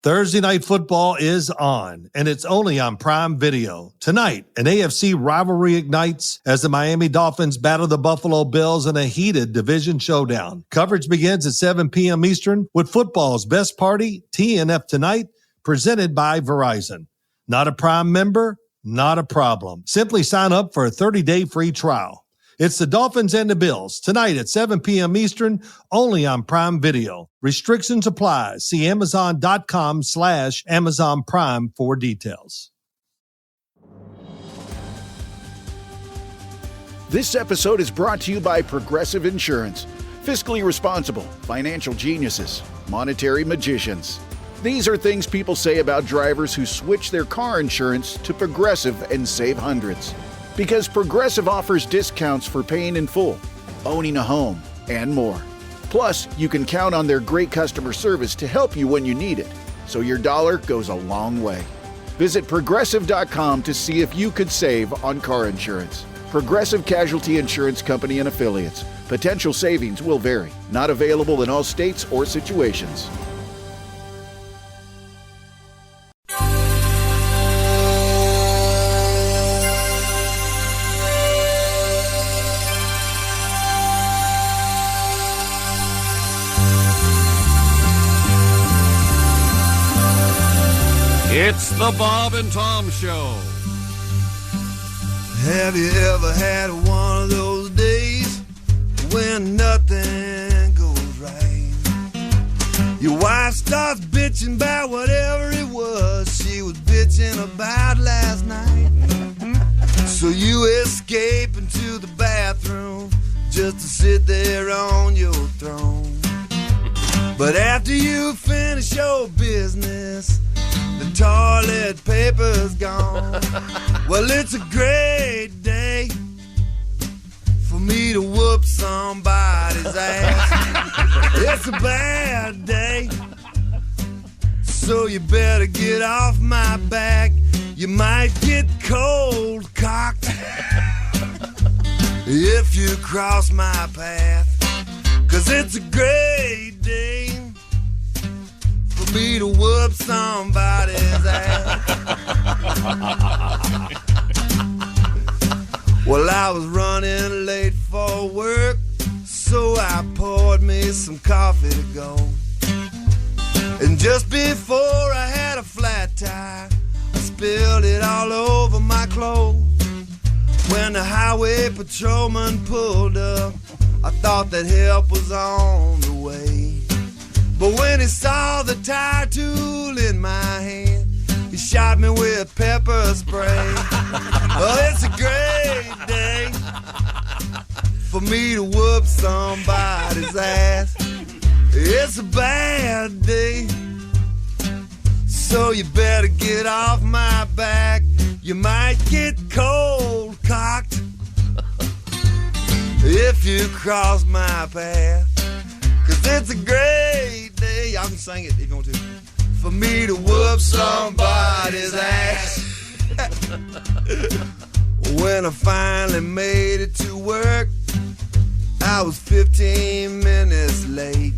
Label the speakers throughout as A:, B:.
A: Thursday Night Football is on, and it's only on Prime Video. Tonight, an AFC rivalry ignites as the Miami Dolphins battle the Buffalo Bills in a heated division showdown. Coverage begins at 7 p.m. Eastern with football's best party, TNF Tonight, presented by Verizon. Not a Prime member? Not a problem. Simply sign up for a 30-day free trial. It's the Dolphins and the Bills tonight at 7 p.m. Eastern, only on Prime Video. Restrictions apply. See Amazon.com/Amazon Prime for details.
B: This episode is brought to you by Progressive Insurance. Fiscally responsible, financial geniuses, monetary magicians. These are things people say about drivers who switch their car insurance to Progressive and save hundreds. Because Progressive offers discounts for paying in full, owning a home, and more. Plus, you can count on their great customer service to help you when you need it, so your dollar goes a long way. Visit Progressive.com to see if you could save on car insurance. Progressive Casualty Insurance Company and Affiliates. Potential savings will vary. Not available in all states or situations.
C: It's the Bob and Tom Show.
D: Have you ever had one of those days when nothing goes right? Your wife starts bitching about whatever it was she was bitching about last night. So you escape into the bathroom just to sit there on your throne. But after you finish your business, the toilet paper's gone. Well, it's a great day for me to whoop somebody's ass. It's a bad day, so you better get off my back. You might get cold cocked if you cross my path. 'Cause it's a great day for me to whoop somebody's ass. Well, I was running late for work, so I poured me some coffee to go. And just before I had a flat tire, I spilled it all over my clothes. When the highway patrolman pulled up, I thought that help was on the way. But when he saw the tire tool in my hand, he shot me with pepper spray. Oh, it's a great day for me to whoop somebody's ass. It's a bad day, so you better get off my back. You might get cold cocked if you cross my path. 'Cause it's a great day, y'all can sing it if you want to, for me to whoop somebody's ass. When I finally made it to work, I was 15 minutes late.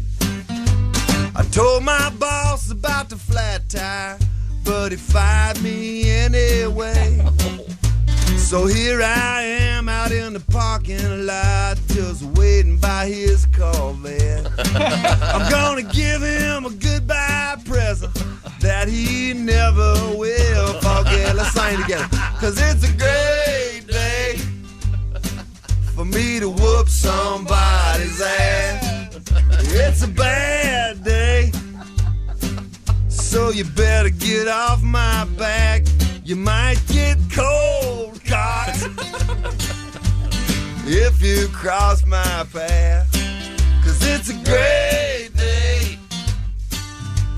D: I told my boss about the flat tire, but he fired me anyway. So here I am out in the parking lot, just waiting by his Corvette. I'm gonna give him a goodbye present that he never will forget. Let's sing together. 'Cause it's a great day for me to whoop somebody's ass. It's a bad day, so you better get off my back. You might get cold cocked if you cross my path. 'Cause it's a great day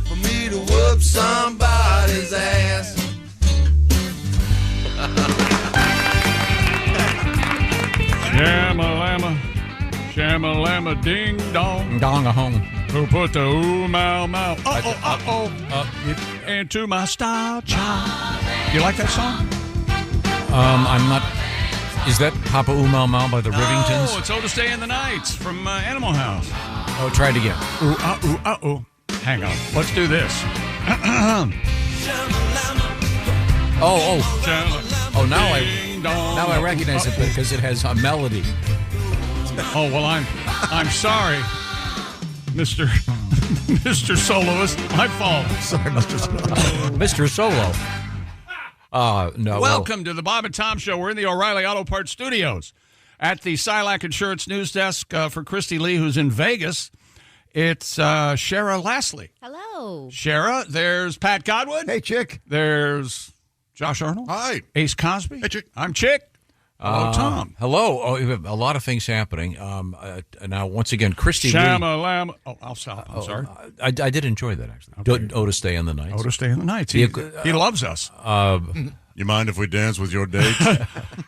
D: for me to whoop somebody's ass.
C: Shamalama, shamalama, ding dong.
E: Dong-a-hong.
C: Who put the ooh-mow-mow, into my style child. You like that song?
E: I'm not. Is that Papa Mau Mau by the Rivingtons?
C: Oh, it's Otis Day and the Nights from Animal House.
E: Oh, try it again.
C: Ooh, ooh. Hang on. Let's do this.
E: Oh, now I recognize it because it has a melody.
C: Oh, well, I'm sorry, Mr. Soloist. My fault.
E: Sorry, Mr. Solo. No.
C: Welcome to the Bob and Tom Show. We're in the O'Reilly Auto Parts Studios at the Silac Insurance News Desk for Christy Lee, who's in Vegas. It's Shara Lastly.
F: Hello.
C: Shara, there's Pat Godwin.
G: Hey, Chick.
C: There's Josh Arnold.
G: Hi.
C: Ace Cosby.
G: Hey, Chick.
C: I'm Chick. Hello, Tom.
E: Hello. Oh, we have a lot of things happening. Now, once again, Christy Lee.
C: Shama-lama. Oh, I'll stop. I'm sorry.
E: I did enjoy that, actually.
C: Okay.
E: Otis Day in the Nights.
C: Otis Day in the Nights. He loves us.
G: You mind if we dance with your date?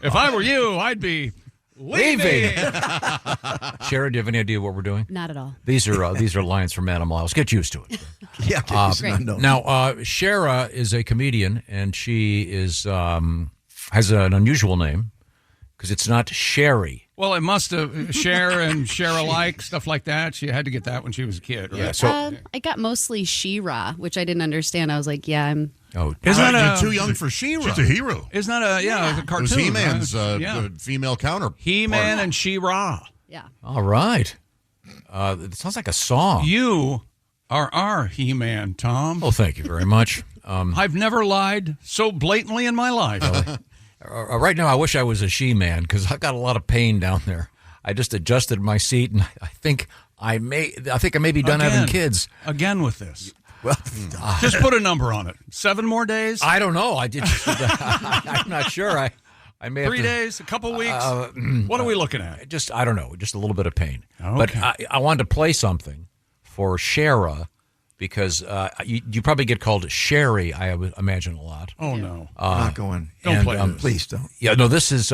C: If I were you, I'd be leaving.
E: Shara, do you have any idea what we're doing?
F: Not at all.
E: These are lines from Animal House. Get used to it.
G: Yeah.
E: Now, Shara is a comedian, and she is has an unusual name because it's not Sherry.
C: Well, it must have Cher and Cher-alike, stuff like that. She had to get that when she was a kid, right?
E: Yeah. So,
F: I got mostly She-Ra, which I didn't understand. I was like, yeah, I'm...
C: Isn't that
G: you're too young for She-Ra. She's a hero.
C: Isn't that a cartoon?
G: It was He-Man's
C: right?
G: female counterpart.
C: He-Man and She-Ra.
F: Yeah.
E: all right. It sounds like a song.
C: You are our He-Man, Tom.
E: Oh, thank you very much.
C: I've never lied so blatantly in my life.
E: Right now, I wish I was a she-man because I've got a lot of pain down there. I just adjusted my seat, and I think I may be done having kids.
C: Again with this.
E: Well,
C: Just put a number on it. 7 more days?
E: I don't know. I'm not sure. I may have
C: 3 days? A couple weeks? What are we looking at?
E: I don't know. Just a little bit of pain.
C: Okay.
E: But I wanted to play something for Shara because you probably get called Sherry, I would imagine, a lot.
C: Oh, no.
G: Not going.
C: Don't play this.
G: Please don't.
E: Yeah, no, this is...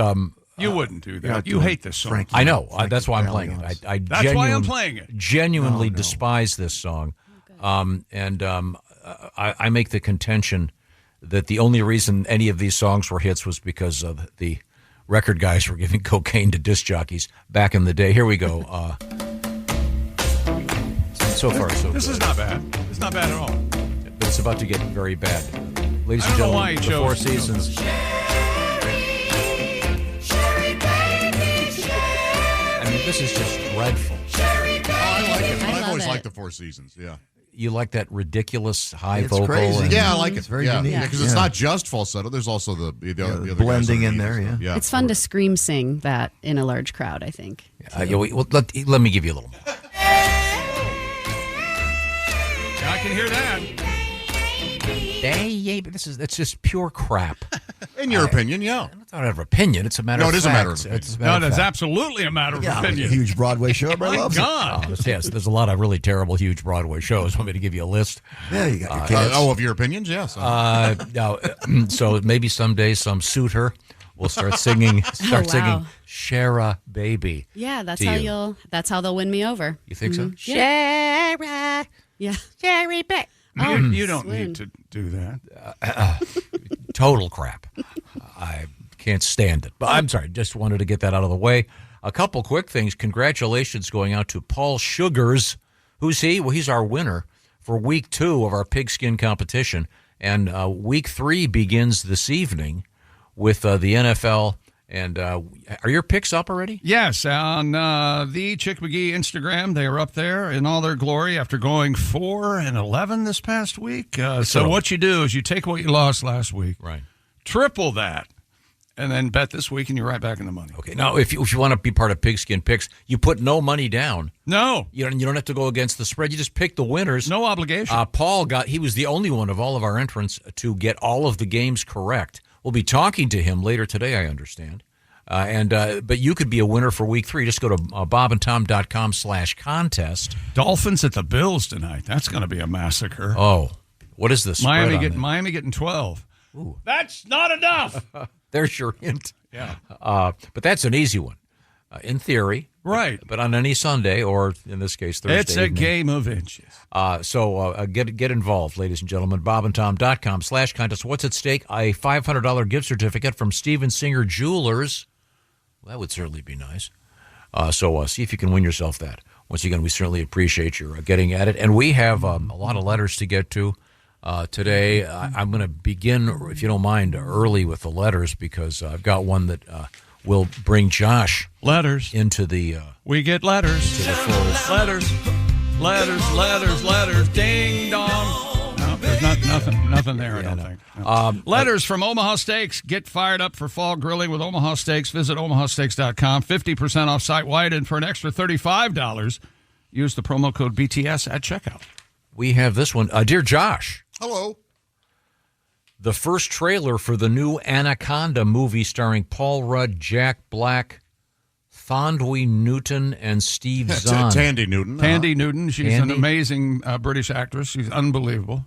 C: You wouldn't do that. You hate this song.
G: Frankie.
E: I know. That's why I'm playing it.
C: That's why I'm playing it.
E: Genuinely despise this song. I make the contention that the only reason any of these songs were hits was because of the record guys were giving cocaine to disc jockeys back in the day. Here we go. So far, so
C: This
E: good.
C: is not bad. It's not bad at all.
E: But it's about to get very bad. Ladies
C: I
E: and
C: don't know why
E: gentlemen,
C: he
E: the Four
C: chose-
E: Seasons. I mean, this is just dreadful.
G: I like it.
F: I
G: I've
F: love
G: always
F: it.
G: liked the Four Seasons. Yeah.
E: You like that ridiculous high
G: It's
E: vocal?
G: crazy.
E: and-
G: Yeah, I like it.
H: It's very
G: yeah.
H: unique.
G: Because it's not just falsetto. There's also the other guys
H: blending in
G: underneath
H: there,
G: and stuff.
H: yeah.
F: It's fun to scream sing that in a large crowd, I think.
E: Let me give you a little more.
C: I can hear that.
E: But it's just pure crap.
G: In your opinion, yeah.
E: It's not a matter of opinion. It's a matter
G: No,
E: of
G: it is a
E: fact.
G: matter of opinion.
E: It's a
C: No,
E: matter of
C: that's
E: fact.
C: absolutely a matter of
H: Yeah, like a
C: opinion.
H: huge Broadway show. Everybody
C: My
H: loves
C: God.
E: Yes, there's a lot of really terrible, huge Broadway shows. Want me to give you a list?
H: it. Yeah, you got your kids.
G: Of your opinions, yes.
E: No, so maybe someday some suitor will start singing,
F: wow.
E: Shara Baby.
F: Yeah, that's
E: to
F: how
E: you.
F: that's how they'll win me over.
E: You think so?
F: Shara. Yeah. Sherry Baby.
C: You don't need to do that.
E: Total crap. I can't stand it. But I'm sorry, just wanted to get that out of the way. A couple quick things. Congratulations going out to Paul Sugars. Who's he? Well, he's our winner for week 2 of our pigskin competition. And week 3 begins this evening with the NFL. And are your picks up already?
C: Yes, on the Chick McGee Instagram, they are up there in all their glory after going 4-11 this past week. So what you do is you take what you lost last week,
E: Right.
C: triple that, and then bet this week, and you're right back in the money.
E: Okay. Now, if you want to be part of Pigskin Picks, you put no money down.
C: No,
E: You don't have to go against the spread. You just pick the winners.
C: no obligation.
E: Paul he was the only one of all of our entrants to get all of the games correct. We'll be talking to him later today, I understand. But you could be a winner for week 3. Just go to bobandtom.com/contest.
C: Dolphins at the Bills tonight. That's going to be a massacre.
E: Oh, what is this?
C: Miami getting 12. Ooh. That's not enough.
E: There's your hint.
C: Yeah.
E: But that's an easy one, in theory.
C: Right.
E: But on any Sunday, or in this case, Thursday.
C: It's a
E: evening.
C: game of inches.
E: So get involved, ladies and gentlemen. bobandtom.com/contest. What's at stake? A $500 gift certificate from Steven Singer Jewelers. Well, that would certainly be nice. So see if you can win yourself that. Once again, we certainly appreciate your getting at it. And we have a lot of letters to get to. today. I'm going to begin, if you don't mind, early with the letters because I've got one that will bring Josh
C: Letters.
E: into the
C: We get letters.
E: to the full.
C: Letters. Ding dong. No, there's nothing there, I don't think. No. Letters from Omaha Steaks. Get fired up for fall grilling with Omaha Steaks. Visit omahasteaks.com. 50% off site-wide, and for an extra $35, use the promo code BTS at checkout.
E: We have this one. Dear Josh,
G: Hello.
E: the first trailer for the new Anaconda movie starring Paul Rudd, Jack Black, Thondwe Newton, and Steve Zahn.
G: Tandy Newton.
C: Tandy Newton. She's an
E: Tandy?
C: amazing British actress. She's unbelievable.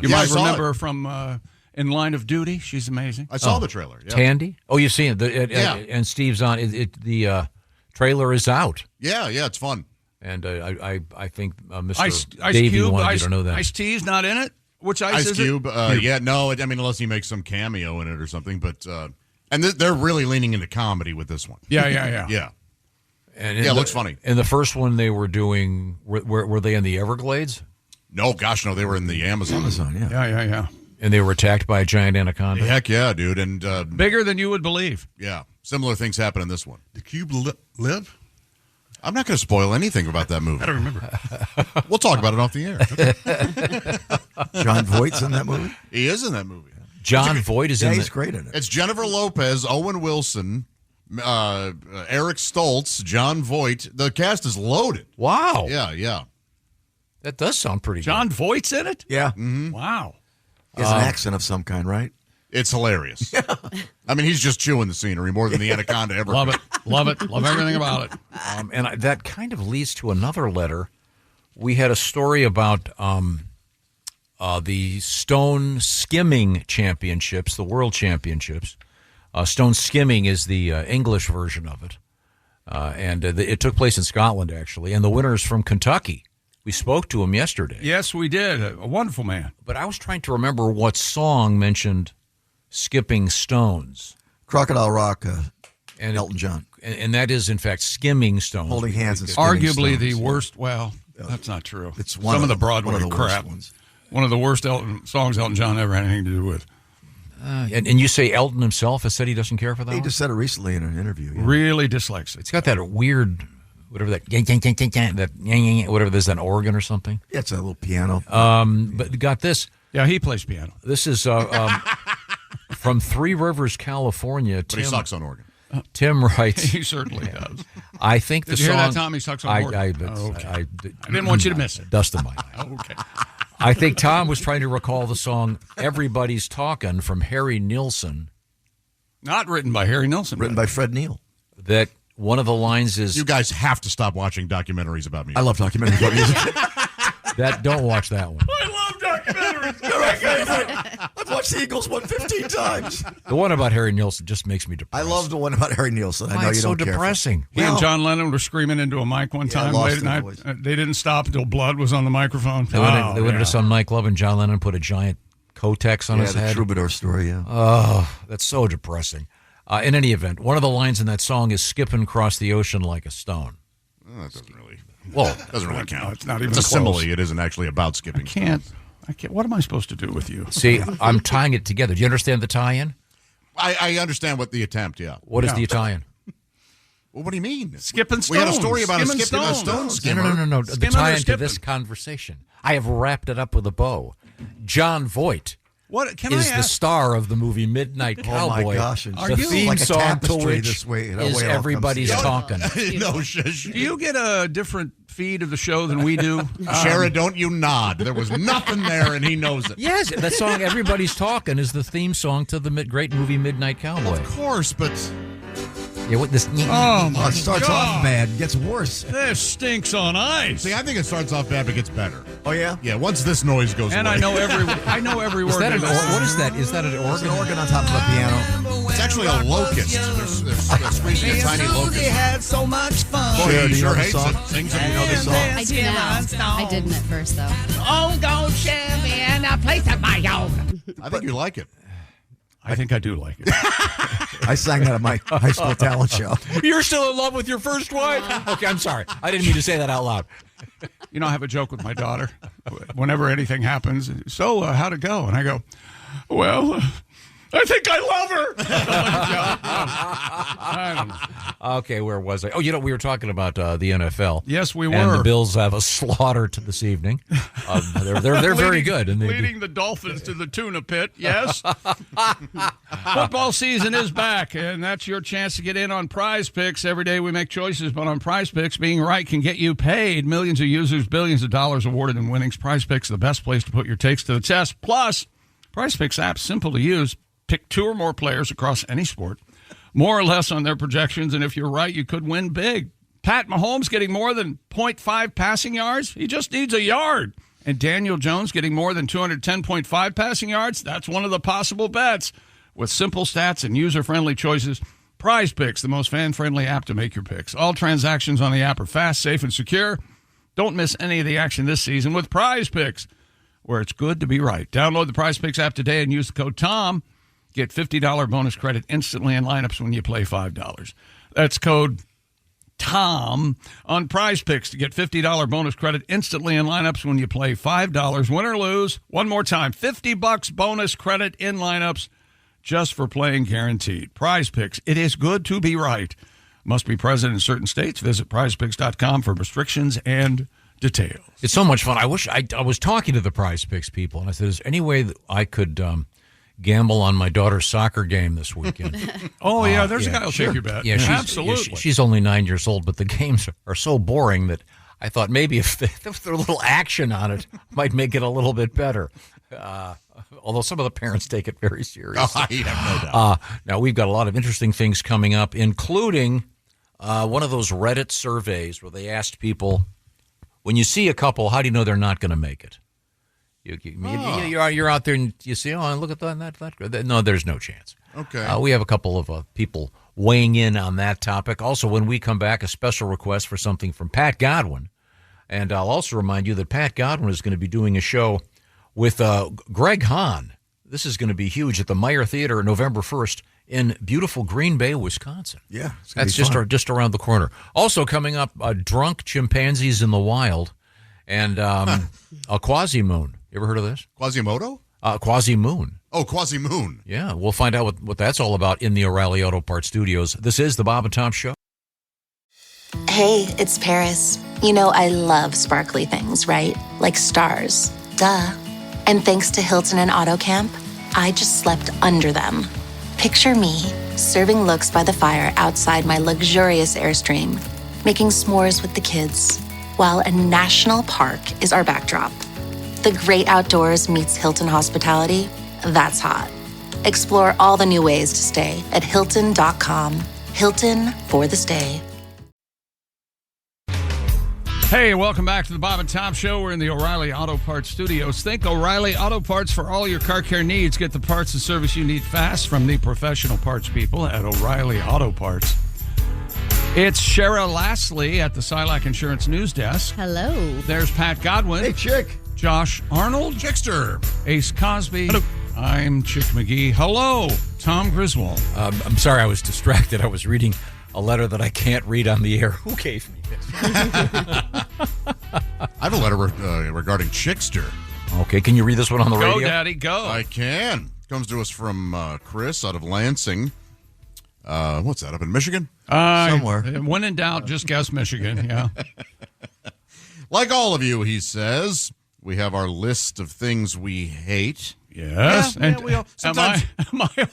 C: You
G: Yeah, I
C: might
G: saw
C: remember her from In Line of Duty. She's amazing.
G: I saw the trailer. Yeah.
E: Tandy? Oh, you've seen it.
G: Yeah.
E: And Steve Zahn. The trailer is out.
G: Yeah, it's fun.
E: And I think Mr.
C: Ice
E: Davey
C: Cube.
E: wanted you to know that.
C: Ice T's not in it. Which ice
G: Ice
C: is
G: Cube.
C: it?
G: Yeah, no, I mean, unless he makes some cameo in it or something. But and they're really leaning into comedy with this one.
C: Yeah.
G: Yeah.
E: And
G: Yeah, it looks funny.
E: And the first one they were doing, were they in the Everglades?
G: No, gosh, no, they were in the Amazon.
C: Yeah.
E: And they were attacked by a giant anaconda?
G: Heck yeah, dude. And
C: Bigger than you would believe.
G: yeah, similar things happen in this one.
I: The Cube live?
G: I'm not going to spoil anything about that movie.
I: I don't remember.
G: We'll talk about it off the air.
H: John Voight's in that movie.
G: He is in that movie.
E: John Voight is
H: Yeah,
E: in
H: he's
E: the,
H: great in it.
G: It's Jennifer Lopez, Owen Wilson, Eric Stoltz, John Voight. The cast is loaded.
E: Wow.
G: Yeah.
E: That does sound pretty
C: John Voight's in it?
H: Yeah.
C: Wow.
H: He has an accent of some kind, right?
G: It's hilarious. I mean, he's just chewing the scenery more than the anaconda ever.
C: Love it. Love everything about it.
E: that kind of leads to another letter. We had a story about the stone skimming championships, the world championships. Stone skimming is the English version of it. And it took place in Scotland, actually. And the winner is from Kentucky. We spoke to him yesterday.
C: Yes, we did. A wonderful man.
E: But I was trying to remember what song mentioned skipping stones.
H: Crocodile Rock,
E: And
H: Elton John.
E: And that is, in fact, skimming stones.
H: Holding hands and skimming
C: Arguably
H: stones,
C: the
H: yeah.
C: worst. Well, that's not true.
H: It's one
C: Some of the
H: one
C: Broadway
H: of the worst
C: crap.
H: ones.
C: One of the worst songs Elton John ever had anything to do with.
E: And you say Elton himself has said he doesn't care for that
H: He
E: one?
H: just said it recently in an interview. Yeah.
C: Really dislikes it.
E: It's got that weird, whatever that, whatever, there's an organ or something.
H: Yeah, it's a little piano.
E: But got this.
C: Yeah, he plays piano.
E: This is from Three Rivers, California.
G: But he sucks on organ.
E: Tim writes,
C: He certainly does.
E: I think the
C: Did you
E: song.
C: hear that, Tom? He sucks on organ.
E: Okay.
C: I didn't want you to miss it.
E: Dust in my eye.
C: Okay.
E: I think Tom was trying to recall the song "Everybody's Talkin'" from Harry Nilsson.
C: Not written by Harry Nilsson.
H: Written by Fred Neil.
E: That one of the lines is
G: You guys have to stop watching documentaries about music.
H: I love documentaries about music.
E: that. Don't watch that one.
C: I love documentaries.
H: You're my favorite. I've watched the Eagles one 15 times.
E: The one about Harry Nilsson just makes me depressed.
H: I love the one about Harry Nilsson. I
E: Why
H: know
E: it's
H: you
E: so
H: don't care for it.
E: depressing.
C: He and John Lennon were screaming into a mic one time
H: lost
C: late at
H: their
C: night.
H: voice.
C: They didn't stop until blood was on the microphone.
E: They went into some nightclub and John Lennon put a giant Kotex on
H: Yeah,
E: his
H: the
E: head.
H: Troubadour story, yeah.
E: Oh, that's so depressing. In any event, one of the lines in that song is "skipping across the ocean like a stone."
G: Oh, that doesn't really.
E: Well,
G: Doesn't really count.
C: it's not even
G: It's a
C: close.
G: simile. It isn't actually about skipping.
C: I can't. What am I supposed to do with you?
E: see, I'm tying it together. Do you understand the tie-in?
G: I understand what the attempt. Yeah.
E: What is the Italian?
G: Well, what do you mean?
C: Skipping stones.
G: We had a story about
C: Skimming
G: a skipping a
C: stones.
G: stone
E: No,
G: skimmer.
E: no. The
C: Skimming or
E: tie-in to
C: skipping?
E: this conversation. I have wrapped it up with a bow. John Voight
C: What can
E: is
C: I
E: the
C: ask?
E: star of the movie Midnight
H: Oh, my
E: Cowboy.
H: gosh. And
C: Are
E: The
C: you?
E: theme
H: Like a
E: song to
H: tapestry
E: which
H: this way, that
E: is
H: way it all comes
E: Everybody's
H: together.
E: Talking.
G: No,
C: Do you get a different feed of the show than we do?
G: Shara, don't you nod. There was nothing there, and he knows it.
E: Yes, that song "Everybody's Talking" is the theme song to the great movie Midnight Cowboy.
G: Of course, but
E: Yeah, what this?
C: Oh, my
H: Oh, it starts
C: God.
H: off bad, gets worse.
C: This stinks on ice.
G: see, I think it starts off bad but gets better.
H: Oh, yeah?
G: Yeah, once this noise goes
C: And
G: away.
C: I know every word.
E: Is that
C: to this.
E: what is that? Is that an
H: There's an
E: organ?
H: organ on top of the piano.
G: It's actually a locust. They're squeezing a tiny locust.
D: had so much fun.
G: Boy,
H: Shara,
G: he
H: do you know
G: sure
H: the
G: hates
H: song?
G: it. Sings it, you know the song.
F: I do now. I didn't at first, though.
D: Oh, go share me in a place of my own.
G: I think you like it.
C: I think I do like it.
H: I sang that at my high school talent show.
E: You're still in love with your first wife? Okay, I'm sorry. I didn't mean to say that out loud.
C: You know, I have a joke with my daughter whenever anything happens. So, how'd it go? And I go, well, I think I love her. I don't know.
E: Okay, where was I? Oh, we were talking about the NFL.
C: Yes, we were.
E: And the Bills have a slaughter to this evening. They're very good. And
C: leading the Dolphins to the tuna pit, yes. Football season is back, and that's your chance to get in on Prize Picks. Every day we make choices, but on Prize Picks, being right can get you paid. Millions of users, billions of dollars awarded in winnings. Prize Picks, the best place to put your takes to the test. Plus, Prize Picks app, simple to use. Pick 2 or more players across any sport, more or less on their projections, and if you're right, you could win big. Pat Mahomes getting more than 0.5 passing yards? He just needs a yard. And Daniel Jones getting more than 210.5 passing yards? That's one of the possible bets. With simple stats and user-friendly choices, Prize Picks, the most fan-friendly app to make your picks. All transactions on the app are fast, safe, and secure. Don't miss any of the action this season with Prize Picks, where it's good to be right. Download the Prize Picks app today and use the code TOM. Get $50 bonus credit instantly in lineups when you play $5. That's code TOM on Prize Picks to get $50 bonus credit instantly in lineups when you play $5. Win or lose. One more time, $50 bonus credit in lineups just for playing guaranteed. Prize Picks, it is good to be right. Must be present in certain states. Visit prizepicks.com for restrictions and details.
E: It's so much fun. I wish I was talking to the Prize Picks people, and I said, is there any way that I could gamble on my daughter's soccer game this weekend?
C: There's a guy who'll take your bet.
E: Yeah,
C: absolutely.
E: She's only 9 years old, but the games are so boring that I thought maybe if there was a little action on it, might make it a little bit better. Although some of the parents take it very seriously.
G: I have no doubt.
E: Now, we've got a lot of interesting things coming up, including one of those Reddit surveys where they asked people, when you see a couple, how do you know they're not going to make it? You're out there and you see, look at that. No, there's no chance.
G: Okay.
E: We have a couple of people weighing in on that topic. Also, when we come back, a special request for something from Pat Godwin. And I'll also remind you that Pat Godwin is going to be doing a show with Greg Hahn. This is going to be huge at the Meyer Theater November 1st in beautiful Green Bay, Wisconsin.
H: Yeah.
E: That's just around the corner. Also coming up, drunk chimpanzees in the wild and a quasi-moon. You ever heard of this?
G: Quasimodo?
E: Quasi-moon.
G: Oh, Quasi-moon.
E: Yeah, we'll find out what that's all about in the O'Reilly Auto Parts Studios. This is the Bob and Tom Show.
I: Hey, it's Paris. You know I love sparkly things, right? Like stars. Duh. And thanks to Hilton and AutoCamp, I just slept under them. Picture me, serving looks by the fire outside my luxurious Airstream, making s'mores with the kids, while a national park is our backdrop. The great outdoors meets Hilton hospitality. That's hot. Explore all the new ways to stay at Hilton.com. Hilton for the stay.
C: Hey, welcome back to the Bob and Tom Show. We're in the O'Reilly Auto Parts Studios. Think O'Reilly Auto Parts for all your car care needs. Get the parts and service you need fast from the professional parts people at O'Reilly Auto Parts. It's Shara Lastly at the Silac Insurance News Desk.
F: Hello.
C: There's Pat Godwin.
H: Hey, Chick.
C: Josh Arnold.
G: Chickster.
C: Ace Cosby.
G: Hello.
C: I'm Chick McGee. Hello, Tom Griswold.
E: I'm sorry, I was distracted. I was reading a letter that I can't read on the air. Who gave me this?
G: I have a letter regarding Chickster.
E: Okay, can you read this one on the
C: Go,
E: radio?
C: Daddy, go.
G: I can. Comes to us from Chris out of Lansing. What's that, up in Michigan?
H: Somewhere.
C: When in doubt, just guess Michigan, yeah.
G: Like all of you, he says, we have our list of things we hate.
C: Yes.
G: Yeah, we all,
C: am I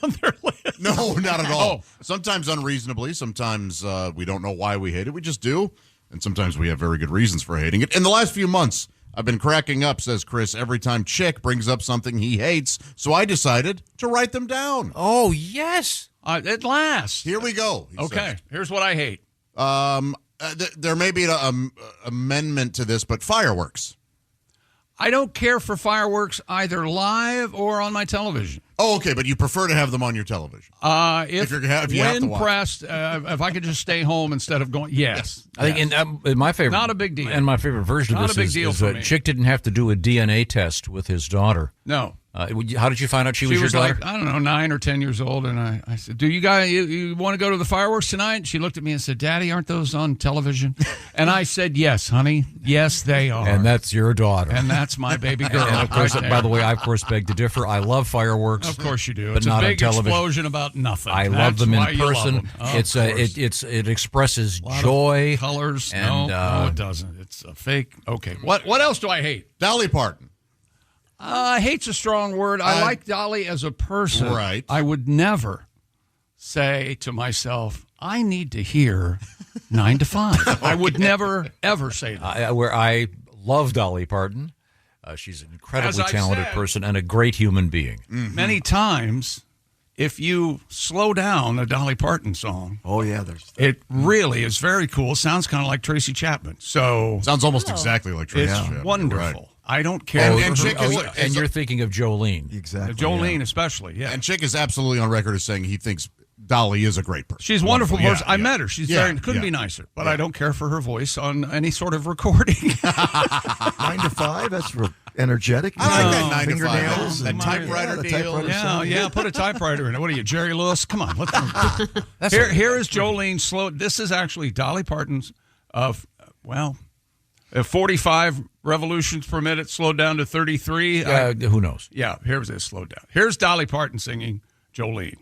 C: on their list?
G: No, not at all.
C: Oh.
G: Sometimes unreasonably. Sometimes we don't know why we hate it. We just do. And sometimes we have very good reasons for hating it. In the last few months, I've been cracking up, says Chris, every time Chick brings up something he hates. So I decided to write them down.
E: Oh, yes.
C: At last.
G: Here we go.
C: Okay,
G: says.
C: here's what I hate.
G: There may be an amendment to this, but fireworks.
C: I don't care for fireworks either live or on my television.
G: Oh, okay, but you prefer to have them on your television.
C: If
G: you have to
C: when
G: watch.
C: pressed, if I could just stay home instead of going, yes.
E: I think in my favorite,
C: Not a big deal.
E: And my favorite version
C: Not
E: of
C: a
E: this
C: big deal
E: is
C: for me.
E: Chick didn't have to do a DNA test with his daughter.
C: No.
E: How did you find out she was your daughter?
C: Like, I don't know, 9 or 10 years old, and I said, "Do you guys you want to go to the fireworks tonight?" And she looked at me and said, "Daddy, aren't those on television?" And I said, "Yes, honey, yes, they are."
E: And that's your daughter.
C: And that's my baby girl.
E: And of course,
C: right
E: by the way, I of course beg to differ. I love fireworks.
C: Of course you do.
E: But
C: It's
E: not
C: a
E: on
C: big
E: television.
C: explosion about nothing.
E: I love them
C: That's
E: in
C: why you
E: person.
C: love them.
E: It expresses
C: A lot of
E: joy,
C: colors.
E: and
C: No, it doesn't. It's a fake. Okay. What else do I hate?
G: Dolly Parton.
C: Hate's a strong word. I like Dolly as a person.
G: Right.
C: I would never say to myself, I need to hear 9 to 5. I would never, ever say that.
E: where I love Dolly Parton. She's an incredibly
C: As I
E: talented
C: said.
E: person and a great human being.
C: Many times, if you slow down a Dolly Parton song, it really is very cool. Sounds kind of like Tracy Chapman. So
G: Sounds almost exactly like Tracy
C: it's
G: Chapman.
C: wonderful.
G: Right.
C: I don't care.
E: And you're thinking of Jolene.
H: Exactly.
C: Jolene especially, yeah.
G: And Chick is absolutely on record as saying he thinks Dolly is a great person.
C: She's a wonderful
G: Yeah,
C: person. I
G: yeah.
C: met her. She's
G: Yeah,
C: very couldn't
G: yeah.
C: be nicer. But I don't care for her voice on any sort of recording.
H: 9 to 5. That's real energetic.
G: I like that 9 to 5.
H: Fingernails.
G: That
H: and-
G: typewriter
H: the
G: deal.
H: typewriter
C: Yeah,
H: sound.
C: yeah. Put a typewriter in it. What are you, Jerry Lewis? Come on. Here is Jolene slow. This is actually Dolly Parton's of 45 revolutions per minute, slowed down to 33.
E: Who knows?
C: Yeah, here's this slowed down. Here's Dolly Parton singing Jolene.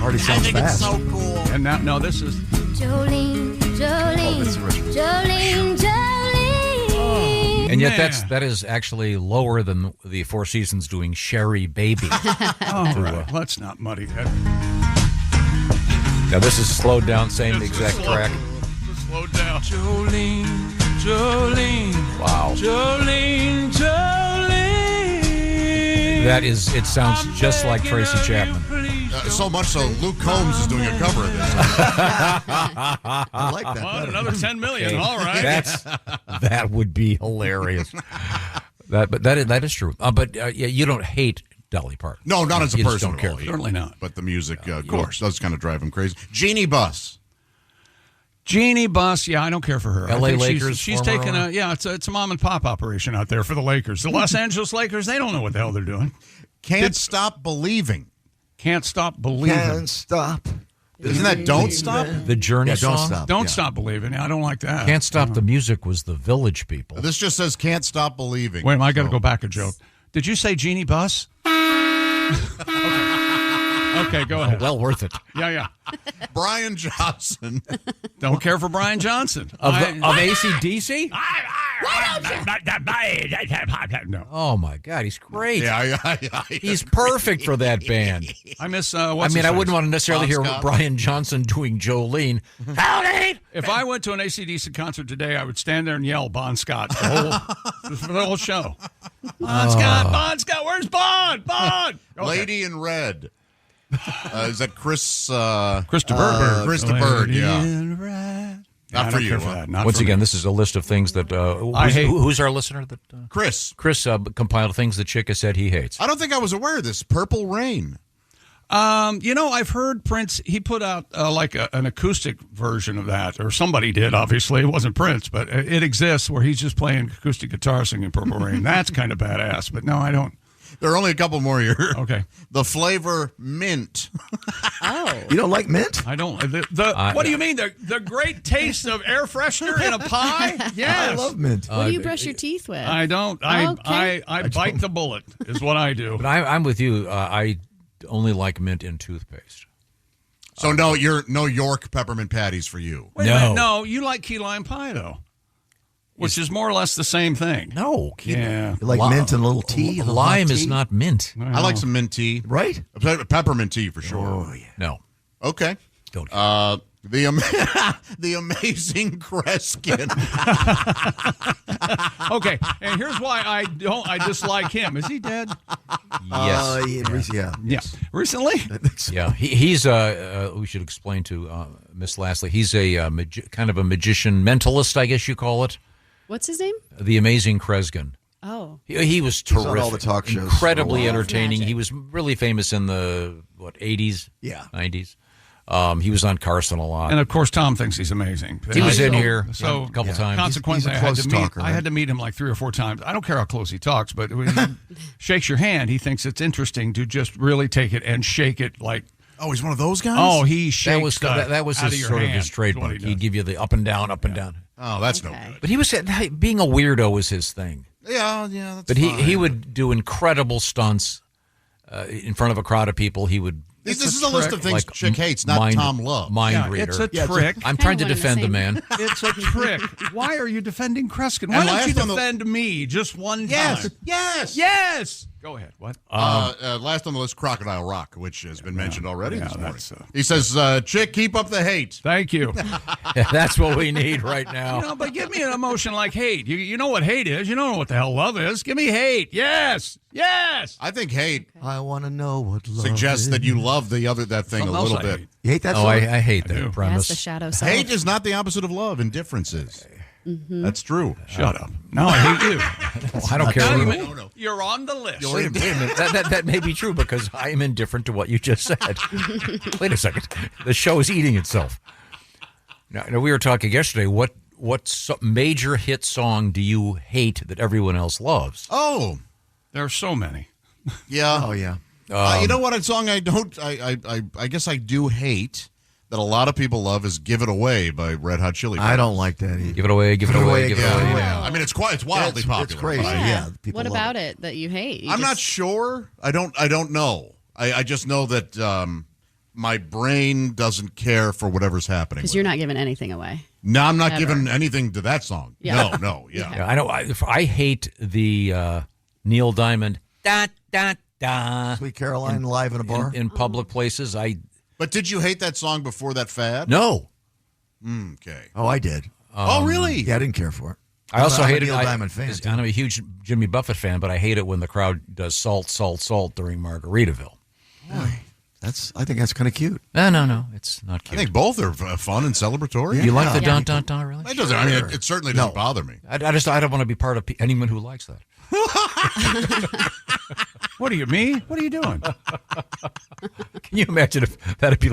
H: Already sounds fast.
C: And now, no, this is
J: Jolene, Jolene,
H: that's original.
J: Jolene, Jolene.
E: And yet
C: Man.
E: that is actually lower than the Four Seasons doing Sherry Baby.
C: all right. Let's not muddy that.
E: Now this is slowed down, same exact track.
C: Just slowed down. Jolene, Jolene.
E: Wow.
C: Jolene, Jolene.
E: That is, it sounds just like Tracy Chapman.
G: So much so, Luke Combs is doing a cover of this.
H: I like that.
C: Well,
H: better.
C: another 10 million. All right.
E: That would be hilarious. That is true. But you don't hate Dolly Parton.
G: No, not as a
E: You just
G: person.
E: don't care
G: at all.
E: for her.
C: Certainly not.
G: But the music, of course, does kind of drive him crazy. Jeannie Buss.
C: Jeannie Buss, yeah, I don't care for her. I
E: LA
C: think
E: Lakers
C: she's
E: former
C: taking it's a mom and pop operation out there for the Lakers. The Los Angeles Lakers, they don't know what the hell they're doing.
G: Can't Stop Believing.
C: Can't stop believing.
H: Can't stop.
G: Isn't that Don't Stop?
E: The Journey
H: Yeah, don't
E: song?
H: stop.
C: Don't stop believing. I don't like that.
E: Can't Stop the Music was the Village People.
G: This just says Can't Stop Believing.
C: Wait, I got to go back a joke. Did you say Jeannie Buss? Okay, go ahead.
E: Well worth it.
C: Yeah.
G: Brian Johnson.
C: Don't care for Brian Johnson.
E: Of AC/DC?
C: No.
E: Oh my God, he's great.
G: Yeah.
E: He's perfect for that band.
C: I miss
E: I wouldn't want to necessarily hear
G: Bon Scott.
E: Brian Johnson doing Jolene. Howdy!
C: If I went to an AC/DC concert today, I would stand there and yell Bon Scott for the whole show. Bon Scott, where's Bon? Okay.
G: Lady in Red. Is that Chris?
C: Chris de Burgh.
G: Chris de Burgh, yeah.
C: Not
G: for you, huh?
C: That. Not
E: Once
C: for
E: again,
C: me.
E: this is a list of things that
C: I hate.
E: who's our listener that
G: Chris.
E: Chris compiled things that Chick has said he hates.
G: I don't think I was aware of this. Purple Rain.
C: I've heard Prince. He put out an acoustic version of that, or somebody did. Obviously, it wasn't Prince, but it exists where he's just playing acoustic guitar singing "Purple Rain." That's kind of badass. But no, I don't.
G: There are only a couple more here.
C: Okay.
G: The flavor mint.
H: You don't like mint?
C: I don't. What do you mean? The great taste of air freshener in a pie? Yes.
H: I love mint.
F: What do you brush your teeth with?
C: I don't.
F: Okay.
C: I bite the bullet is what I do.
E: But I'm with you. I only like mint in toothpaste.
G: So no York peppermint patties for you.
C: Wait a minute. No, you like key lime pie though, which is more or less the same thing.
E: No.
C: Yeah.
H: You like mint and a little tea? a little
E: Lime
H: hot
E: is
H: tea?
E: not mint.
G: I like some mint tea.
H: Right?
G: Peppermint tea for sure.
H: Oh, yeah.
E: No.
G: Okay.
E: Don't.
G: The amazing Kreskin.
C: Okay, and here's why I dislike him. Is he dead?
E: Yes.
H: Yeah.
C: Recently?
E: Yeah. He's we should explain to Miss Lashley. He's a kind of a magician mentalist, I guess you call it.
F: What's his name?
E: The amazing Kreskin.
F: Oh.
E: He was terrific.
H: on all the talk shows.
E: Incredibly
F: Love
E: entertaining.
F: magic.
E: He was really famous in the 80s?
H: Yeah.
E: 90s. He was on Carson a lot.
C: And of course, Tom thinks he's amazing.
E: He was in
C: So-
E: here
C: so
E: a couple times.
C: Consequently,
H: He's a close talker,
C: I had to meet him like 3 or 4 times. I don't care how close he talks, but when he shakes your hand, he thinks it's interesting to just really take it and shake it like.
G: Oh, he's one of those guys?
C: Oh, he shakes
E: that was
C: out of
E: his
C: your
E: sort of
C: hand.
E: his trademark.
C: That's what he
E: He'd
C: does.
E: give you the up and down, up and down.
G: Oh, that's no good.
E: But he was being a weirdo was his thing.
G: Yeah, that's
E: But
G: fine.
E: he would do incredible stunts in front of a crowd of people. He would.
G: This is a list of things
E: like
G: Chick hates, not
E: mind,
G: Tom loves.
E: Mind
C: Yeah,
E: reader.
C: it's a trick.
E: I'm trying to
F: Kinda one and the
E: defend the
F: same.
E: man.
C: It's a trick. Why are you defending Kreskin? Why
G: And
C: don't you
G: last on the-
C: defend me just one
G: Yes,
C: time?
G: yes.
C: Yes. Go ahead. What?
G: Last on the list, Crocodile Rock, which has been mentioned already
C: Yeah,
G: this morning.
C: that's,
G: He says, Chick, keep up the hate.
C: Thank you.
E: Yeah, that's what we need right now.
C: No, but give me an emotion like hate. You know what hate is. You don't know what the hell love is. Give me hate. Yes. Yes.
G: I think hate
H: I want to know what love
G: suggests
H: is.
G: that you love that thing
C: Something
G: a
C: else
G: little
C: I
G: bit.
C: hate.
H: You hate that
E: Oh,
H: song?
E: I hate
C: do.
E: that
F: That's
E: premise.
F: the shadow self.
G: Hate is not the opposite of love, and difference is. That's true.
C: Shut up. No, I hate you.
E: Well, I don't care.
C: Now
E: what-
C: you're on the list.
E: Wait a minute. That may be true because I am indifferent to what you just said. Wait a second. The show is eating itself. Now we were talking yesterday. What major hit song do you hate that everyone else loves?
G: Oh,
C: There are so many.
G: yeah.
H: Oh, yeah.
G: You know what? A song I don't. I guess I do hate that a lot of people love is "Give It Away" by Red Hot Chili Peppers.
H: I don't like that either.
E: Give it away. Give it away. Give it
G: Yeah,
E: away.
G: yeah. I mean, it's wildly
H: It's
G: popular.
H: crazy.
G: but
H: Yeah, people
F: What
H: love
F: about it that you hate? You
G: I'm not
F: just-
G: sure. I don't know. I just know that my brain doesn't care for whatever's happening.
F: Because
G: with
F: you're
G: it.
F: not giving anything away.
G: No, I'm not
F: Ever.
G: giving anything to that song.
F: Yeah.
G: No. Yeah.
E: Yeah, I know. I hate the Neil Diamond da da da
H: Sweet Caroline live in a bar.
E: in public places.
G: But did you hate that song before that fad?
E: No.
G: Okay.
H: Oh, I did.
G: Oh, really?
H: Yeah, I didn't care for it.
E: I also
H: I'm a
E: hated
H: Neil Diamond fan, too.
E: I'm a huge Jimmy Buffett fan, but I hate it when the crowd does salt, salt, salt during Margaritaville.
H: I think that's kind of cute.
E: No, it's not
G: I
E: cute.
G: think both are fun and celebratory.
E: You like the
F: Yeah.
E: dun dun dun, really?
G: It doesn't. I mean, it certainly doesn't bother me.
E: I don't want to be part of anyone who likes that.
C: What are you, me? What are you doing?
E: Can you imagine if that'd be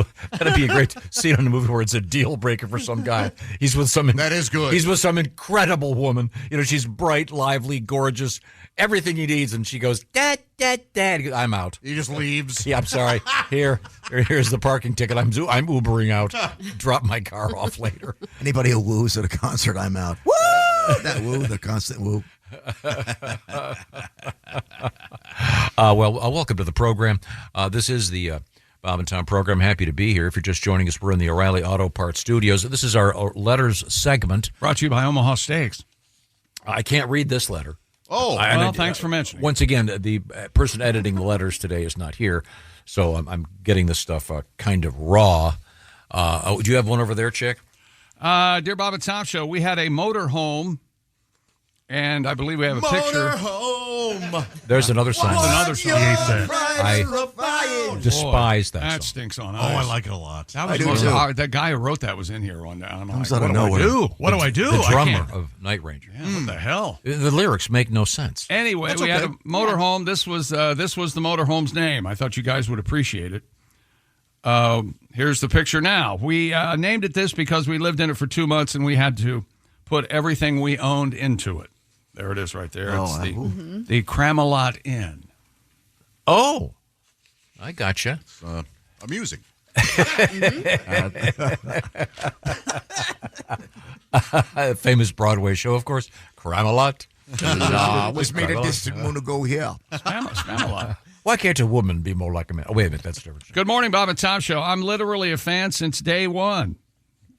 E: a great scene in a movie where it's a deal breaker for some guy? He's with some
G: That is good.
E: He's with some incredible woman. You know, she's bright, lively, gorgeous, everything he needs, and she goes da da da. He goes, I'm out.
G: He just leaves.
E: Yeah, I'm sorry. Here's the parking ticket. I'm Ubering out. Drop my car off later.
H: Anybody who woos at a concert, I'm out. Woo! That woo, the constant woo.
E: Welcome to the program. This is the Bob and Tom program. Happy to be here. If you're just joining us, we're in the O'Reilly Auto Parts studios. This is our letters segment.
C: Brought to you by Omaha Steaks.
E: I can't read this letter.
G: Oh,
C: Well, thanks for mentioning.
E: Once again, the person editing the letters today is not here, so I'm getting this stuff kind of raw. Do you have one over there, Chick?
C: Dear Bob and Tom Show, we had a motorhome, and I believe we have a picture.
G: home.
E: There's another sign.
C: Another song.
E: I despise that
C: That
E: song.
C: stinks on
G: Oh,
C: ice.
G: I like it a lot.
C: That
H: I
C: was
H: do
C: most
H: too.
C: hard. That guy who wrote that was in here one day. I'm
H: Comes
C: like,
H: out of
C: what do I
H: nowhere.
C: do? What do I do?
E: The
C: I
E: drummer
C: can't-
E: of Night Ranger.
C: Yeah, what the hell?
E: The lyrics make no sense.
C: Anyway,
G: That's
C: we had a
G: okay.
C: motorhome. This was the motorhome's name. I thought you guys would appreciate it. Here's the picture now. We named it this because we lived in it for 2 months and we had to put everything we owned into it. There it is right there.
H: Oh,
C: It's
H: wow.
C: the Cramelot Inn.
E: Oh, I gotcha.
G: Amusing.
E: A famous Broadway show, of course. Cramelot.
H: Was made a distant moon ago here.
C: Spamalot.
E: Why can't a woman be more like a man? Oh, wait a minute. That's different.
C: Good morning, Bob and Tom Show. I'm literally a fan since day one.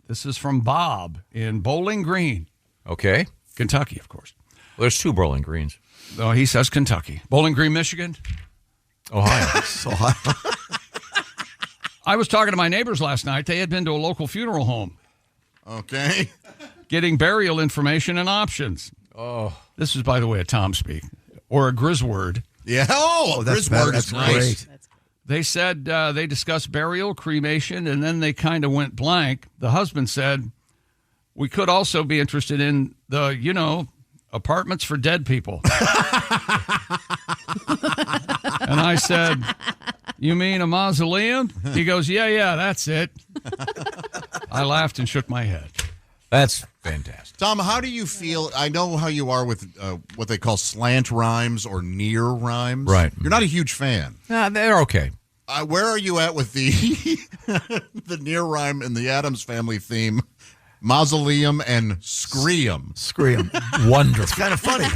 C: This is from Bob in Bowling Green,
E: Okay.
C: Kentucky, of course.
E: Well, there's two Bowling Greens.
C: Oh, he says Kentucky. Bowling Green, Michigan.
E: Ohio.
H: So
C: I was talking to my neighbors last night. They had been to a local funeral home
G: Okay.
C: getting burial information and options.
E: Oh.
C: This is, by the way, a Tom speak or a Grisword.
G: Yeah. Oh,
H: that's
G: Chris
H: better.
G: Word is
H: That's
G: nice.
H: great.
C: They said they discussed burial, cremation, and then they kind of went blank. The husband said, we could also be interested in the, apartments for dead people. And I said, You mean a mausoleum? He goes, yeah, that's it. I laughed and shook my head.
E: That's fantastic.
G: Tom, how do you feel? I know how you are with what they call slant rhymes or near rhymes.
E: Right.
G: You're not a huge fan.
E: They're okay.
G: Where are you at with the the near rhyme in the Addams Family theme? Mausoleum and scream.
H: Scream.
E: Wonderful.
H: It's kind of funny.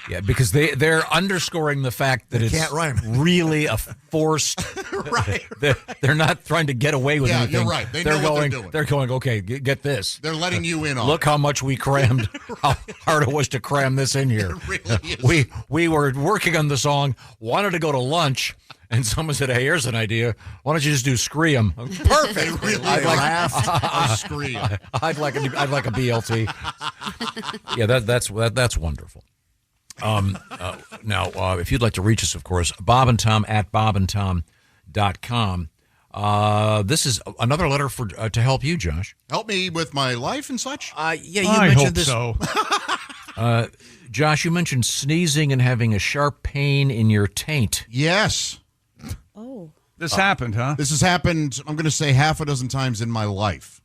E: Yeah, because they're underscoring the fact that
H: They
E: it's
H: can't rhyme.
E: really a forced.
G: Right.
E: They're not trying to get away with
G: Yeah,
E: anything.
G: you're right. They
E: they're
G: know what
E: going.
G: they're doing.
E: They're going. Okay, get this.
G: They're letting you in on
E: Look
G: it.
E: how much we crammed. How hard it was to cram this in here.
G: It really is.
E: We were working on the song. Wanted to go to lunch. And someone said, "Hey, here's an idea. Why don't you just do scream?"
G: Perfect. Really scream.
E: I'd like a BLT. Yeah, that's wonderful. Now, if you'd like to reach us, of course, Bob and Tom at bobandtom.com. This is another letter for to help you, Josh.
G: Help me with my life and such?
E: Yeah, you
C: I
E: mentioned
C: hope
E: this.
C: so.
E: Josh, you mentioned sneezing and having a sharp pain in your taint.
G: Yes.
F: Oh.
C: This happened, huh?
G: This has happened, I'm going to say, half a dozen times in my life.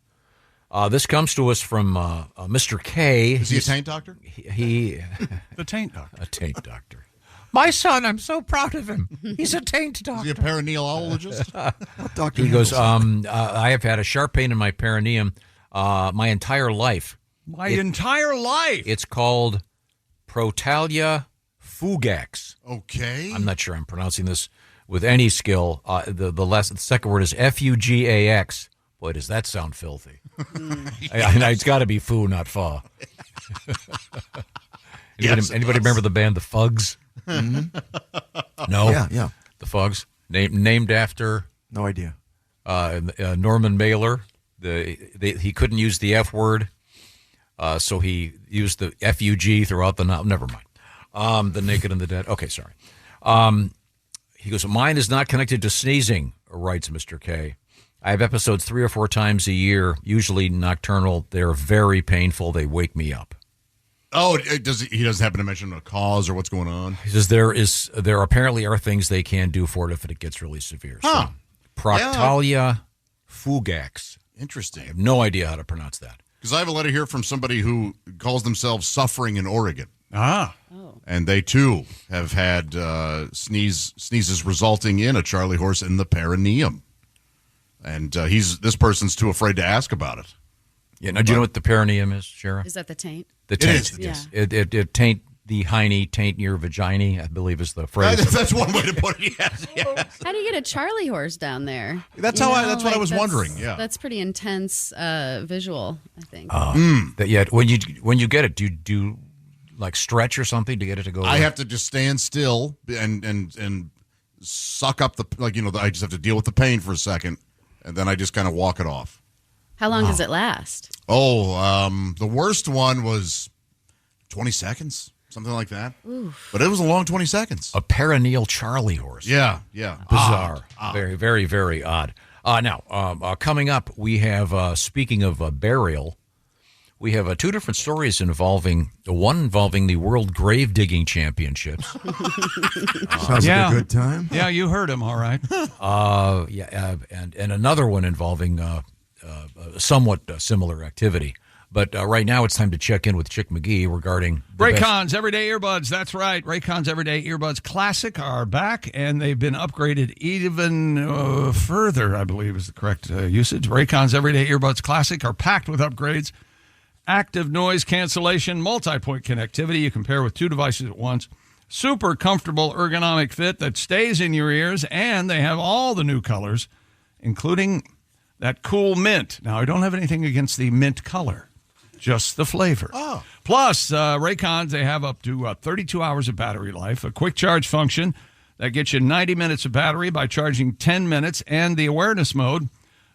E: This comes to us from Mr. K.
G: Is he a taint doctor?
E: He
C: The taint doctor.
E: a taint doctor. My son, I'm so proud of him. He's a taint doctor.
G: Is he a perinealologist?
H: What doctor
E: He goes,
H: handles
E: I have had a sharp pain in my perineum my entire life.
C: My entire life.
E: It's called Protalia fugax.
G: Okay.
E: I'm not sure I'm pronouncing this with any skill. The second word is fugax. Boy, does that sound filthy. It's got to be foo, not fa. Anybody remember the band The Fugs?
H: Mm-hmm.
E: No?
H: Yeah.
E: The Fugs, named after
H: No idea.
E: Norman Mailer. He couldn't use the F word, so he used the FUG throughout the novel. Never mind. The Naked and the Dead. Okay, sorry. He goes, mine is not connected to sneezing, writes Mr. K. I have episodes 3 or 4 times a year, usually nocturnal. They're very painful. They wake me up.
G: Oh, he doesn't happen to mention a cause or what's going on?
E: He says there apparently are things they can do for it if it gets really severe.
G: Huh.
E: So, Proctalia fugax.
G: Interesting.
E: I have no idea how to pronounce that.
G: Because I have a letter here from somebody who calls themselves Suffering in Oregon.
C: Ah.
G: And they, too, have had sneezes resulting in a Charlie horse in the perineum. And this person's too afraid to ask about it.
E: Yeah. Now, do you know what the perineum is, Shara?
F: Is that the taint?
E: The taint.
G: is.
E: Yes. It taint the hiney, taint your vagina, I believe is the phrase.
G: That's one way to put it. Yes. Yeah.
F: How do you get a Charlie horse down there?
G: That's
F: You
G: how
F: know,
G: that's what I was
F: that's-
G: wondering. Yeah.
F: That's pretty intense visual, I think.
E: When you get it, do you like stretch or something to get it to go?
G: I have to just stand still and suck up I just have to deal with the pain for a second, and then I just kind of walk it off.
F: How long does it last?
G: Oh, the worst one was 20 seconds, something like that.
F: Oof.
G: But it was a long 20 seconds.
E: A perineal Charlie horse.
G: Yeah.
E: Bizarre.
G: Odd.
E: Very, very, very odd. Now, coming up, we have, speaking of burial, we have 2 different stories involving the World Grave Digging Championships.
H: Sounds like a good time.
C: Yeah, you heard him, all right.
E: And another one involving somewhat similar activity. But right now it's time to check in with Chick McGee regarding the best-
C: Raycon's Everyday Earbuds. That's right. Raycon's Everyday Earbuds Classic are back, and they've been upgraded even further, I believe is the correct usage. Raycon's Everyday Earbuds Classic are packed with upgrades. Active noise cancellation, multi-point connectivity. You can pair with 2 devices at once. Super comfortable ergonomic fit that stays in your ears, and they have all the new colors, including that cool mint. Now, I don't have anything against the mint color, just the flavor.
G: Oh.
C: Plus, Raycons, they have up to 32 hours of battery life, a quick charge function that gets you 90 minutes of battery by charging 10 minutes, and the awareness mode,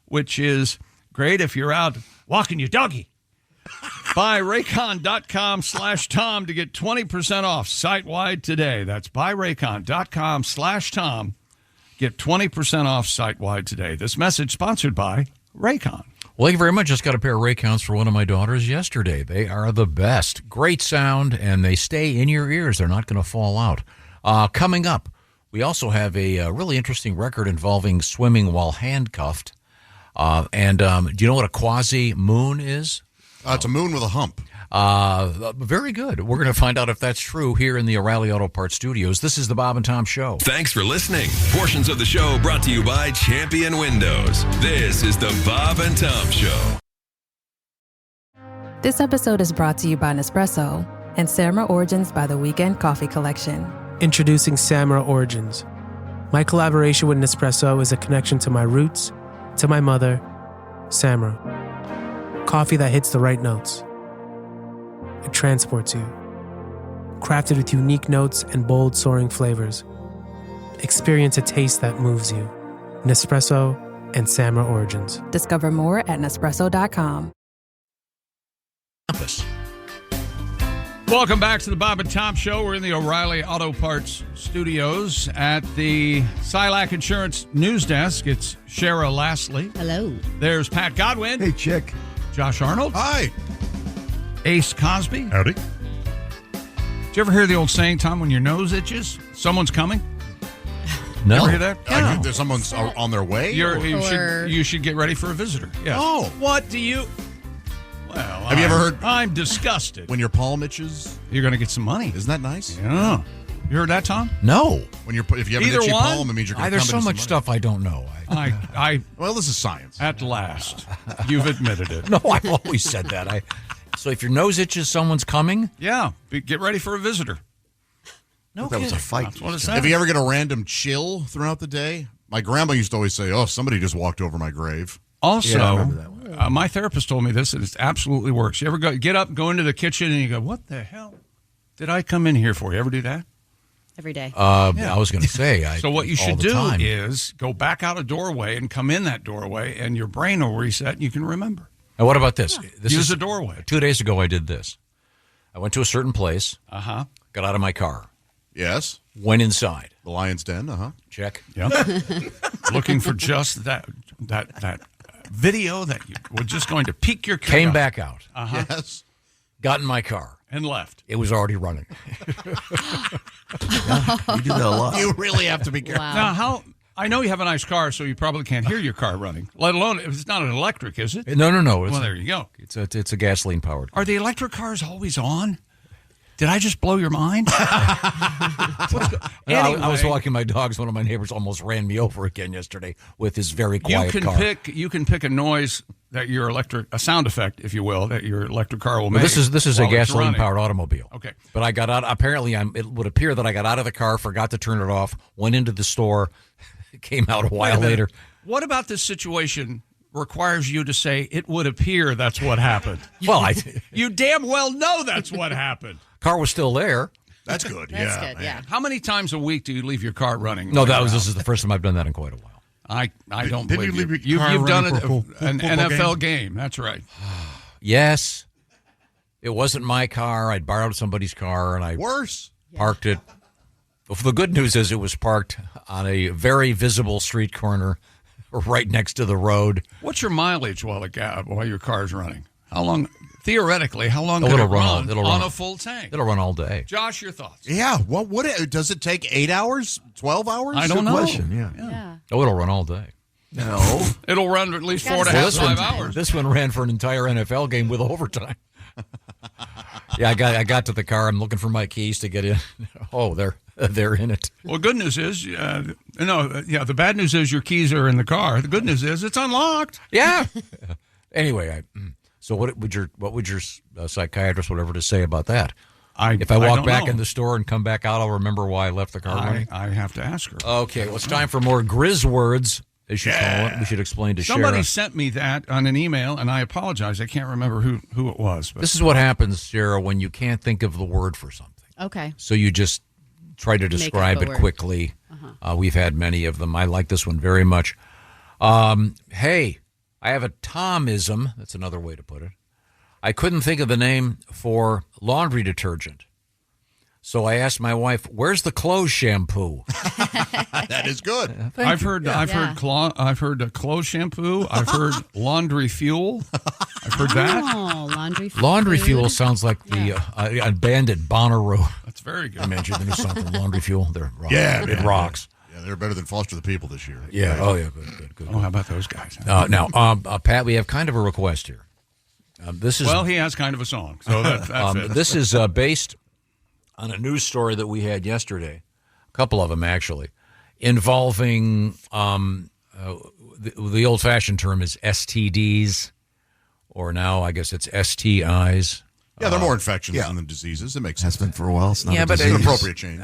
C: which is great if you're out walking your doggy. Buy Raycon.com/Tom to get 20% off site-wide today. That's buyraycon.com/Tom. Get 20% off site-wide today. This message sponsored by Raycon.
E: Well, thank you very much. Just got a pair of Raycons for one of my daughters yesterday. They are the best. Great sound, and they stay in your ears. They're not going to fall out. Coming up, We also have a really interesting record involving swimming while handcuffed. And do you know what a quasi-moon is?
G: It's a moon with a hump.
E: Very good. We're going to find out if that's true here in the O'Reilly Auto Parts studios. This is the Bob and Tom Show.
K: Thanks for listening. Portions of the show brought to you by Champion Windows. This is the Bob and Tom Show.
L: This episode is brought to you by Nespresso and Samra Origins by the Weekend Coffee Collection.
M: Introducing Samra Origins. My collaboration with Nespresso is a connection to my roots, to my mother, Samra. Coffee that hits the right notes. It transports you. Crafted with unique notes and bold, soaring flavors. Experience a taste that moves you. Nespresso and Samra Origins.
L: Discover more at Nespresso.com.
C: Welcome back to the Bob and Tom Show. We're in the O'Reilly Auto Parts studios at the Silac Insurance News Desk. It's Shara Lastly.
F: Hello.
C: There's Pat Godwin.
H: Hey, Chick.
C: Josh Arnold.
G: Hi.
C: Ace Cosby.
N: Howdy.
C: Did you ever hear the old saying, Tom, when your nose itches, someone's coming?
E: No.
C: Ever hear that?
G: Like, there's someone's on their way?
C: You should get ready for a visitor. Yes.
G: Oh.
C: What do you... Well,
G: Have you ever heard...
C: I'm disgusted.
G: When your palm itches?
C: You're going to get some money.
G: Isn't that nice?
C: Yeah. You heard that, Tom?
E: No.
G: If you have
C: Either
G: an itchy
C: one?
G: palm, it means you're going to
E: There's
G: come
E: so
G: into
E: much
G: some
E: stuff I don't know.
G: Well, this is science.
C: At last. You've admitted it.
E: No, I've always said that. So if your nose itches, someone's coming?
C: Yeah. Get ready for a visitor.
E: No,
H: that was a fight.
C: That's what it said.
G: If you ever get a random chill throughout the day, my grandma used to always say, "Oh, somebody just walked over my grave."
C: Also,
H: Yeah, I remember that one.
C: my therapist told me this, and it absolutely works. You ever get up, go into the kitchen, and you go, "What the hell did I come in here for?" You ever do that?
F: Every day.
E: I was going to say.
C: So what you
E: all
C: should
E: the
C: do
E: time.
C: is go back out a doorway and come in that doorway, and your brain will reset, and you can remember.
E: And what about this?
C: Use a doorway.
E: 2 days ago, I did this. I went to a certain place.
C: Uh-huh.
E: Got out of my car.
G: Yes.
E: Went inside.
G: The Lion's Den,
E: Check.
C: Yep. Looking for just that video that you were just going to pique your
E: Came
C: curiosity.
E: back out.
C: Uh-huh.
G: Yes.
E: Got in my car.
C: And left.
E: It was already running.
H: You do that a lot.
G: You really have to be careful.
C: Now, I know you have a nice car, so you probably can't hear your car running, let alone if it's not an electric, is it?
E: No.
C: Well, there you go.
E: It's a gasoline powered.
C: Are the electric cars always on? Did I just blow your mind?
E: Anyway, I was walking my dogs. One of my neighbors almost ran me over again yesterday with his very quiet car.
C: You can pick a noise that your a sound effect, if you will, that your electric car will make.
E: This is a
C: while it's
E: gasoline
C: running.
E: powered automobile.
C: Okay.
E: But I got out. Apparently, it would appear that I got out of the car, forgot to turn it off, went into the store, came out a while later.
C: What about this situation requires you to say it would appear that's what happened?
E: Well,
C: you damn well know that's what happened.
E: Car was still there.
G: That's good.
F: That's
G: yeah.
F: good, yeah.
C: How many times a week do you leave your car running?
E: No, this is the first time I've done that in quite a while.
C: I don't
N: Didn't
C: believe
N: you leave your car
C: You've done
N: running
C: it
N: for a
C: an
N: football
C: NFL game. That's right.
E: Yes. It wasn't my car. I'd borrowed somebody's car and I
G: Worse.
E: parked it. Well, the good news is it was parked on a very visible street corner right next to the road.
C: What's your mileage while your car's running? How long? Theoretically, how long
E: Oh,
C: can it
E: it'll
C: run
E: run.
C: on a full tank?
E: It'll run all day.
C: Josh, your thoughts?
G: Yeah. What would it? Does it take 8 hours? 12 hours?
C: I don't know.
H: Question, yeah.
E: Oh, it'll run all day.
H: No.
C: It'll run at least
F: Gotta
C: 4.5,
F: say
C: 5
F: sometime.
C: hours.
E: This one ran for an entire NFL game with overtime. Yeah, I got to the car. I'm looking for my keys to get in. Oh, they're in it.
C: Well, good news is, the bad news is your keys are in the car. The good news is it's unlocked.
E: Yeah. Anyway, so what would your psychiatrist, whatever, to say about that? If I walk
C: don't
E: back
C: know.
E: in the store and come back out, I'll remember why I left the car running.
C: I have to ask her.
E: Okay, well, it's time for more Grizz words, as you call it. We should explain to
C: Somebody
E: Shara.
C: sent me that on an email, and I apologize. I can't remember who it was. But
E: This is what happens, Shara, when you can't think of the word for something.
F: Okay.
E: So you just try to
F: Make up
E: describe
F: a
E: it
F: word.
E: quickly. We've had many of them. I like this one very much. Hey, I have a Tomism. That's another way to put it. I couldn't think of the name for laundry detergent. So I asked my wife, "Where's the clothes shampoo?"
G: That is good.
C: I've heard clothes shampoo. I've heard laundry fuel. I've heard that.
F: Oh, laundry fuel.
E: Laundry fuel sounds like the band at Bonnaroo.
C: That's very good.
E: I mentioned the new song from Laundry Fuel. They're it rocks.
G: Yeah, they're better than Foster the People this year.
E: Yeah. Oh yeah. Good.
C: Oh, how about those guys?
E: Now, Pat, we have kind of a request here. This is
C: he has kind of a song. So that fits.
E: This is based on a news story that we had yesterday, a couple of them actually, involving the old-fashioned term is STDs, or now I guess it's STIs.
G: Yeah, they're more infections than the diseases. It makes sense.
H: Has been for a while. It's not
E: but
G: it's an appropriate change.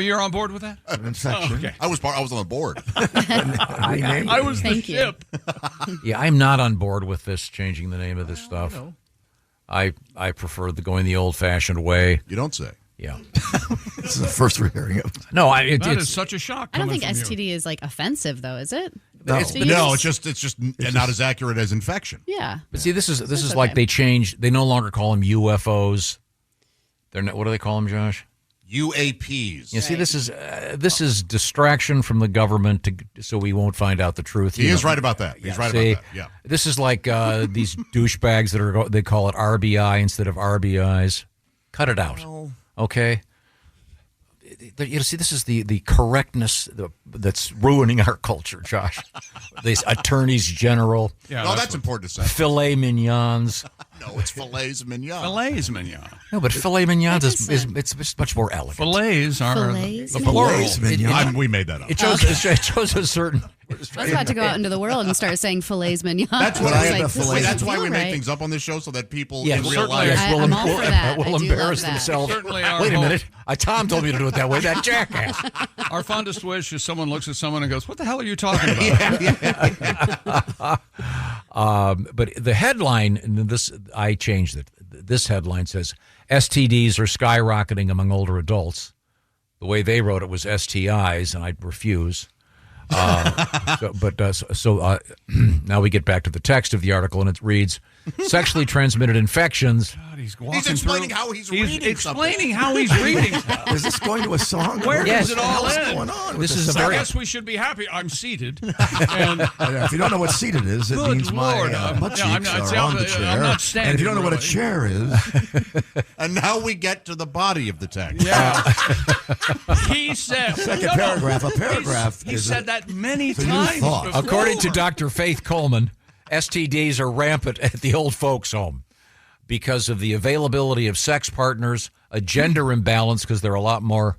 C: You're on board with that?
H: An infection.
C: Okay.
G: I was on the board.
C: I was the ship.
E: Yeah, I'm not on board with this changing the name of this stuff. I prefer going the old-fashioned way.
G: You don't say.
E: Yeah.
H: This is the first we're hearing of.
E: No,
C: That
E: it's
C: is such a shock.
F: I don't think
C: coming from
F: STD is like offensive though, is it?
H: No.
G: It's just not as accurate as infection.
F: Yeah.
E: But see, this is
F: okay.
E: like they changed. They no longer call them UFOs. They're not. What do they call them, Josh?
G: UAPs.
E: You see, this is distraction from the government so we won't find out the truth.
G: He is right about that. He's right about that. Yeah.
E: This is like these douchebags that they call it RBI instead of RBIs. Cut it out, okay? See, this is the correctness that's ruining our culture, Josh. These attorneys general.
G: Yeah, no, that's important to say.
E: Filet mignons.
G: No, it's filets mignon.
C: Filets mignon.
E: No, but filet mignons it's much more elegant.
C: Filets are
F: Fillets?
C: the plural.
H: Filets mignon.
G: We made that up.
E: It shows a certain.
F: I was about to go out into the world and start saying fillets mignon.
G: That's what
H: I had the filets.
G: That's why we make
F: right.
G: things up on this show so that people
E: Yeah,
G: in real
E: certainly.
G: life
F: I'm all for that.
E: Will
F: I do
E: embarrass
F: love that.
E: themselves.
C: Certainly our
E: Wait a
C: whole-
E: minute. Tom told me to do it that way. That jackass.
C: Our fondest wish is someone looks at someone and goes, "What the hell are you talking about?"
E: But the headline, and this I changed it. This headline says STDs are skyrocketing among older adults. The way they wrote it was STIs, and I'd refuse. Now we get back to the text of the article, and it reads, sexually transmitted infections.
C: God, he's
G: explaining how he's reading
C: explaining how he's reading stuff.
H: Is this going to a song?
C: Where
E: Yes.
C: does it all
H: What's
C: end?
H: going on?
E: This
H: with
E: is
H: this
E: a
C: I
E: very-
C: guess we should be happy. I'm seated. And
H: If you don't know what seated is, it
C: Good
H: means my
C: Lord,
H: butt
C: no, I'm
H: cheeks
C: not-
H: are on the
C: I'm
H: chair.
C: not standing,
H: And if you don't know what a
C: really.
H: chair is,
G: And now we get to the body of the text.
C: yeah, he said
H: Second paragraph. A paragraph
C: He
H: is
C: said
H: a-
C: that many
H: it's a new
C: times.
H: thought.
C: Before.
E: According to Dr. Faith Coleman, STDs are rampant at the old folks' home because of the availability of sex partners, a gender imbalance because there are a lot more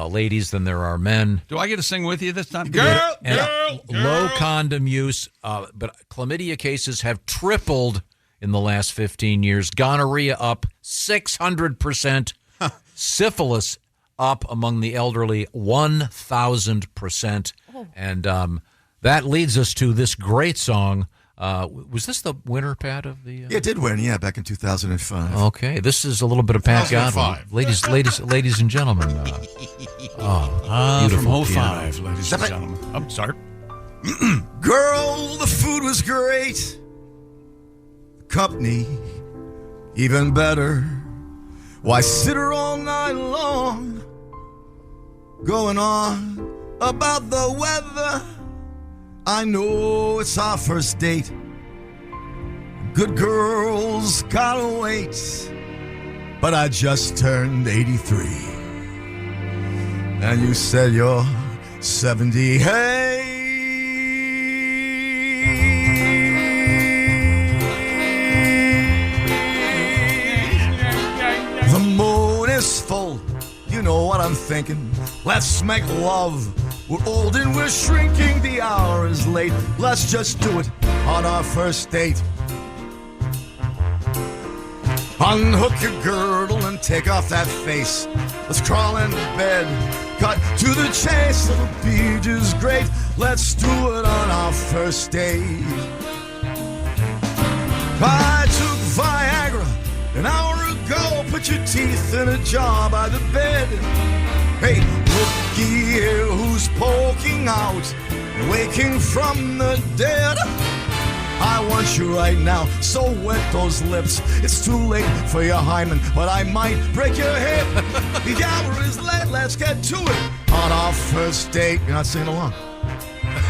E: ladies than there are men.
C: Do I get to sing with you this time? Girl,
E: And
C: girl,
E: low
C: girl.
E: condom use, but chlamydia cases have tripled in the last 15 years. Gonorrhea up 600%. Syphilis up among the elderly 1,000%. And that leads us to this great song. Was this the winner, Pat, of the...
H: it did win, back in 2005.
E: Okay, this is a little bit of Pat Godwin.
G: 2005.
E: Ladies and gentlemen.
C: From
E: Beautiful
C: 05, ladies and gentlemen. I'm sorry.
H: Girl, the food was great. The company, even better. Why sit her all night long, going on about the weather? I know it's our first date. Good girls gotta wait. But I just turned 83. And you said you're 70. Hey. The moon is full, you know what I'm thinking. Let's make love. We're old and we're shrinking, the hour is late. Let's just do it on our first date. Unhook your girdle and take off that face. Let's crawl into bed, cut to the chase. It'll be just great. Let's do it on our first date. I took Viagra an hour ago. Put your teeth in a jar by the bed. Hey, looky here, who's poking out, waking from the dead? I want you right now, so wet those lips. It's too late for your hymen, but I might break your hip. The hour is late, let's get to it. On our first date, you're not singing along.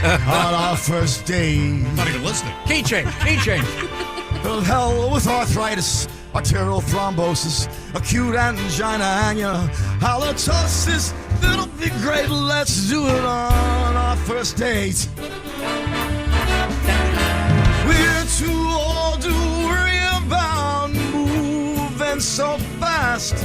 H: On our first date.
G: Not even listening.
E: Key change.
H: Well, hell with arthritis, arterial thrombosis, acute angina, and your halitosis. It'll be great, let's do it on our first date. We're too old to worry about moving so fast.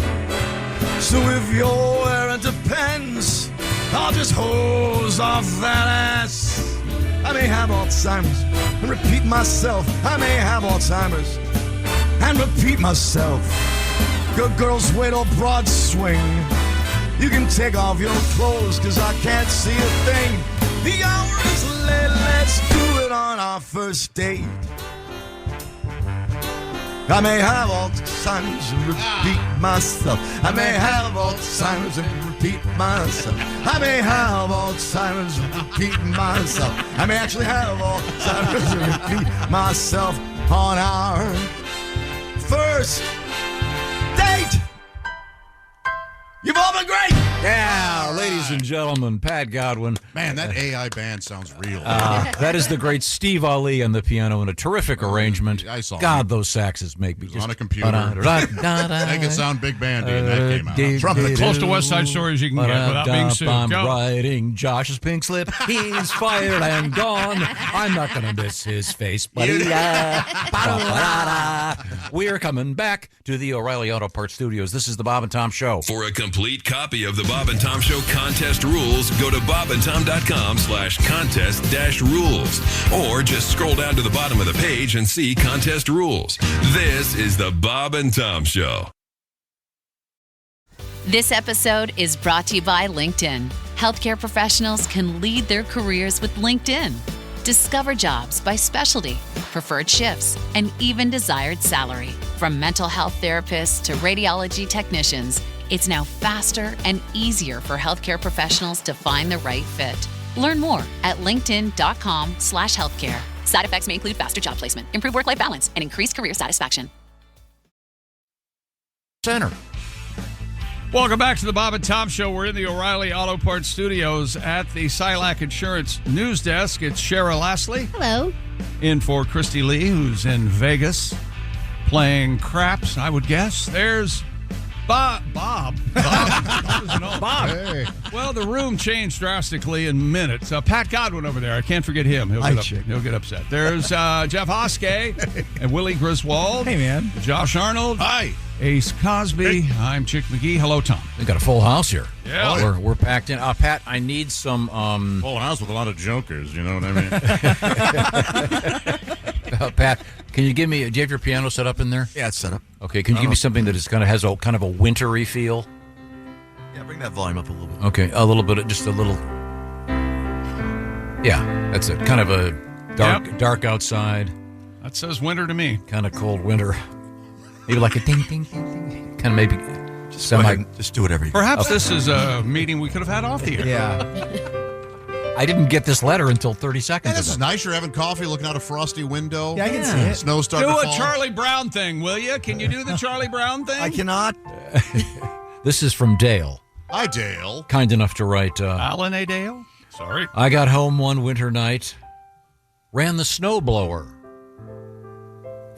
H: So if you're wearing depends, I'll just hose off that ass. I may have Alzheimer's and repeat myself. I may have Alzheimer's and repeat myself. Good girls wait till broad swing. You can take off your clothes, cause I can't see a thing. The hour is late, let's do it on our first date. I may have Alzheimer's and repeat myself. I may have Alzheimer's and repeat myself. I may have Alzheimer's and repeat myself. I may actually have Alzheimer's and repeat myself on our first date. You've all been great.
E: Yeah, ladies and gentlemen, Pat Godwin.
G: Man, that AI band sounds real.
E: That is the great Steve Ali on the piano in a terrific arrangement.
G: I saw
E: God,
G: him.
E: those saxes make me just
G: On a computer. Make it sound big bandy, and that came out.
C: Trumpet. Close to West Side Story as you can get without being sued.
E: I'm
C: Go.
E: riding Josh's pink slip. He's fired and gone. I'm not going to miss his face. We're coming back to the O'Reilly Auto Parts Studios. This is the Bob and Tom Show.
K: For a complete copy of the Bob and Tom Show contest rules, go to bobandtom.com/contest-rules. Or just scroll down to the bottom of the page and see contest rules. This is the Bob and Tom Show.
N: This episode is brought to you by LinkedIn. Healthcare professionals can lead their careers with LinkedIn. Discover jobs by specialty, preferred shifts, and even desired salary. From mental health therapists to radiology technicians, it's now faster and easier for healthcare professionals to find the right fit. Learn more at linkedin.com/healthcare. Side effects may include faster job placement, improved work-life balance, and increased career satisfaction.
E: Center.
C: Welcome back to the Bob and Tom Show. We're in the O'Reilly Auto Parts Studios at the Silac Insurance News Desk. It's Shara Lashley.
F: Hello.
C: In for Christy Lee, who's in Vegas playing craps, I would guess. There's Bob. Bob.
G: Hey.
C: Well, the room changed drastically in minutes. Pat Godwin over there. I can't forget him. He'll get upset. There's Jeff Hoskey and Willie Griswold.
O: Hey, man.
C: Josh Arnold.
G: Hi.
C: Ace Cosby. I'm Chick McGee. Hello, Tom.
E: We got a full house here.
C: Yeah.
E: We're packed in. Pat, I need some.
G: Full house with a lot of jokers, you know what I mean?
E: Pat, can you give me? Do you have your piano set up in there?
O: Yeah, it's set up.
E: Okay. Can you give me something that is has a kind of a wintry feel?
O: Yeah, bring that volume up a little bit.
E: Okay, a little bit, just a little. Yeah, that's it. Kind of a dark outside.
C: That says winter to me.
E: Kind of cold winter. Maybe like a ding, ding, ding, ding. Kind of maybe
O: Just go ahead, just do whatever you
C: Perhaps this is a meeting we could have had off the air.
O: Yeah.
E: I didn't get this letter until 30 seconds
G: This
E: ago.
G: is nice. You're having coffee, looking out a frosty window.
O: Yeah, I can see it.
G: Snow starting
C: Do
G: to
C: a
G: fall.
C: Charlie Brown thing, will you? Can you do the Charlie Brown thing?
O: I cannot.
E: This is from Dale.
G: Hi, Dale.
E: Kind enough to write.
C: Alan A. Dale? Sorry.
E: I got home one winter night, ran the snowblower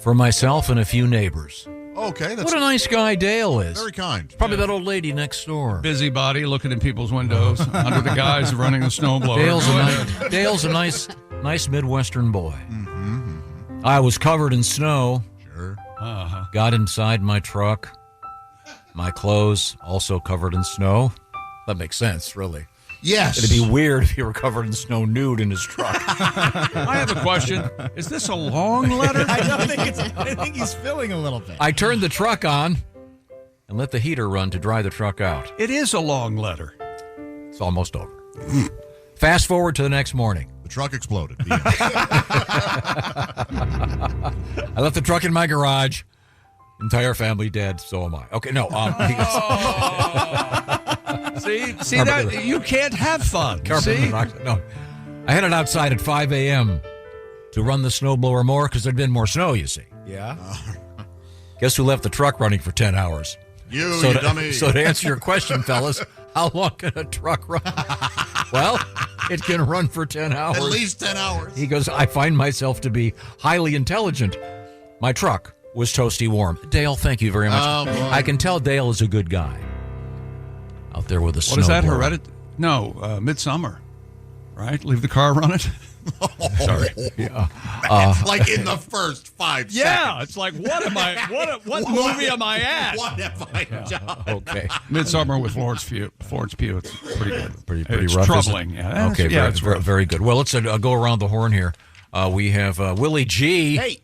E: for myself and a few neighbors.
G: Okay, that's
E: What a nice guy Dale is.
G: very kind.
E: Probably that old lady next door.
C: Busybody looking in people's windows under the guise of running a snowblower.
E: Dale's a nice Midwestern boy. Mm-hmm. I was covered in snow.
G: Sure.
E: Got inside my truck. My clothes also covered in snow. That makes sense, really.
G: Yes.
E: It'd be weird if you were covered in snow nude in his truck.
C: I have a question. Is this a long letter?
O: I think he's feeling a little bit.
E: I turned the truck on and let the heater run to dry the truck out.
C: It is a long letter.
E: It's almost over. Fast forward to the next morning.
G: The truck exploded.
E: I left the truck in my garage. Entire family dead. So am I. Okay, no.
C: See that you can't have fun. See?
E: No, I had it outside at 5 a.m. to run the snowblower more because there'd been more snow, you see.
H: Yeah.
E: Guess who left the truck running for 10 hours?
G: You
E: So
G: dummy.
E: So to answer your question, fellas, how long can a truck run? Well, it can run for 10 hours.
G: At least 10 hours.
E: He goes, I find myself to be highly intelligent. My truck was toasty warm. Dale, thank you very much.
G: Oh, boy.
E: I can tell Dale is a good guy. Out there with a
C: What is that,
E: snowblower.
C: Hereditary? No, Midsummer, right? Leave the car running.
E: Sorry. Yeah.
G: Like in the first 5 seconds.
C: Yeah, it's like, what am I? What movie am I at?
G: What have I done?
E: Okay.
C: Midsummer with Florence Pugh. It's pretty good.
E: Pretty
C: it's
E: rough.
C: troubling.
E: Isn't it?
C: Yeah.
E: Okay.
C: Yeah,
E: very,
C: it's
E: very,
C: rough.
E: very good. Well, let's go around the horn here. We have Willie G.
H: Hey.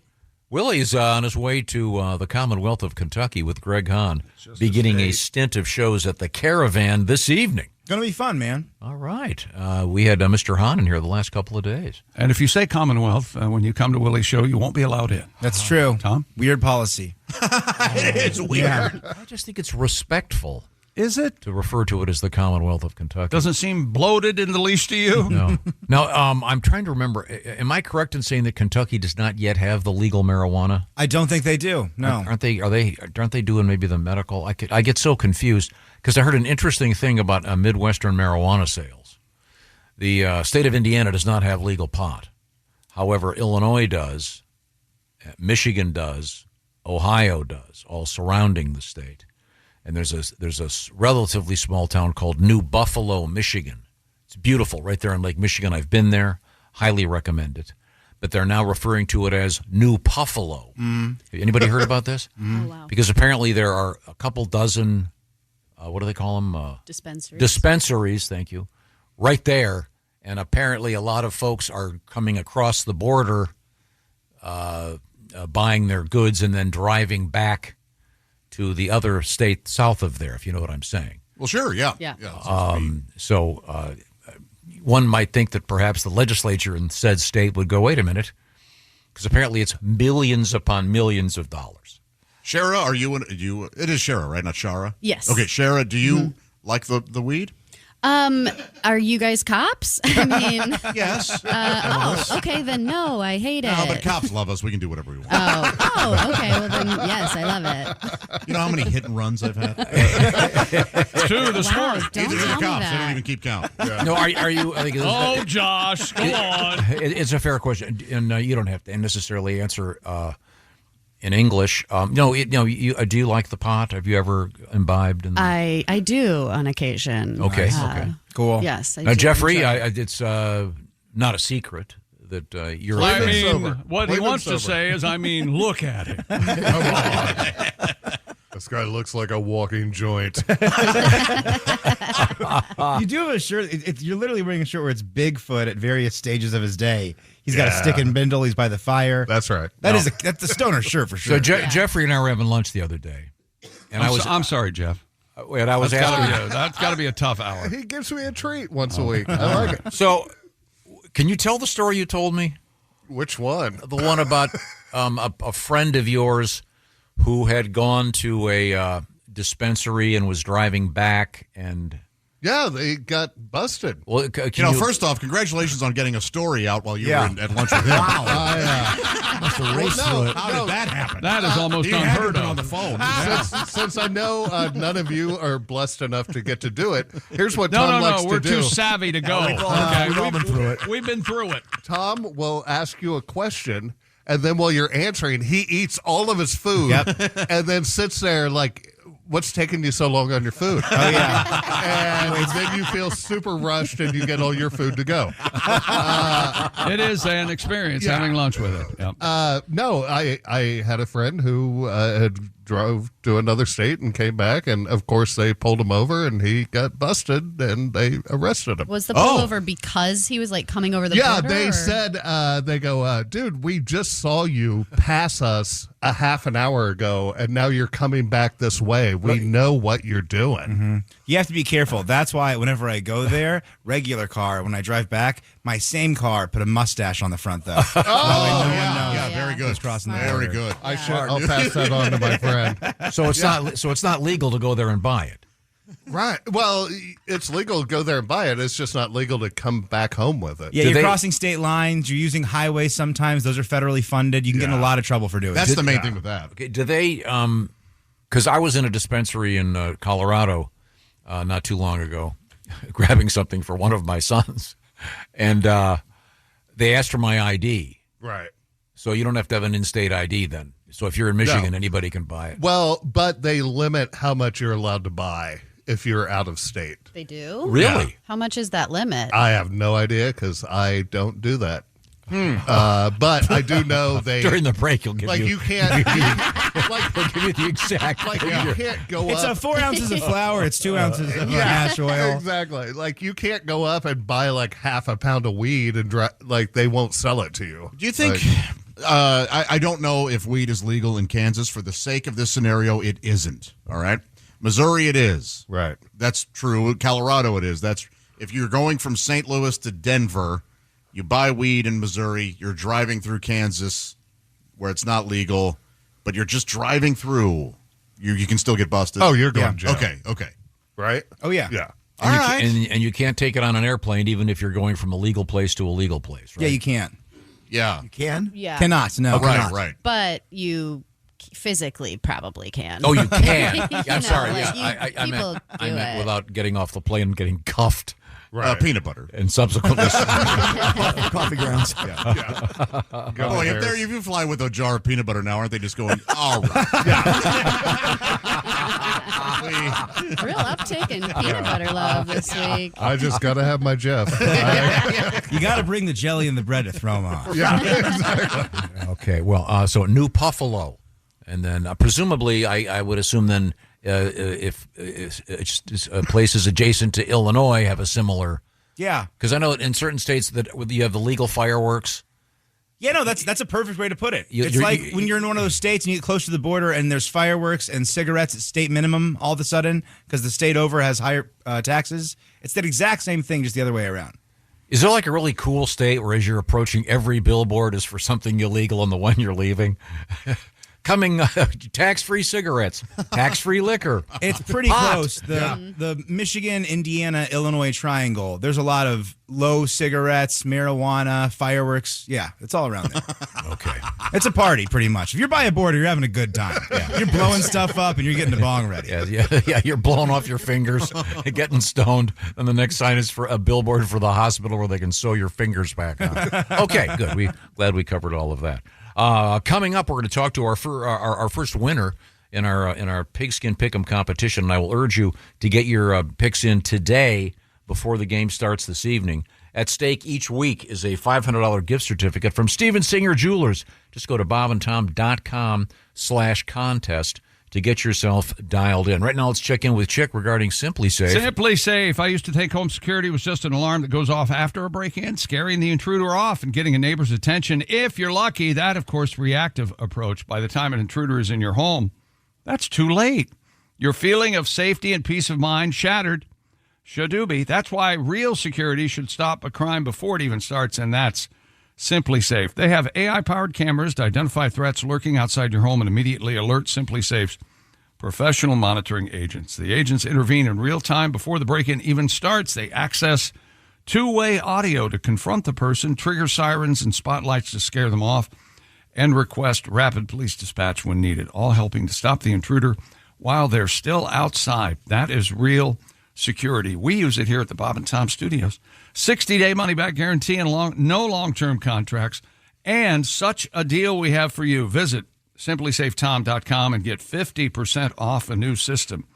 E: Willie's on his way to the Commonwealth of Kentucky with Greg Hahn, beginning a stint of shows at the Caravan this evening.
H: Gonna be fun, man.
E: All right. We had Mr. Hahn in here the last couple of days.
C: And if you say Commonwealth, when you come to Willie's show, you won't be allowed in.
H: That's true.
C: Tom?
H: Weird policy.
G: It's weird.
H: Yeah.
E: I just think it's respectful
C: Is it?
E: to refer to it as the Commonwealth of Kentucky.
C: Doesn't seem bloated in the least to you?
E: No. Now, I'm trying to remember. Am I correct in saying that Kentucky does not yet have the legal marijuana?
H: I don't think they do. No.
E: Aren't they doing maybe the medical? I get so confused because I heard an interesting thing about Midwestern marijuana sales. The state of Indiana does not have legal pot. However, Illinois does, Michigan does, Ohio does, all surrounding the state. And there's a relatively small town called New Buffalo, Michigan. It's beautiful right there in Lake Michigan. I've been there. Highly recommend it. But they're now referring to it as New Puffalo. Anybody heard about this?
F: Oh, wow.
E: Because apparently there are a couple dozen, what do they call them?
F: Dispensaries.
E: Dispensaries, thank you, right there. And apparently a lot of folks are coming across the border, buying their goods and then driving back to the other state south of there, if you know what I'm saying.
G: Well, sure, yeah.
F: Yeah.
E: So one might think that perhaps the legislature in said state would go, wait a minute, because apparently it's millions upon millions of dollars.
G: Shara, are you? It is Shara, right? Not Shara.
F: Yes.
G: Okay, Shara, do you like the weed?
F: Are you guys cops? I mean,
G: Yes.
F: okay, then no, I hate it.
G: No, but cops love us. We can do whatever we want.
F: Okay, well then, yes, I love it.
G: You know how many hit and runs I've had?
C: 2 this morning.
F: Don't
G: These are
F: tell
G: the
F: me
G: cops. They don't
F: that.
G: even keep count. Yeah.
E: No, are you? I think
C: Oh, Josh, go on.
E: It's a fair question, and you don't have to necessarily answer in English. Do you like the pot? Have you ever imbibed?
F: I do on occasion.
E: Okay.
H: Cool.
F: Yes. I
E: Now,
F: do.
E: Jeffrey, it's not a secret that you're.
C: I
G: Leave him
C: mean,
G: sober.
C: what
G: Leave
C: he
G: him
C: wants to
G: sober.
C: say is, look at it.
P: This guy looks like a walking joint.
O: You do have a shirt. You're literally wearing a shirt where it's Bigfoot at various stages of his day. He's got a stick and bindle. He's by the fire.
P: That's right.
O: That's a stoner shirt for sure.
E: So Jeffrey and I were having lunch the other day, and
C: I'm sorry, Jeff.
E: And I was asking.
C: That's got to be a tough hour.
P: He gives me a treat once a week. I like it.
E: So, can you tell the story you told me?
P: Which one?
E: The one about a friend of yours who had gone to a dispensary and was driving back and.
P: Yeah, they got busted.
E: Well,
G: First off, congratulations on getting a story out while you were at lunch with him.
O: Must have raced through it.
G: How did that happen?
C: That is almost
G: He had
C: unheard
G: been
C: of.
G: on the phone.
P: Since I know none of you are blessed enough to get to do it, here's what Tom likes
C: No, we're
P: to do.
C: too savvy to go.
O: We've all been through it.
C: We've been through it.
P: Tom will ask you a question, and then while you're answering, he eats all of his food and then sits there like, what's taking you so long on your food?
O: Oh, yeah.
P: And then you feel super rushed and you get all your food to go.
C: It is an experience having lunch with it. Yep.
P: No, I had a friend who had drove to another state and came back, and of course they pulled him over and he got busted and they arrested him.
F: Was the pullover because he was like coming over the border?
P: They
F: or?
P: said, they go, dude, we just saw you pass us a half an hour ago and now you're coming back this way. We know what you're doing.
O: Mm-hmm. You have to be careful. That's why whenever I go there, regular car, when I drive back, my same car put a mustache on the front though.
G: Yeah, very good.
O: Who's crossing the
G: Very
O: border.
G: good.
P: I'll pass that on to my friend.
E: So it's not legal to go there and buy it.
P: Right. Well, it's legal to go there and buy it. It's just not legal to come back home with it.
O: Yeah, you're crossing state lines. You're using highways sometimes. Those are federally funded. You can get in a lot of trouble for doing
G: That's
O: it.
G: the main thing with that.
E: Okay, do they, because I was in a dispensary in Colorado not too long ago, grabbing something for one of my sons, and they asked for my ID.
P: Right.
E: So you don't have to have an in-state ID then. So if you're in Michigan, anybody can buy it.
P: Well, but they limit how much you're allowed to buy if you're out of state.
F: They do?
E: Really?
P: Yeah.
F: How much is that limit?
P: I have no idea because I don't do that. But I do know they
E: During the break, you'll give
P: you can't
E: they'll give you the exact
P: like you can't go
O: It's
P: up.
O: 4 ounces of flour. It's 2 ounces of hash oil.
P: Exactly. Like you can't go up and buy like half a pound of weed and like they won't sell it to you.
G: Do you think? I don't know if weed is legal in Kansas. For the sake of this scenario, it isn't. All right. Missouri, it is.
P: Right.
G: That's true. Colorado, it is. That's if you're going from St. Louis to Denver, you buy weed in Missouri. You're driving through Kansas, where it's not legal, but you're just driving through. You can still get busted.
P: Oh, you're going to jail.
G: Okay.
P: Right?
O: Oh, yeah.
P: Yeah.
E: And you can't, and you can't take it on an airplane, even if you're going from a legal place to a legal place, right?
O: Yeah, you can.
G: Yeah.
Q: You can?
F: Yeah.
O: Cannot. No.
G: Right.
F: But you physically probably can.
E: Oh, you can.
F: You
E: I'm
F: know,
E: sorry.
F: like,
E: Yeah, I
F: people do
E: meant
F: it.
E: without getting off the plane and getting cuffed.
P: Right.
G: Peanut butter.
E: And subsequently.
Q: Coffee grounds.
G: Boy, if you fly with a jar of peanut butter now, aren't they just going, all right?
F: Real uptick in peanut butter love this week.
P: I just got to have my Jeff.
O: You got to bring the jelly and the bread to throw them off.
P: Yeah, exactly.
E: Okay, well, so New Buffalo. And then presumably, I would assume then if places adjacent to Illinois have a similar.
O: Yeah.
E: Because I know in certain states that you have the legal fireworks.
O: Yeah, no, that's a perfect way to put it.
E: You-
O: It's
E: you're-
O: like
E: you-
O: when you're in one of those states and you get close to the border and there's fireworks and cigarettes at state minimum all of a sudden because the state over has higher taxes. It's that exact same thing, just the other way around.
E: Is there like a really cool state where as you're approaching every billboard is for something illegal and the one you're leaving? Coming tax-free cigarettes, tax-free liquor.
O: It's pretty
E: pot.
O: close. The Michigan, Indiana, Illinois triangle. There's a lot of low cigarettes, marijuana, fireworks. Yeah, it's all around there.
E: Okay.
O: It's a party, pretty much. If you're by a border, you're having a good time. Yeah. You're blowing stuff up and you're getting the bong ready.
E: Yeah, you're blowing off your fingers, getting stoned, and the next sign is for a billboard for the hospital where they can sew your fingers back on. Okay, good. Glad we covered all of that. Coming up, we're going to talk to our first winner in our Pigskin Pick'em competition, and I will urge you to get your picks in today before the game starts this evening. At stake each week is a $500 gift certificate from Steven Singer Jewelers. Just go to bobandtom.com/contest to get yourself dialed in. Right now, let's check in with Chick regarding Simply Safe.
C: Simply Safe. I used to think home security was just an alarm that goes off after a break-in, scaring the intruder off and getting a neighbor's attention. If you're lucky, that, of course, reactive approach. By the time an intruder is in your home, that's too late. Your feeling of safety and peace of mind shattered. Shadooby. That's why real security should stop a crime before it even starts, and that's Simply Safe. They have AI-powered cameras to identify threats lurking outside your home and immediately alert Simply Safe's professional monitoring agents. The agents intervene in real time before the break-in even starts. They access two-way audio to confront the person, trigger sirens and spotlights to scare them off, and request rapid police dispatch when needed, all helping to stop the intruder while they're still outside. That is real security. We use it here at the Bob and Tom Studios. 60-day money-back guarantee and no long-term contracts. And such a deal we have for you. Visit simplysafetom.com and get 50% off a new system.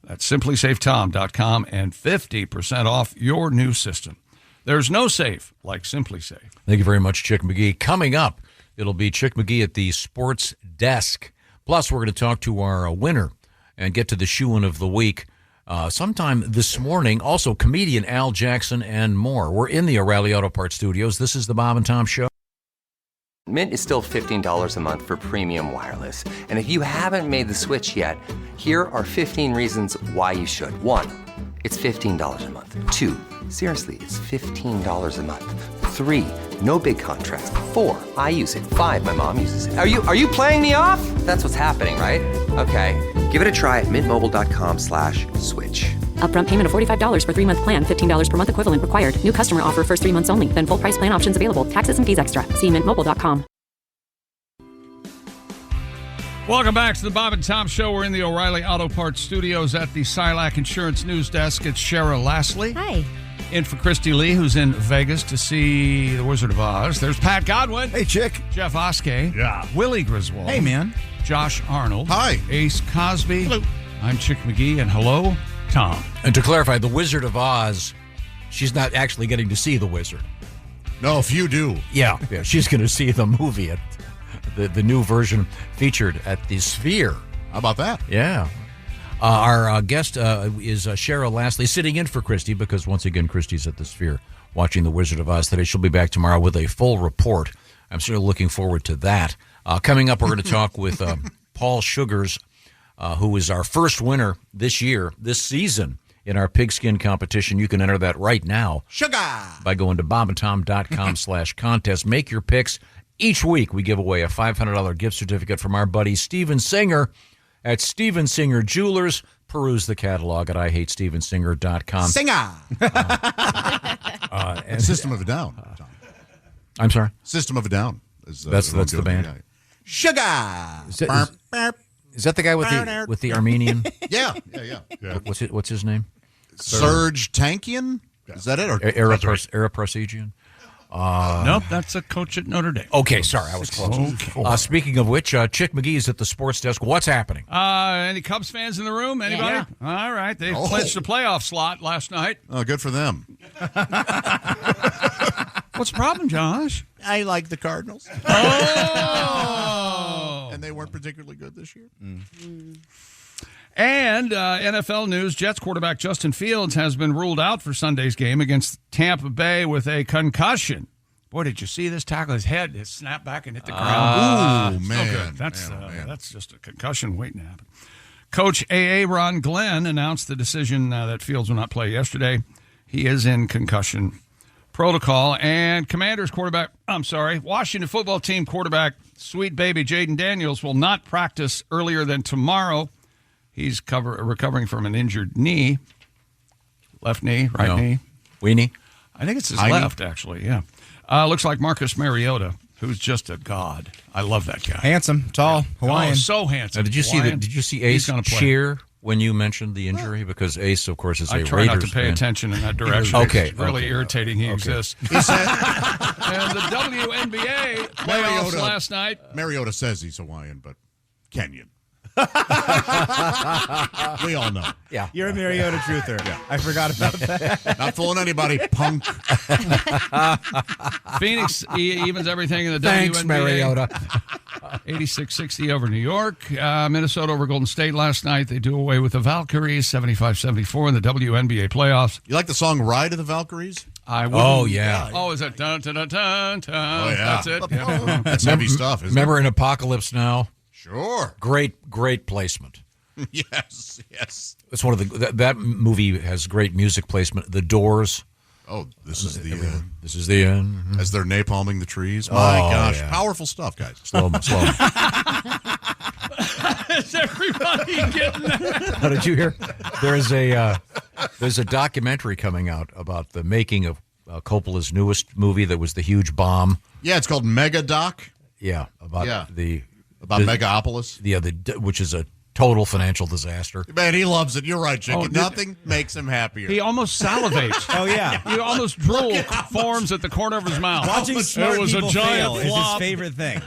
C: That's simplysafetom.com and 50% off your new system. There's no safe like Simply Safe.
E: Thank you very much, Chick McGee. Coming up, it'll be Chick McGee at the Sports Desk. Plus, we're going to talk to our winner and get to the shoe-in of the week sometime this morning. Also, comedian Al Jackson and more. We're in the O'Reilly Auto Parts Studios. This is the Bob and Tom Show.
R: Mint is still $15 a month for premium wireless. And if you haven't made the switch yet, here are 15 reasons why you should. 1, it's $15 a month. 2, seriously, it's $15 a month. 3, no big contracts. 4, I use it. 5, my mom uses it. Are you playing me off? That's what's happening, right? Okay, give it a try at mintmobile.com/switch.
S: Upfront payment of $45 for 3-month plan, $15 per month equivalent required. New customer offer first 3 months only. Then full price plan options available. Taxes and fees extra. See mintmobile.com.
C: Welcome back to the Bob and Tom Show. We're in the O'Reilly Auto Parts studios at the Silac Insurance News Desk. It's Shara Lastly.
F: Hi.
C: In for Christy Lee, who's in Vegas to see The Wizard of Oz. There's Pat Godwin.
Q: Hey, Chick.
C: Jeff Oskey.
P: Yeah.
C: Willie Griswold.
O: Hey, man.
C: Josh Arnold.
G: Hi.
C: Ace Cosby.
G: Hello.
C: I'm Chick McGee, and hello, Tom.
E: And to clarify, The Wizard of Oz, she's not actually getting to see the wizard.
G: No, if you do.
E: Yeah, she's going to see the movie, the new version featured at the Sphere.
G: How about that?
E: Yeah. Our guest is Shara Lastly, sitting in for Christy because, once again, Christy's at the Sphere watching The Wizard of Oz today. She'll be back tomorrow with a full report. I'm sort of looking forward to that. Coming up, we're going to talk with Paul Sugars, who is our first winner this season, in our pigskin competition. You can enter that right now.
G: Sugar!
E: By going to bobandtom.com/contest. Make your picks. Each week, we give away a $500 gift certificate from our buddy Steven Singer at Steven Singer Jewelers. Peruse the catalog at IHateStevenSinger.com.
G: Singer!
E: And
G: System of a Down. Tom.
E: I'm sorry?
G: System of a Down.
E: That's the band.
G: Yeah. Sugar!
E: Is that the guy with the Armenian?
G: Yeah.
E: What's his name?
G: Serge Tankian? Is that it? Or
E: Ara Parsegian?
C: Nope, that's a coach at Notre Dame.
E: Okay, sorry, I was close. Okay. Speaking of which, Chick McGee is at the sports desk. What's happening?
C: Any Cubs fans in the room? Anybody?
F: Yeah.
C: All right, they clinched a playoff slot last night.
G: Oh, good for them.
C: What's the problem, Josh?
G: I like the Cardinals.
C: Oh!
G: And they weren't particularly good this year.
C: And NFL news, Jets quarterback Justin Fields has been ruled out for Sunday's game against Tampa Bay with a concussion. Boy, did you see this tackle? His head snapped back and hit the ground.
G: Ooh, man.
C: So good. That's just a concussion waiting to happen. Coach Ron Glenn announced the decision that Fields will not play yesterday. He is in concussion protocol. And Washington football team quarterback, sweet baby Jaden Daniels, will not practice earlier than tomorrow. He's recovering from an injured knee. Left knee, right knee.
E: Weenie?
C: I think it's his left, actually, yeah. Looks like Marcus Mariota, who's just a god. I love that guy.
O: Handsome, tall, Hawaiian.
C: Oh, so handsome.
E: Did you see Ace cheer when you mentioned the injury? Because Ace, of course, is a Raiders fan.
C: I try not to pay attention in that direction.
E: Okay.
C: It's really irritating he exists. And the WNBA playoffs last night.
G: Mariota says he's Hawaiian, but Kenyan. We all know.
O: Yeah. You're a Mariota truther. Yeah. I forgot about that.
G: Not fooling anybody, punk.
C: Phoenix evens everything in the
E: Thanks,
C: WNBA.
E: Mariota.
C: 86-60 over New York. Minnesota over Golden State last night. They do away with the Valkyries, 75-74 in the WNBA playoffs.
G: You like the song Ride of the Valkyries?
C: I would.
E: Oh, yeah.
C: Oh, is that dun, dun, dun, dun, dun.
G: Oh, yeah.
C: That's it? Yeah.
G: That's heavy stuff, isn't
E: Remember in Apocalypse Now?
G: Sure.
E: Great placement.
G: Yes.
E: It's one of that movie has great music placement. The Doors.
G: Oh, this is the end.
E: This is the end.
G: As they're napalming the trees. My gosh,
E: yeah.
G: powerful stuff, guys.
E: Slow.
C: Is everybody getting that?
E: How did you hear? There's a documentary coming out about the making of Coppola's newest movie that was the huge bomb.
G: Yeah, it's called Mega Doc.
E: Yeah, about
G: Megapolis.
E: Yeah, which is a total financial disaster.
G: Man, he loves it. You're right, Chicken. Nothing makes him happier.
C: He almost salivates.
O: Oh, yeah.
C: He almost drool forms at the corner of his mouth.
O: Watching smart
C: it was
O: people
C: a giant
O: fail is his favorite thing.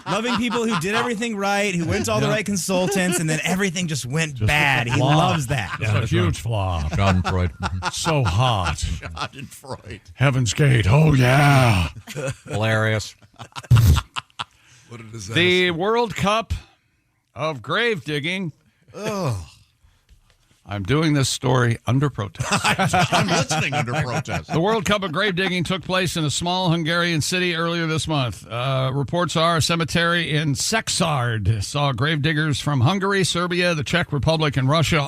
O: Loving people who did everything right, who went to all the right consultants, and then everything just went bad. He loves that.
C: Just a huge flaw.
E: Schadenfreude.
C: So hot.
G: Schadenfreude.
C: Heaven's Gate. Oh, yeah.
E: Hilarious.
H: What a disaster.
C: The World Cup of grave digging.
G: Oh.
C: I'm doing this story under protest.
G: I'm listening under protest.
C: The World Cup of grave digging took place in a small Hungarian city earlier this month. Reports are a cemetery in Sexard saw grave diggers from Hungary, Serbia, the Czech Republic, and Russia.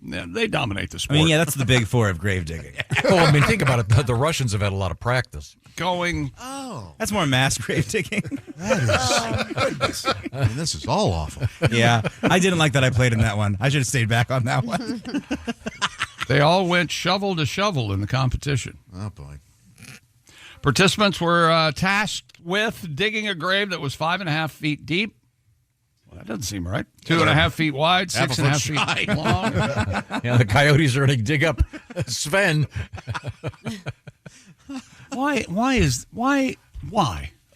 C: They dominate the sport.
O: I mean, yeah, that's the big four of grave digging.
E: Well, think about it. The Russians have had a lot of practice.
C: Going.
O: That's more mass grave digging.
G: I mean, this is all awful.
O: Yeah, I didn't like that I played in that one. I should have stayed back on that one.
C: They all went shovel to shovel in the competition.
G: Oh, boy.
C: Participants were tasked with digging a grave that was 5.5 feet deep. Well, that doesn't seem right. 2.5 feet wide, 6.5 feet long.
E: Yeah, the coyotes are going to dig up Sven.
C: Why?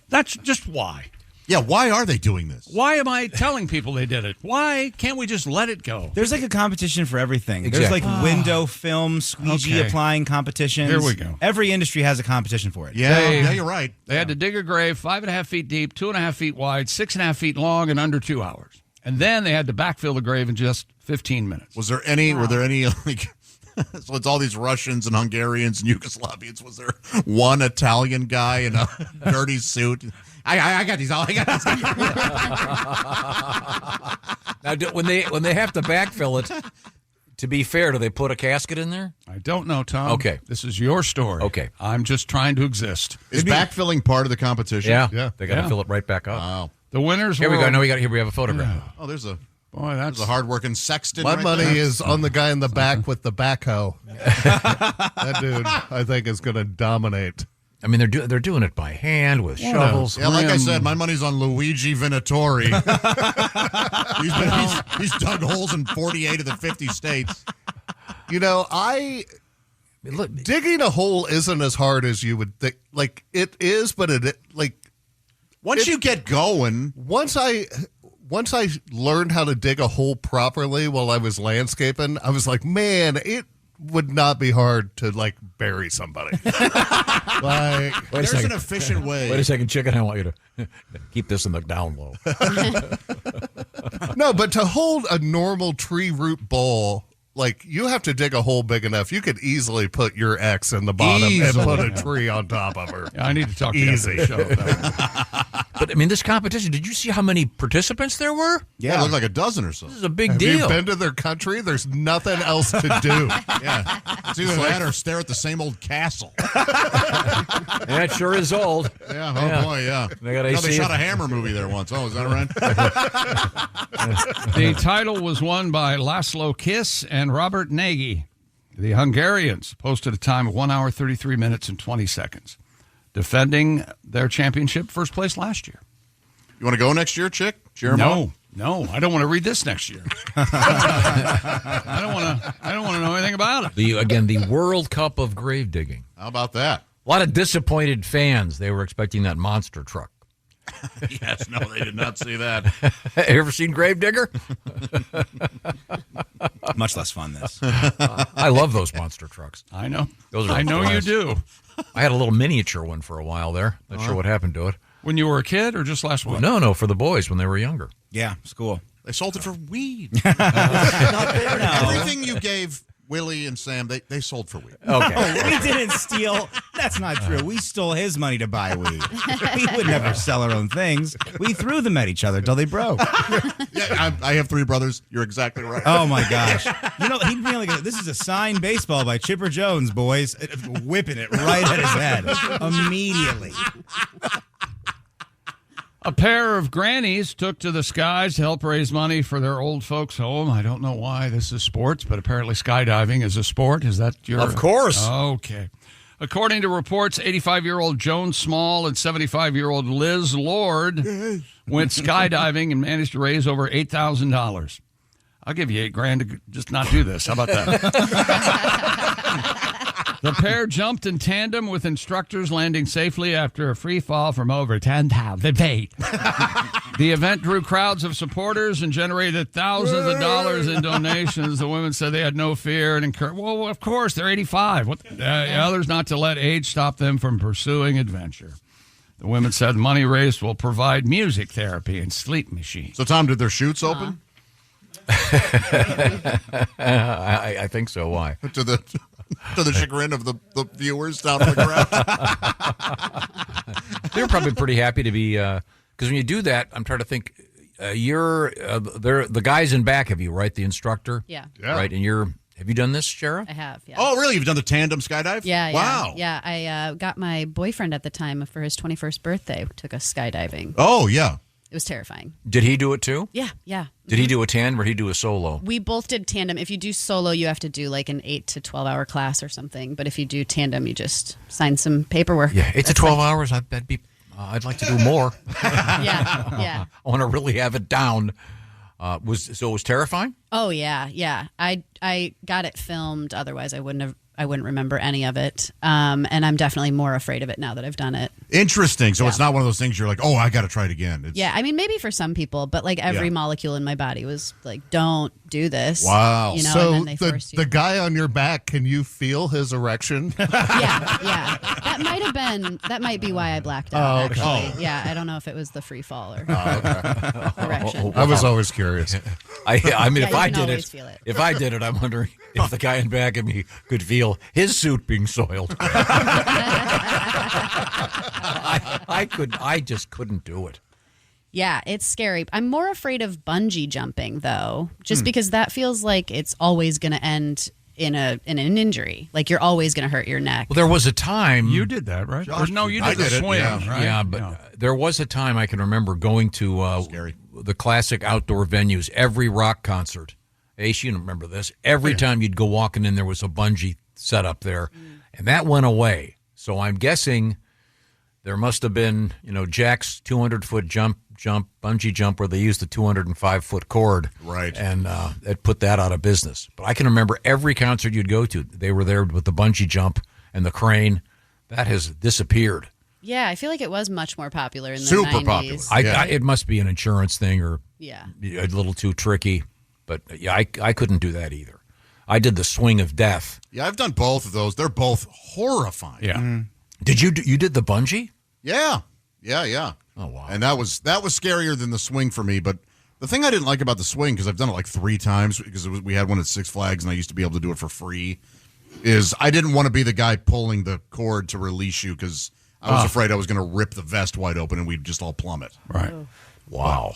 C: That's just why.
G: Yeah, why are they doing this?
C: Why am I telling people they did it? Why can't we just let it go?
O: There's like a competition for everything.
E: Exactly.
O: There's like window film, squeegee applying competitions.
C: Here we go.
O: Every industry has a competition for it.
G: Yeah, you're right.
C: They had to dig a grave 5.5 feet deep, 2.5 feet wide, 6.5 feet long, in under 2 hours. And then they had to backfill the grave in just 15 minutes.
G: Were there any, like, so it's all these Russians and Hungarians and Yugoslavians. Was there one Italian guy in a dirty suit? I got these all. I got these.
E: Now, when they have to backfill it, to be fair, do they put a casket in there?
C: I don't know, Tom.
E: Okay.
C: This is your story.
E: Okay.
C: I'm just trying to exist.
G: Is backfilling part of the competition?
E: Yeah. They got to fill it right back up.
G: Wow.
C: The winners
E: Here
C: were...
E: we go. No, here we have a photograph.
G: Oh, there's a
C: that's
G: a hardworking sexton.
P: My
G: right
P: money
G: there.
P: is on the guy in the back with the backhoe. That dude, I think, is going to dominate.
E: I mean, they're doing it by hand with shovels.
G: Yeah, like I said, my money's on Luigi Venatori. he's dug holes in 48 of the 50 states.
P: You know, digging a hole isn't as hard as you would think. Like, it is, but
G: once you get going.
P: Once I learned how to dig a hole properly while I was landscaping, I was like, man, it would not be hard to like bury somebody.
G: There's an efficient way.
E: Wait a second, chicken. I want you to keep this in the down low.
P: No, but to hold a normal tree root bowl, like, you have to dig a hole big enough. You could easily put your ex in the bottom and put a tree on top of her.
C: Yeah, I need to talk to you after the show.
E: But, I mean, this competition, did you see how many participants there were?
G: Yeah, it looked like a dozen or so.
E: This is a big
P: Have
E: deal.
P: you been to their country? There's nothing else to do.
G: Yeah. It's either that or stare at the same old castle.
E: Yeah, it sure is old.
G: Yeah, oh boy, yeah. They shot a Hammer movie there once. Oh, is that right?
C: The title was won by Laszlo Kiss and Robert Nagy. The Hungarians posted a time of 1 hour, 33 minutes, and 20 seconds, defending their championship first place last year.
G: You want to go next year, Chick? Jeremiah?
C: No, I don't want to read this next year. I don't want to know anything about it.
E: The World Cup of grave digging.
G: How about that?
E: A lot of disappointed fans. They were expecting that monster truck.
G: Yes, no, they did not see that.
E: Have you ever seen Gravedigger?
O: Much less fun, this.
E: I love those monster trucks.
C: I know.
E: Those are
C: I know you do.
E: I had a little miniature one for a while there. Not sure what happened to it.
C: When you were a kid or just last week?
E: No, for the boys when they were younger.
O: Yeah, school.
G: They sold it for weed.
O: Not there now.
G: Everything you gave Willie and Sam, they sold for weed.
E: Okay.
O: We didn't steal. That's not true. We stole his money to buy weed. We would never sell our own things. We threw them at each other till they broke.
G: Yeah, I have 3 brothers. You're exactly right.
O: Oh, my gosh. You know, he'd be like, this is a signed baseball by Chipper Jones, boys. Whipping it right at his head immediately.
C: A pair of grannies took to the skies to help raise money for their old folks' home. I don't know why this is sports, but apparently skydiving is a sport. Is that your...
E: Of course.
C: Okay. According to reports, 85-year-old Joan Small and 75-year-old Liz Lord went skydiving and managed to raise over $8,000. I'll give you $8,000 to just not do this. How about that? The pair jumped in tandem with instructors, landing safely after a free fall from over 10,000 feet. The event drew crowds of supporters and generated thousands of dollars in donations. The women said they had no fear and encouraged. Well, of course, they're 85. Others not to let age stop them from pursuing adventure. The women said money raised will provide music therapy and sleep machines.
G: So, Tom, did their chutes open?
E: I think so. Why?
G: To the chagrin of the viewers down on the ground.
E: They're probably pretty happy to be, because when you do that, I'm trying to think, you're the guys in back of you, right? The instructor,
F: yeah,
E: right, and you're Have you done this, Shara?
F: I have, yeah.
G: Oh, really? You've done the tandem skydive?
F: Yeah,
G: Wow.
F: Yeah. I got my boyfriend at the time for his 21st birthday, took us skydiving.
G: Oh, yeah.
F: It was terrifying.
E: Did he do it too?
F: Yeah, yeah.
E: Did he do a tandem or did he do a solo?
F: We both did tandem. If you do solo, you have to do like an 8 to 12 hour class or something. But if you do tandem, you just sign some paperwork.
E: Yeah, 8 to 12 hours. I'd like to do more.
F: Yeah.
E: I want to really have it down. It was terrifying?
F: Oh yeah. I got it filmed. Otherwise, I wouldn't remember any of it. And I'm definitely more afraid of it now that I've done it.
G: Interesting. So
F: Yeah.
G: it's not one of those things you're like, oh, I got to try it again. It's,
F: Yeah, I mean, maybe for some people, but like every molecule in my body was like, "Don't do this."
G: Wow.
F: You know,
P: So
F: and then they forced you.
P: the guy on your back, can you feel his erection?
F: Yeah. That might be why I blacked out.
P: Oh, okay.
F: Actually, yeah. I don't know if it was the free fall or erection.
P: I was always curious.
E: I mean,
F: Yeah,
E: if
F: you
E: I
F: can
E: did
F: always
E: it,
F: feel it.
E: if I did it, I'm wondering if the guy in back of me could feel his suit being soiled. I just couldn't do it.
F: Yeah, it's scary. I'm more afraid of bungee jumping though, just because that feels like it's always going to end in an injury. Like you're always going to hurt your neck.
E: Well, there was a time
C: You did that, right? Or no, you
G: I
C: did the
G: did it,
C: swing,
G: yeah.
C: right?
E: Yeah, but there was a time I can remember going to the classic outdoor venues, every rock concert. Ace, you remember this. Every time you'd go walking in, there was a bungee set up there, and that went away. So I'm guessing there must have been, Jack's 200-foot bungee jump where they used the 205-foot cord.
G: Right.
E: And it put that out of business. But I can remember every concert you'd go to, they were there with the bungee jump and the crane. That has disappeared.
F: Yeah, I feel like it was much more popular in the
G: Super
F: 90s.
G: popular.
E: It must be an insurance thing or
F: Yeah.
E: a little too tricky. But yeah, I couldn't do that either. I did the swing of death.
G: Yeah, I've done both of those. They're both horrifying.
C: Yeah.
E: Did you did the bungee?
G: Yeah.
E: Oh wow.
G: And that was scarier than the swing for me. But the thing I didn't like about the swing, because I've done it like 3 times, because we had one at Six Flags and I used to be able to do it for free, is I didn't want to be the guy pulling the cord to release you because I was afraid I was going to rip the vest wide open and we'd just all plummet.
C: Right.
E: Wow.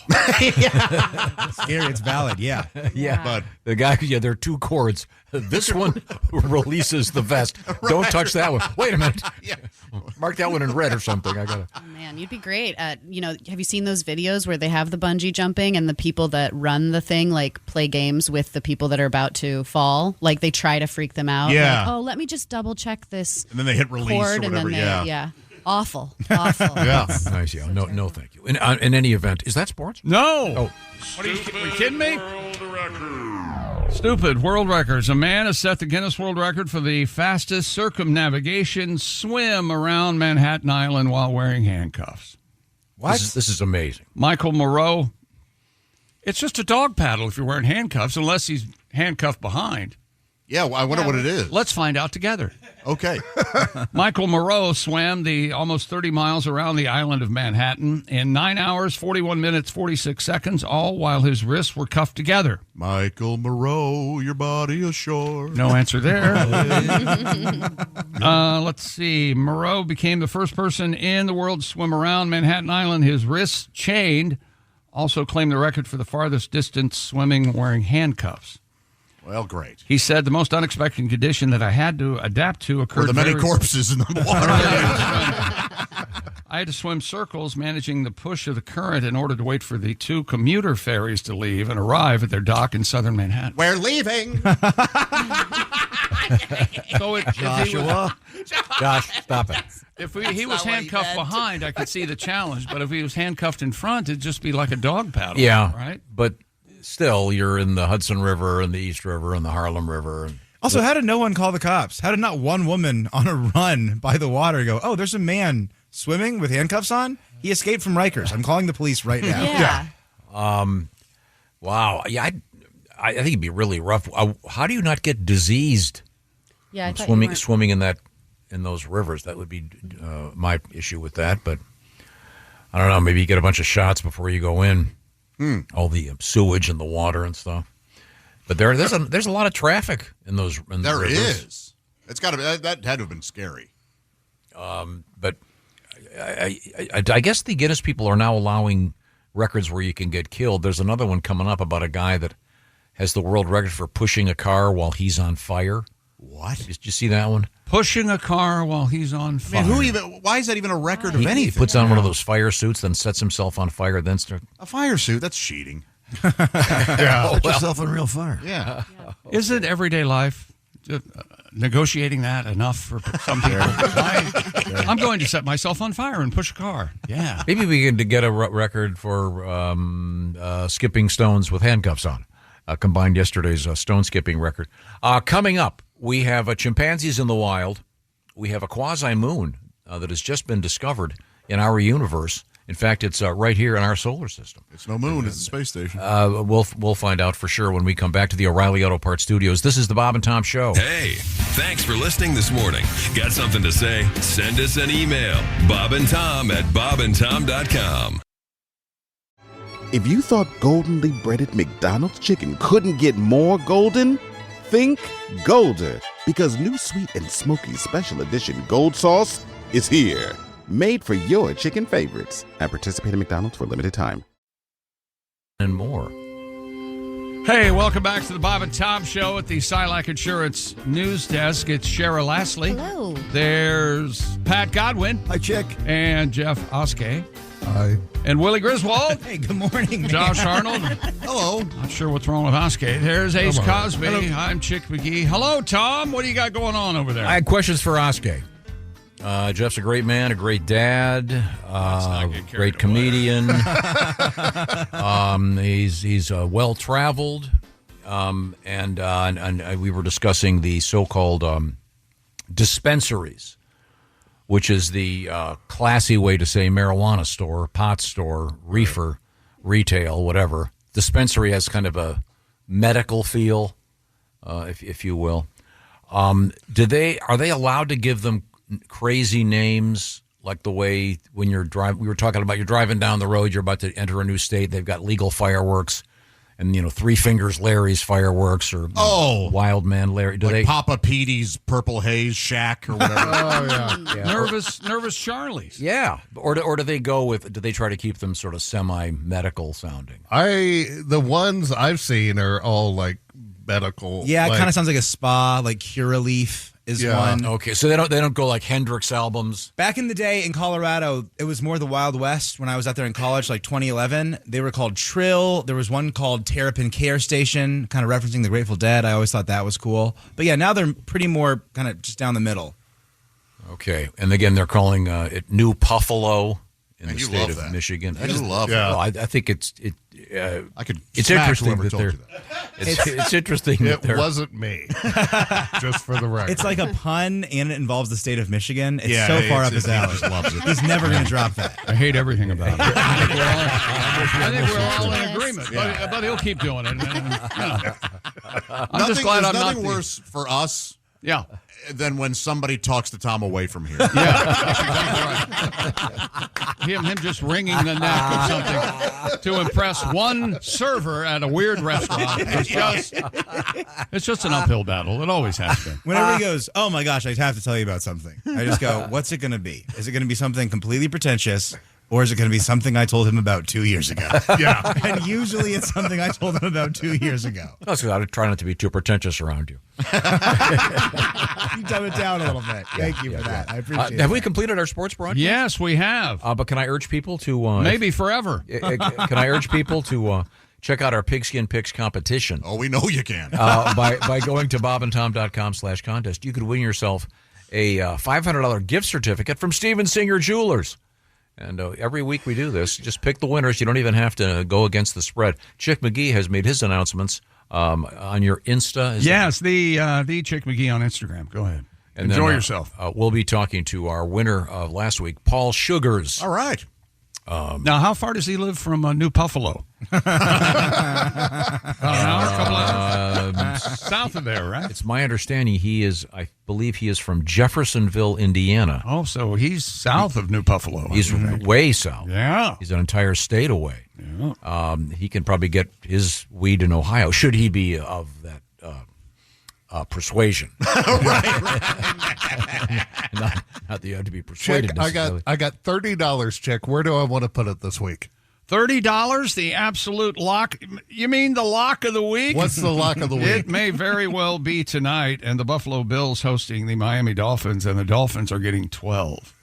O: Scary. It's valid. Yeah.
E: Yeah. But the guy, there are 2 cords. This one releases the vest. Don't touch that one. Wait a minute. Mark that one in red or something. I gotta.
F: Oh, man, you'd be great at, have you seen those videos where they have the bungee jumping and the people that run the thing like play games with the people that are about to fall? Like they try to freak them out.
G: Yeah.
F: Like, let me just double check this.
G: And then they hit release
F: cord
G: or whatever.
F: and then
G: Yeah.
F: Awful.
G: Yeah.
E: Nice. Yeah. No, thank you. In any event, is that sports?
C: No.
E: Oh.
C: What are you kidding me? Stupid world records. A man has set the Guinness World Record for the fastest circumnavigation swim around Manhattan Island while wearing handcuffs.
E: What? This is amazing.
C: Michael Moreau. It's just a dog paddle if you're wearing handcuffs, unless he's handcuffed behind.
G: Yeah, I wonder what it is.
C: Let's find out together.
G: Okay.
C: Michael Moreau swam the almost 30 miles around the island of Manhattan in 9 hours, 41 minutes, 46 seconds, all while his wrists were cuffed together.
G: Michael Moreau, your body ashore.
C: No answer there. Let's see. Moreau became the first person in the world to swim around Manhattan Island, his wrists chained. Also claimed the record for the farthest distance swimming wearing handcuffs.
G: Well, great.
C: He said the most unexpected condition that I had to adapt to occurred.
G: Were the many
C: very-
G: corpses in the water?
C: I had to swim circles, managing the push of the current in order to wait for the 2 commuter ferries to leave and arrive at their dock in southern Manhattan.
G: We're leaving.
C: So
E: Joshua. Josh, stop it.
C: If he was handcuffed behind, I could see the challenge. But if he was handcuffed in front, it'd just be like a dog paddle.
E: Yeah.
C: Right?
E: But still, you're in the Hudson River and the East River and the Harlem River.
O: Also, how did no one call the cops? How did not one woman on a run by the water go, oh, there's a man swimming with handcuffs on? He escaped from Rikers. I'm calling the police right now.
F: Yeah.
E: Wow. Yeah, I think it'd be really rough. How do you not get diseased
F: Yeah, I
E: from
F: thought you weren't-
E: swimming in those rivers? That would be my issue with that. But I don't know. Maybe you get a bunch of shots before you go in. All the sewage and the water and stuff. But there's a lot of traffic in those.
G: There
E: rivers.
G: is. It's got to be. That had to have been scary.
E: But I guess the Guinness people are now allowing records where you can get killed. There's another one coming up about a guy that has the world record for pushing a car while he's on fire.
G: What?
E: Did you see that one?
C: Pushing a car while he's on fire.
G: Why is that even a record of
E: He
G: anything?
E: puts on one of those fire suits, then sets himself on fire, then starts.
G: A fire suit, that's cheating.
Q: Set yourself on real fire.
G: Yeah.
C: Isn't everyday life negotiating that enough for some people? I'm going to set myself on fire and push a car. Yeah.
E: Maybe we could get a record for skipping stones with handcuffs on. Combined yesterday's stone skipping record. Coming up, we have chimpanzees in the wild. We have a quasi-moon that has just been discovered in our universe. In fact, it's right here in our solar system.
G: It's no moon, it's a space station.
E: We'll find out for sure when we come back to the O'Reilly Auto Parts studios. This is the Bob and Tom Show.
K: Hey, thanks for listening this morning. Got something to say? Send us an email. bobandtom@bobandtom.com.
T: If you thought goldenly breaded McDonald's chicken couldn't get more golden, think Golder, because new sweet and smoky special edition gold sauce is here. Made for your chicken favorites at participating McDonald's for a limited time.
E: And more.
C: Hey, welcome back to the Bob and Tom Show at the Silac Insurance News Desk. It's Shara Lashley.
F: Hello.
C: There's Pat Godwin.
Q: Hi, Chick.
C: And Jeff Oskey.
P: Hi.
C: And Willie Griswold.
O: Hey, good morning, man.
C: Josh Arnold.
G: Hello.
C: Not sure what's wrong with Oskey. There's Ace Cosby.
E: Hello.
C: I'm Chick McGee. Hello, Tom. What do you got going on over there?
E: I had questions for Oskey. Jeff's a great man, a great dad, great comedian. He's well traveled, and we were discussing the so-called dispensaries, which is the classy way to say marijuana store, pot store, reefer, retail, whatever. Dispensary has kind of a medical feel, if you will. Are they allowed to give them crazy names, like the way when you're driving? We were talking about you're driving down the road, you're about to enter a new state. They've got legal fireworks, and Three Fingers Larry's fireworks, or Wild Man Larry. Do they
G: Papa Petey's Purple Haze Shack or whatever?
C: Nervous Charlie's.
E: Yeah, or do they go with? Do they try to keep them sort of semi-medical sounding?
P: The ones I've seen are all like medical.
O: Yeah, it kind of sounds like a spa, like Curaleaf is one.
E: Okay, so they don't go like Hendrix albums.
O: Back in the day in Colorado, it was more the Wild West. When I was out there in college, like 2011, they were called Trill. There was one called Terrapin Care Station, kind of referencing the Grateful Dead. I always thought that was cool. But yeah, now they're pretty more kind of just down the middle.
E: Okay, and again, they're calling it New Buffalo in the state of
G: that.
E: Michigan.
G: I just love
E: Well, I think it's interesting
G: whoever
E: that
G: told
E: they're.
G: you that.
E: It's interesting.
P: It
E: that they're,
P: wasn't me, just for the record.
O: It's like a pun, and it involves the state of Michigan. It's
G: Yeah,
O: so far up
G: it's-
O: his alley.
G: he just loves it.
O: He's never going to drop that.
C: I hate everything about it. I think we're all in agreement, but he'll keep doing it. I'm just glad I'm
G: there's
C: not
G: nothing worse for us
C: Yeah.
G: than when somebody talks to Tom away from here.
C: Him just wringing the neck of something to impress one server at a weird restaurant. It's just an uphill battle. It always has been.
O: Whenever he goes, oh my gosh, I have to tell you about something, I just go, what's it going to be? Is it going to be something completely pretentious, or is it going to be something I told him about 2 years ago?
P: Yeah.
O: And usually it's something I told him about 2 years ago.
E: That's because I try not to be too pretentious around you.
O: You dumb it down a little bit. Thank you for that. I appreciate it.
E: Have we completed our sports broadcast?
C: Yes, we have.
E: But can I urge people to
C: Maybe forever.
E: Can I urge people to check out our Pigskin Picks competition?
G: Oh, we know you can.
E: By going to bobandtom.com/contest. You could win yourself a $500 gift certificate from Steven Singer Jewelers. And every week we do this. Just pick the winners. You don't even have to go against the spread. Chick McGee has made his announcements on your Insta.
C: Yes, the Chick McGee on Instagram. Go ahead.
E: And
C: Enjoy
E: then,
C: yourself.
E: We'll be talking to our winner of last week, Paul Sugars.
G: All right.
C: Now, how far does he live from New Buffalo? An hour, couple hours? South of there, right?
E: It's my understanding I believe he is from Jeffersonville, Indiana.
C: Oh, so he's south of New Buffalo.
E: He's way south.
C: Yeah.
E: He's an entire state away.
C: Yeah.
E: He can probably get his weed in Ohio, should he be of that persuasion.
G: right.
E: Not that you have to be persuaded.
P: Chick, I got $30, Chick. Where do I want to put it this week?
C: $30, the absolute lock. You mean the lock of the week?
P: What's the lock of the week?
C: It may very well be tonight, and the Buffalo Bills hosting the Miami Dolphins, and the Dolphins are getting 12.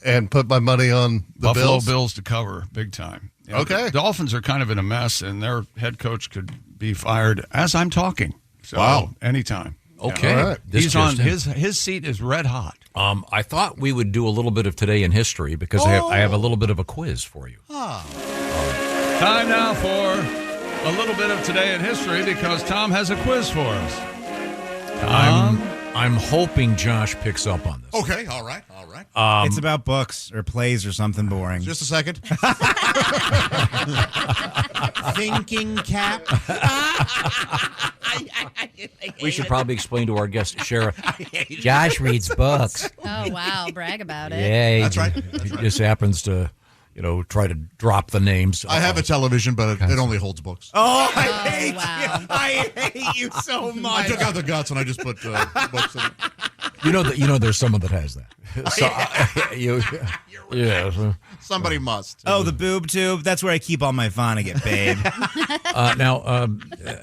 P: And put my money on the
C: Buffalo Bills to cover big time. You know,
P: Okay.
C: The Dolphins are kind of in a mess, and their head coach could be fired as I'm talking. So,
G: Wow.
C: anytime.
E: Okay.
C: Yeah.
E: All right. This
C: He's on
E: just in.
C: his seat is red hot.
E: I thought we would do a little bit of Today in History because I have a little bit of a quiz for you.
C: Time now for a little bit of Today in History because Tom has a quiz for us.
E: I'm hoping Josh picks up on this.
G: Okay, all right.
O: It's about books or plays or something boring.
G: Just a second.
O: Thinking cap.
E: We should probably explain to our guest, Sheriff. Josh reads books.
F: Oh, wow. Brag about it.
E: Yeah,
G: That's right.
E: He just happens to, try to drop the names.
G: I have a television, but it only holds books.
O: Oh, I hate you. I hate you so
G: I
O: much.
G: took out the guts and I just put books in it.
E: There's someone that has that.
G: Somebody must.
O: Oh, the boob tube. That's where I keep all my Vonnegut, babe.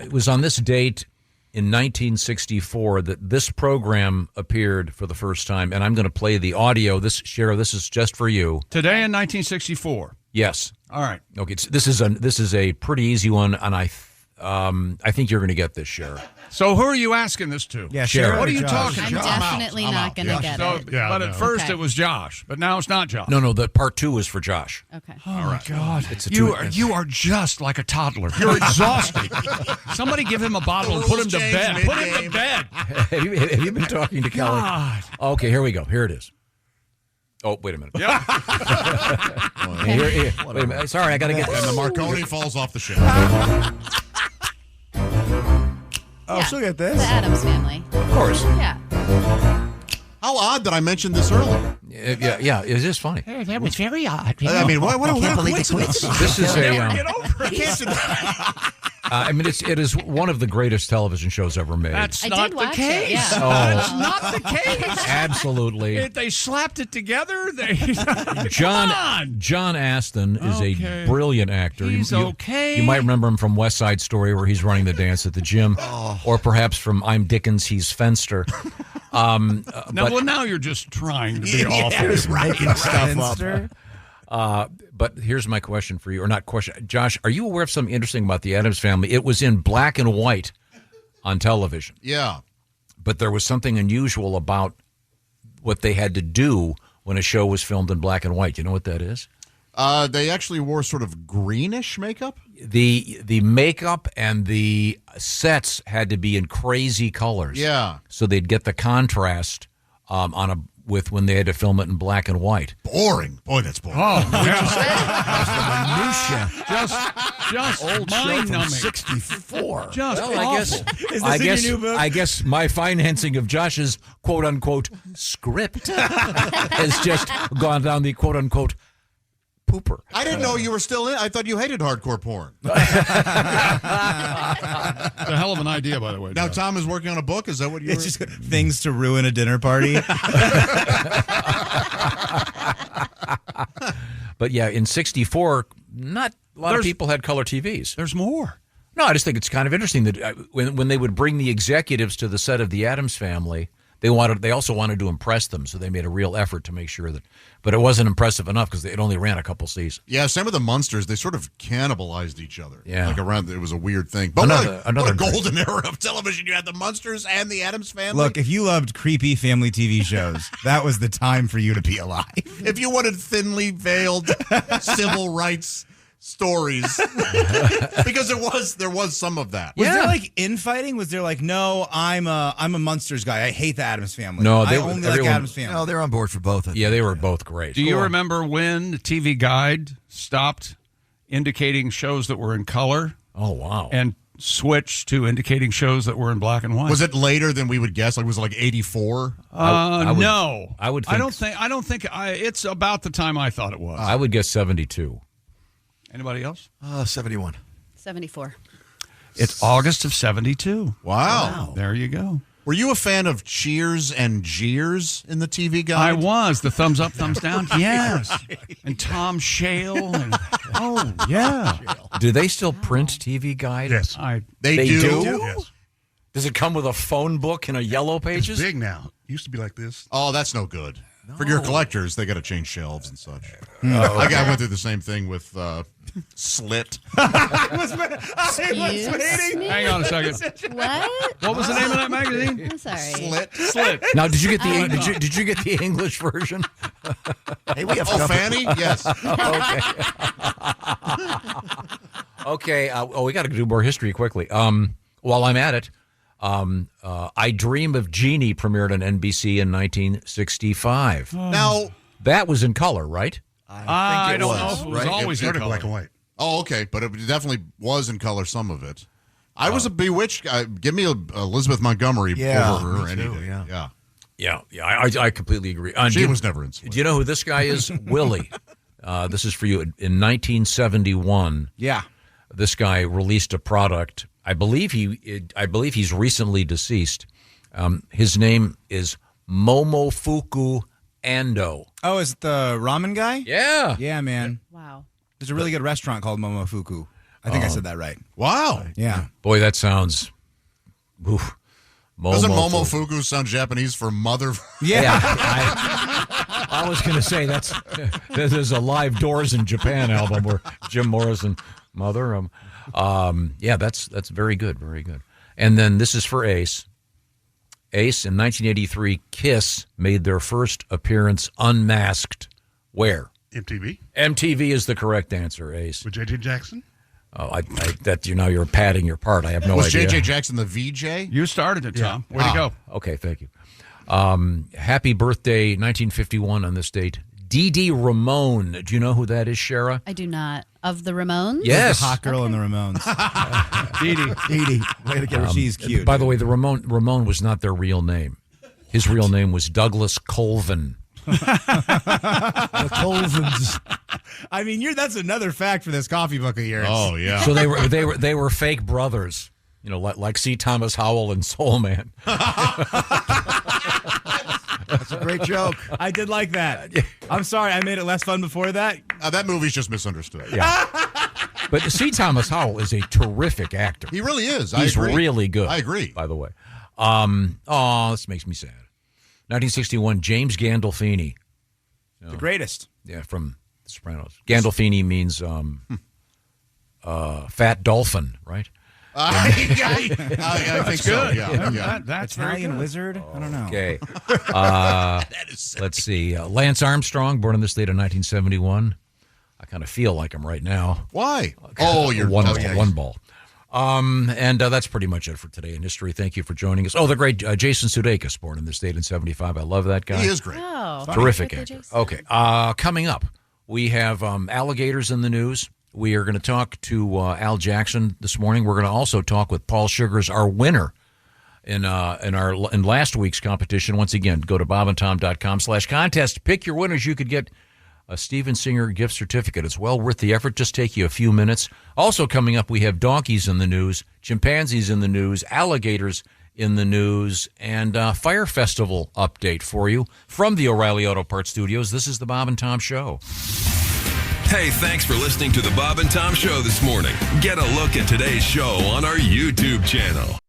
E: It was on this date in 1964 that this program appeared for the first time, and I'm going to play the audio. This is just for you.
C: Today in 1964.
E: Yes.
C: All right.
E: Okay. This is a pretty easy one, and I think you're going to get this, Sheriff.
C: So who are you asking this to?
O: Yeah,
E: Sheriff.
C: What are you
O: Josh.
C: talking
F: I'm
C: about?
F: definitely not going to get it.
C: But at first
F: Okay.
C: it was Josh, but now it's not Josh.
E: No, the part 2 is for Josh.
F: Okay.
C: Oh, my God.
E: It's a
C: you
E: two-
C: are just like a toddler. You're exhausted. Somebody give him a bottle and put him to
G: Rules
C: bed.
G: change
C: Put him to
G: mid-game.
C: bed.
E: have you been talking to Kelly?
C: God.
E: Okay, here we go. Here it is. Oh, wait a minute.
C: Yep.
E: Here, wait a minute. Sorry, I got to get this.
G: And the Marconi falls off the shelf.
O: Oh,
F: Yeah.
O: she'll get
F: The
O: this.
F: Addams Family.
E: Of course.
F: Yeah.
G: How odd that I mentioned this earlier.
E: Yeah, it is funny.
C: That was very odd.
G: I mean, what a coincidence.
E: This is a.
C: Get over it.
E: It is one of the greatest television shows ever made.
C: That's
F: I
C: not
F: did
C: the
F: watch
C: case.
F: it, yeah.
E: Oh.
C: That's not the case.
E: Absolutely.
C: They slapped it together.
E: John Aston is
C: Okay.
E: a brilliant actor.
C: He's
E: you,
C: okay.
E: You might remember him from West Side Story, where he's running the dance at the gym, or perhaps from I'm Dickens, he's Fenster.
C: Now you're just trying to be awful.
O: Making stuff up.
E: But here's my question for you, or not question. Josh, are you aware of something interesting about the Addams Family? It was in black and white on television,
G: Yeah.
E: but there was something unusual about what they had to do when a show was filmed in black and white. You know what that is?
G: They actually wore sort of greenish makeup.
E: The makeup and the sets had to be in crazy colors.
G: Yeah.
E: So they'd get the contrast with when they had to film it in black and white.
G: Boring. Boy, that's boring.
C: Oh,
Q: Just
C: just mind-numbing.
Q: 64.
C: Just
E: Well,
C: awful.
E: I guess my financing of Josh's quote unquote script has just gone down the quote unquote pooper.
G: I didn't know you were still in. I thought you hated hardcore porn.
C: It's a hell of an idea, by the way.
G: Now
C: Josh.
G: Tom is working on a book. Is that what you?
O: It's just things to ruin a dinner party.
E: But yeah, in '64, not a lot of people had color TVs.
C: There's more.
E: No, I just think it's kind of interesting that when they would bring the executives to the set of The Addams Family, they also wanted to impress them, so they made a real effort to make sure that. But it wasn't impressive enough because it only ran a couple seasons.
G: Yeah, same with the Munsters. They sort of cannibalized each other.
E: Yeah.
G: Like around, it was a weird thing. But
E: Another
G: what a golden era of television. You had the Munsters and the Addams Family.
O: Look, if you loved creepy family TV shows, that was the time for you to be alive.
G: If you wanted thinly veiled civil rights stories, because there was some of that.
O: Was there like infighting? Was there like, no, I'm a Munsters guy. I hate the Addams Family.
E: No,
O: I only like Addams Family.
Q: No, they're on board for both.
E: Yeah, they were both great.
C: Do you remember when the TV Guide stopped indicating shows that were in color?
E: Oh, wow.
C: And switched to indicating shows that were in black and white?
G: Was it later than we would guess? Like, was it like 84?
C: No.
E: I would.
C: I don't think. It's about the time I thought it was.
E: I would guess 72.
C: Anybody else?
Q: 71.
F: 74.
C: It's August of 72.
G: Wow.
C: There you go.
G: Were you a fan of Cheers and Jeers in the TV guide?
C: I was. The thumbs up, thumbs down. Yes. And Tom Shale. Oh, yeah.
E: Do they still print TV guide?
U: Yes.
G: They do?
U: Yes.
E: Does it come with a phone book and a yellow pages?
U: It's big now. Used to be like this.
G: Oh, that's no good. For your collectors, they got to change shelves and such.
E: Oh, okay.
G: I went through the same thing with Slit.
C: Hang on a second.
F: What?
C: What was the name of that magazine?
F: I'm sorry.
G: Slit.
E: Now, did you get the did you get the English version?
U: Hey, we have
G: Fanny? Yes.
E: Okay. We got to do more history quickly. While I'm at it, I Dream of Jeannie premiered on NBC in 1965.
G: Now,
E: that was in color, right?
C: I don't know if it was always in color.
U: Black and white.
G: Oh, okay, but it definitely was in color, some of it. I was a bewitched guy. Give me Elizabeth Montgomery over her any day. Yeah.
E: I completely agree.
G: She was never in Slit.
E: Do you know who this guy is? Willie. This is for you. In 1971, this guy released a product. I believe he's recently deceased. His name is Momofuku Ando.
O: Oh, is it the ramen guy?
E: Yeah.
O: Yeah, man.
F: Wow.
O: There's a really good restaurant called Momofuku. I think I said that right.
G: Wow.
O: Yeah.
E: Boy, that sounds... Oof.
G: Doesn't Momofuku sound Japanese for mother?
E: Yeah. I was going to say there's a Live Doors in Japan album where Jim Morrison, mother. That's very good, very good. And then this is for Ace. Ace, in 1983, Kiss made their first appearance unmasked. Where?
U: MTV.
E: MTV is the correct answer, Ace.
U: With J.J. Jackson?
E: Oh, you're padding your part. I have no idea.
G: Was J.J. Jackson the VJ?
C: You started it, Tom. Way to go.
E: Okay, thank you. Happy birthday, 1951 on this date. Dee Dee Ramone. Do you know who that is, Shara?
F: I do not. Of the Ramones?
E: Yes.
O: The hot girl in the Ramones.
C: Dee Dee.
O: Way to get her. She's cute.
E: By the way, the Ramone was not their real name. His real name was Douglas Colvin.
O: The Colvins. I mean, that's another fact for this coffee book of yours.
G: Oh yeah.
E: So they were fake brothers. You know, like C. Thomas Howell and Soul Man.
O: That's a great joke. I did like that. I'm sorry, I made it less fun before that.
G: That movie's just misunderstood.
E: Yeah. But C. Thomas Howell is a terrific actor.
G: He really is.
E: He's really good.
G: I agree.
E: By the way. This makes me sad. 1961, James Gandolfini.
O: The greatest.
E: Yeah, from The Sopranos. Gandolfini means fat dolphin, right?
G: I think so. Yeah.
C: That's
O: Italian wizard? I don't know.
E: Okay. Let's see. Lance Armstrong, born in this date of 1971. I kind of feel like him right now.
G: Why? Oh, you're
E: one ball. And that's pretty much it for today in history. Thank you for joining us. Oh, the great Jason Sudeikis, born in this date in 75. I love that guy.
G: He is great.
F: Oh,
E: Terrific
F: Happy
E: actor.
F: Jason.
E: Okay. Coming up, we have alligators in the news. We are going to talk to Al Jackson this morning. We're going to also talk with Paul Sugars, our winner in last week's competition. Once again, go to bobandtom.com/contest. Pick your winners. You could get a Steven Singer gift certificate. It's well worth the effort. Just take you a few minutes. Also coming up, we have donkeys in the news, chimpanzees in the news, alligators in the news, and Fire Festival update for you from the O'Reilly Auto Parts Studios. This is the Bob and Tom Show.
K: Hey, thanks for listening to the Bob and Tom Show this morning. Get a look at today's show on our YouTube channel.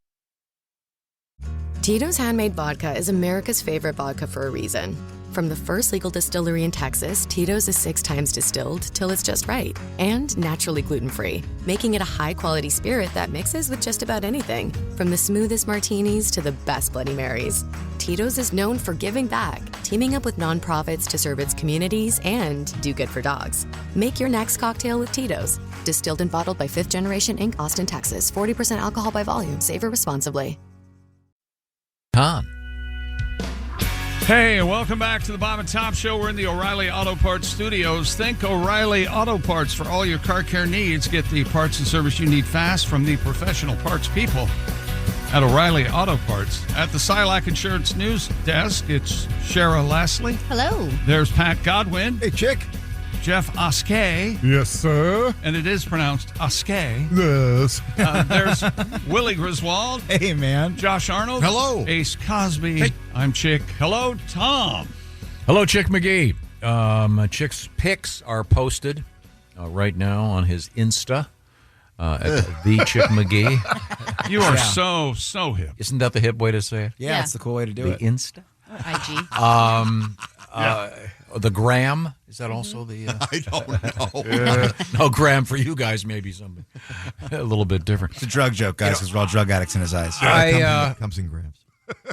V: Tito's Handmade Vodka is America's favorite vodka for a reason. From the first legal distillery in Texas, Tito's is 6 times distilled till it's just right. And naturally gluten-free, making it a high-quality spirit that mixes with just about anything. From the smoothest martinis to the best Bloody Marys. Tito's is known for giving back, teaming up with nonprofits to serve its communities and do good for dogs. Make your next cocktail with Tito's. Distilled and bottled by 5th Generation Inc., Austin, Texas. 40% alcohol by volume. Savor responsibly.
E: Tom.
C: Hey, welcome back to the Bob and Tom Show. We're in the O'Reilly Auto Parts Studios. Think O'Reilly Auto Parts for all your car care needs. Get the parts and service you need fast from the professional parts people at O'Reilly Auto Parts. At the Silac Insurance News Desk, it's Shara Lashley.
F: Hello.
C: There's Pat Godwin.
U: Hey, chick.
C: Jeff Oskay.
P: Yes, sir.
C: And it is pronounced Oskay.
P: Yes.
C: There's Willie Griswold.
O: Hey, man.
C: Josh Arnold.
G: Hello.
C: Ace Cosby. Hey. I'm Chick. Hello, Tom.
E: Hello, Chick McGee. Chick's pics are posted right now on his Insta at the Chick McGee.
C: You are so hip.
E: Isn't that the hip way to say it?
O: Yeah, it's the cool way to do it.
E: The Insta?
F: IG.
E: The gram, is that also the...
G: I don't know.
E: No, gram for you guys, maybe something a little bit different.
O: It's a drug joke, guys, because we're all drug addicts in his eyes.
Q: Comes in grams.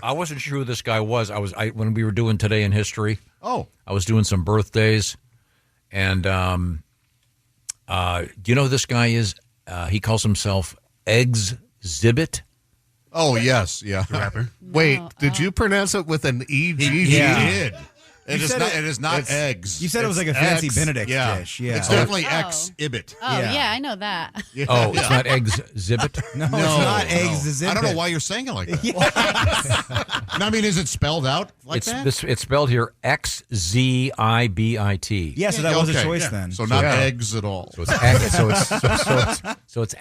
E: I wasn't sure who this guy was. When we were doing Today in History.
G: Oh.
E: I was doing some birthdays, and do you know who this guy is? He calls himself Exhibit.
G: Oh, yes. Yeah.
U: Rapper.
P: Wait, did you pronounce it with an E-G?
G: He did. It is not
O: it's-
G: eggs.
O: You said it was like a
G: It's
O: fancy
G: X.
O: Benedict
G: Yeah.
O: dish. Yeah.
G: It's definitely Exhibit.
F: Oh, yeah, I know that.
G: Yeah.
E: Oh, it's not Exhibit?
O: No, it's not Exhibit.
G: I don't know why you're saying it like that. I mean, is it spelled out like that?
E: It's spelled here Xzibit.
O: Yeah, so that was a choice
G: yeah.
O: then.
G: So not eggs at all.
E: So it's X. So it's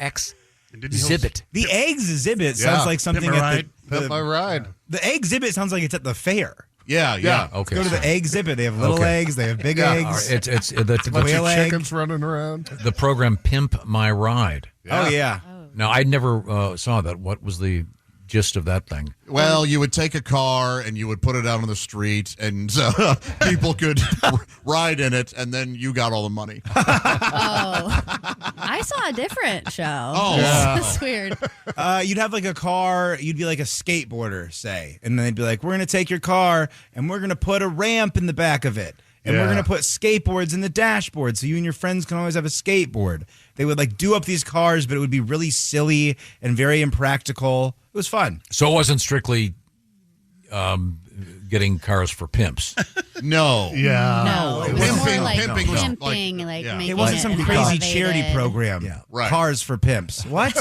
E: Exhibit.
O: The Exhibit sounds like something at
P: Pimp my ride.
O: The Exhibit sounds like it's at the fair.
G: Yeah.
E: Okay.
O: Go to the Exhibit. They have little eggs. They have big eggs.
E: All right, it's
O: a
E: the
O: whale egg.
P: Chickens running around.
E: The program Pimp My Ride.
O: Oh, yeah.
E: Now, I never saw that. What was the gist of that thing?
G: Well, you would take a car and you would put it out on the street, and people could ride in it, and then you got all the money.
F: I saw a different show.
G: Oh,
F: That's weird.
O: You'd have like a car. You'd be like a skateboarder, say, and then they'd be like, "We're going to take your car and we're going to put a ramp in the back of it, and we're going to put skateboards in the dashboard, so you and your friends can always have a skateboard." They would like do up these cars, but it would be really silly and very impractical. It was fun.
E: So it wasn't strictly getting cars for pimps.
G: No.
P: Yeah.
F: No, it was
G: Pimping-
F: more like
G: pimping was
F: pimping, like
G: yeah.
F: making
O: It wasn't some crazy
F: elevated.
O: charity program.
G: Yeah, right.
O: Cars for pimps. What?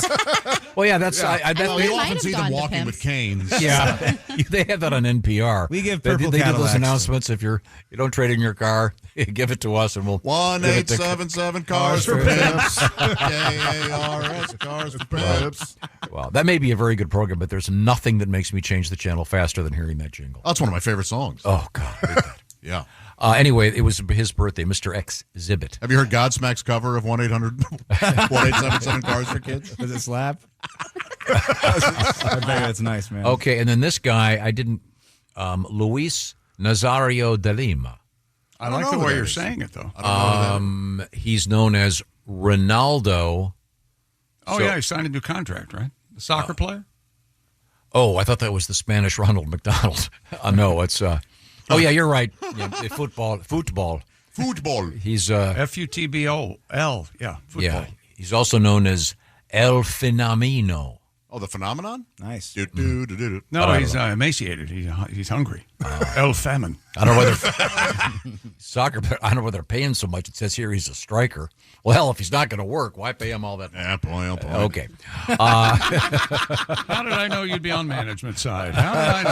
E: Well, yeah, that's.
G: Yeah.
E: That,
F: we
G: you
F: might
G: often
F: have
G: see
F: gone
G: them
F: to
G: walking with
F: pimps.
G: canes.
E: Yeah, they have that on NPR.
O: We give
E: They
O: purple
E: do those
O: Cadillacs.
E: announcements. If you don't trade in your car, give it to us, and we'll
G: 1877 cars for pimps. KARS cars for pimps.
E: Well, that may be a very good program, but there's nothing that makes me change the channel faster than hearing that jingle.
G: That's one of my favorite songs.
E: Oh God.
G: Yeah.
E: Anyway, it was his birthday, Mr. Exhibit.
G: Have you heard Godsmack's cover of 1-800-1877 cars for kids?
O: Does it slap? I bet that's nice, man.
E: Okay, and then this guy, I didn't. Luis Nazario de Lima.
C: I like the way you're saying it, though.
E: He's known as Ronaldo.
C: Oh, yeah, he signed a new contract, right? The soccer player?
E: Oh, I thought that was the Spanish Ronald McDonald. No, it's. Oh, yeah, you're right. Yeah, football. He's
C: Futbol. Yeah, football.
E: Yeah, he's also known as El Fenomeno.
G: Oh, the phenomenon?
O: Nice.
C: No, he's emaciated. He's hungry. El famine.
E: I don't know whether soccer. I don't know whether they're paying so much. It says here he's a striker. Well, hell, if he's not going to work, why pay him all that?
G: Yeah, boy.
E: Okay.
C: How did I know you'd be on management side? How did I know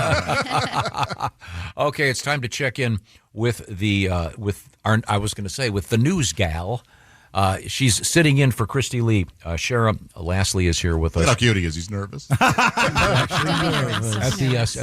C: that?
E: Okay, it's time to check in with the with the news gal. She's sitting in for Christy Lee. Shara Lastly is here with us.
G: Look how cute he is. He's nervous.
E: At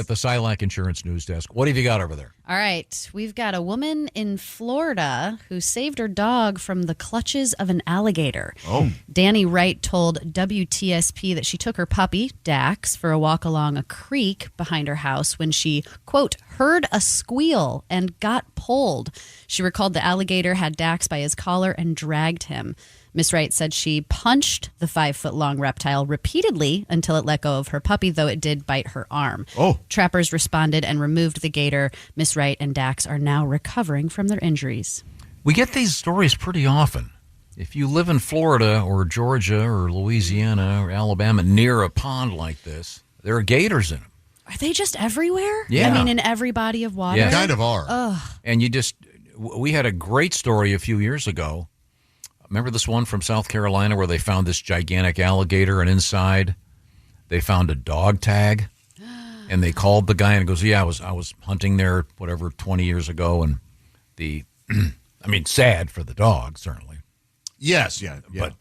E: the Silac Insurance News Desk. What have you got over there?
F: All right. We've got a woman in Florida who saved her dog from the clutches of an alligator.
G: Oh.
F: Danny Wright told WTSP that she took her puppy, Dax, for a walk along a creek behind her house when she, quote, heard a squeal and got pulled. She recalled the alligator had Dax by his collar and dragged him. Miss Wright said she punched the 5-foot-long reptile repeatedly until it let go of her puppy, though it did bite her arm.
G: Oh.
F: Trappers responded and removed the gator. Miss Wright and Dax are now recovering from their injuries.
E: We get these stories pretty often. If you live in Florida or Georgia or Louisiana or Alabama near a pond like this, there are gators in them.
F: Are they just everywhere?
E: Yeah.
F: I mean, in every body of water?
E: Yeah.
G: Kind of are.
F: Ugh.
E: And we had a great story a few years ago. Remember this one from South Carolina where they found this gigantic alligator and inside they found a dog tag? And they called the guy and goes, yeah, I was hunting there, 20 years ago, and the I mean, sad for the dog, certainly.
G: Yes, yeah.
E: But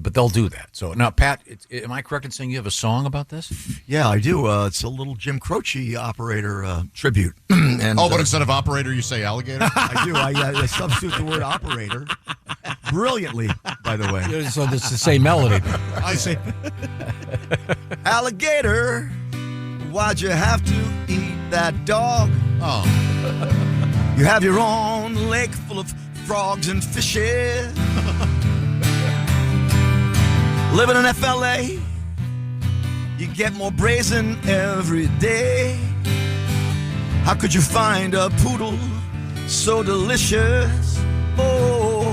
E: but they'll do that. So now, Pat, am I correct in saying you have a song about this?
Q: Yeah, I do. It's a little Jim Croce operator tribute. And,
G: but instead of operator, you say alligator?
Q: I do. I substitute the word operator brilliantly, by the way.
E: So it's the same melody.
Q: I say, alligator, why'd you have to eat that dog?
G: Oh.
Q: You have your own lake full of frogs and fishes. Living in FLA, you get more brazen every day. How could you find a poodle so delicious? Oh,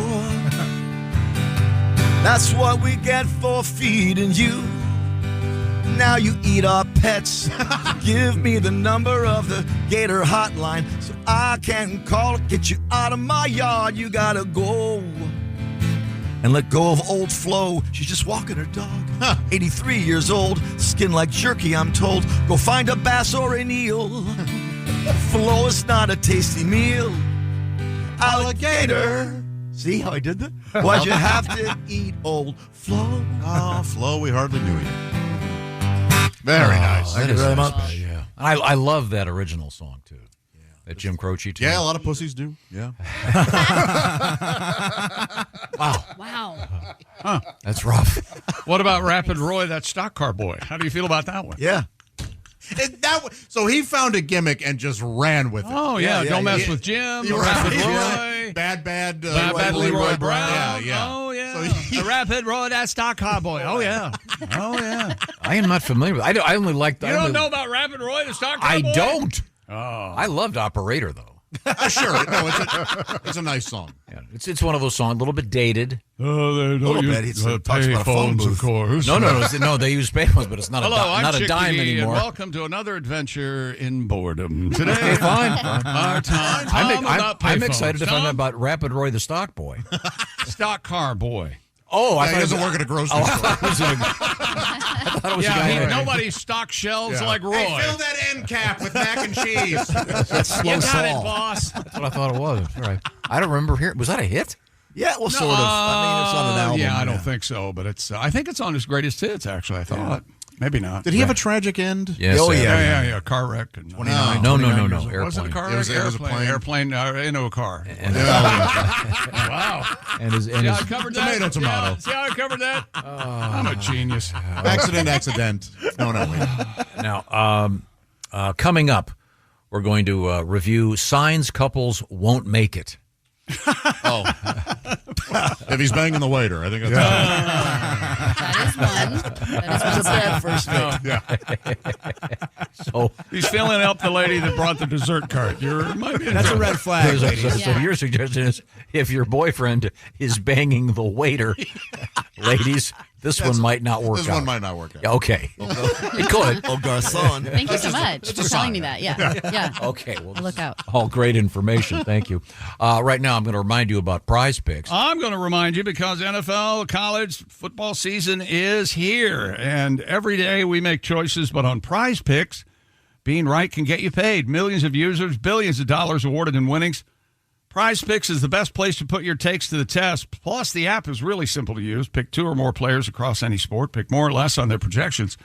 Q: that's what we get for feeding you. Now you eat our pets. Give me the number of the Gator hotline so I can call it. Get you out of my yard. You gotta go and let go of old Flo. She's just walking her dog. 83 years old, skin like jerky, I'm told. Go find a bass or an eel. Flo is not a tasty meal. Alligator. See how I did that? Why'd you have to eat old Flo?
G: Oh, Flo, we hardly knew you. Very nice.
Q: Thank you very much.
E: Yeah. I love that original song, too. That Jim Croce, too.
G: Yeah, a lot of pussies do. Yeah.
F: Wow.
C: Huh.
E: That's rough.
C: What about Rapid Roy, that stock car boy? How do you feel about that one?
Q: Yeah.
G: So he found a gimmick and just ran with it.
C: Oh, yeah. Don't mess with Jim. Rapid Roy.
G: Bad
C: Leroy Brown.
G: Yeah.
C: Oh, yeah. The Rapid Roy, that stock car boy. Oh, yeah. Oh, yeah.
E: I am not familiar with it. I only like
C: You don't know about Rapid Roy, the stock car boy?
E: I don't.
C: Oh.
E: I loved Operator, though.
G: Sure. No, it's a nice song.
E: Yeah, it's one of those songs, a little bit dated.
C: Oh, they don't use payphones, of course.
E: No, they use payphones, but it's not
C: Hello, I'm
E: not a
C: Chick
E: dime
C: McGee,
E: anymore.
C: And welcome to another adventure in boredom. Today,
E: Okay, fine.
C: Our time.
E: I'm excited to find out about Rapid Roy, the stock boy.
C: Stock car boy.
E: Oh,
G: he doesn't work at a grocery store.
E: I thought it was a guy.
C: Nobody stocks shelves like Roy.
G: Hey, fill that end cap with mac and cheese.
C: You got it, boss.
E: That's what I thought it was. All right. I don't remember hearing. Was that a hit?
Q: Yeah, well, sort of. I mean, it's on an album.
C: Yeah, I don't think so, but it's. I think it's on his greatest hits. Actually, I thought. Maybe not.
G: Did he have a tragic end?
E: Yes.
C: Oh, yeah. Car wreck. And
E: 29. No. Airplane.
C: Was it a car wreck? Airplane into a car. Wow.
E: And his
C: See how I covered that?
G: Tomato.
C: Yeah, see how I covered that? I'm a genius.
G: Accident. No.
E: Now, coming up, we're going to review Signs Couples Won't Make It.
G: Oh. If he's banging the waiter, I think that's
F: That is one step.
Q: First
E: So
C: he's filling up the lady that brought the dessert cart. Might be in
O: That's a
C: trouble.
O: red flag, lady.
E: So your suggestion is if your boyfriend is banging the waiter, ladies, this one might not work out.
G: This one might not work out.
E: Yeah, okay. It could.
Q: Oh, garçon.
F: Thank you so much for telling me that. Yeah.
E: Okay. Well,
F: I'll look out.
E: All great information. Thank you. Right now, I'm going to remind you about Prize Picks.
C: I'm going to remind you because NFL college football season is here, and every day we make choices, but on Prize Picks, being right can get you paid. Millions of users, billions of dollars awarded in winnings. Prize Picks is the best place to put your takes to the test. Plus, the app is really simple to use. Pick two or more players across any sport. Pick more or less on their projections.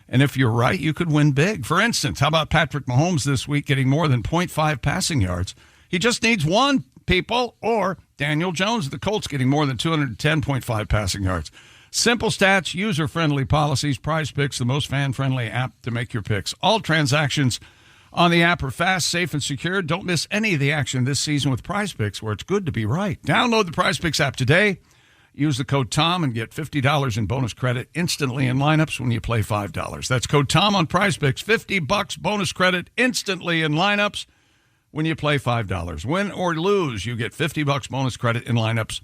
C: And if you're right, you could win big. For instance, how about Patrick Mahomes this week getting more than 0.5 passing yards? He just needs one, people. Or Daniel Jones of the Colts getting more than 210.5 passing yards. Simple stats, user-friendly policies. Prize Picks, the most fan-friendly app to make your picks. All transactions on the app are fast, safe, and secure. Don't miss any of the action this season with Prize Picks, where it's good to be right. Download the Prize Picks app today. Use the code TOM and get $50 in bonus credit instantly in lineups when you play $5. That's code TOM on Prize Picks. $50 bonus credit instantly in lineups when you play $5. Win or lose, you get $50 bonus credit in lineups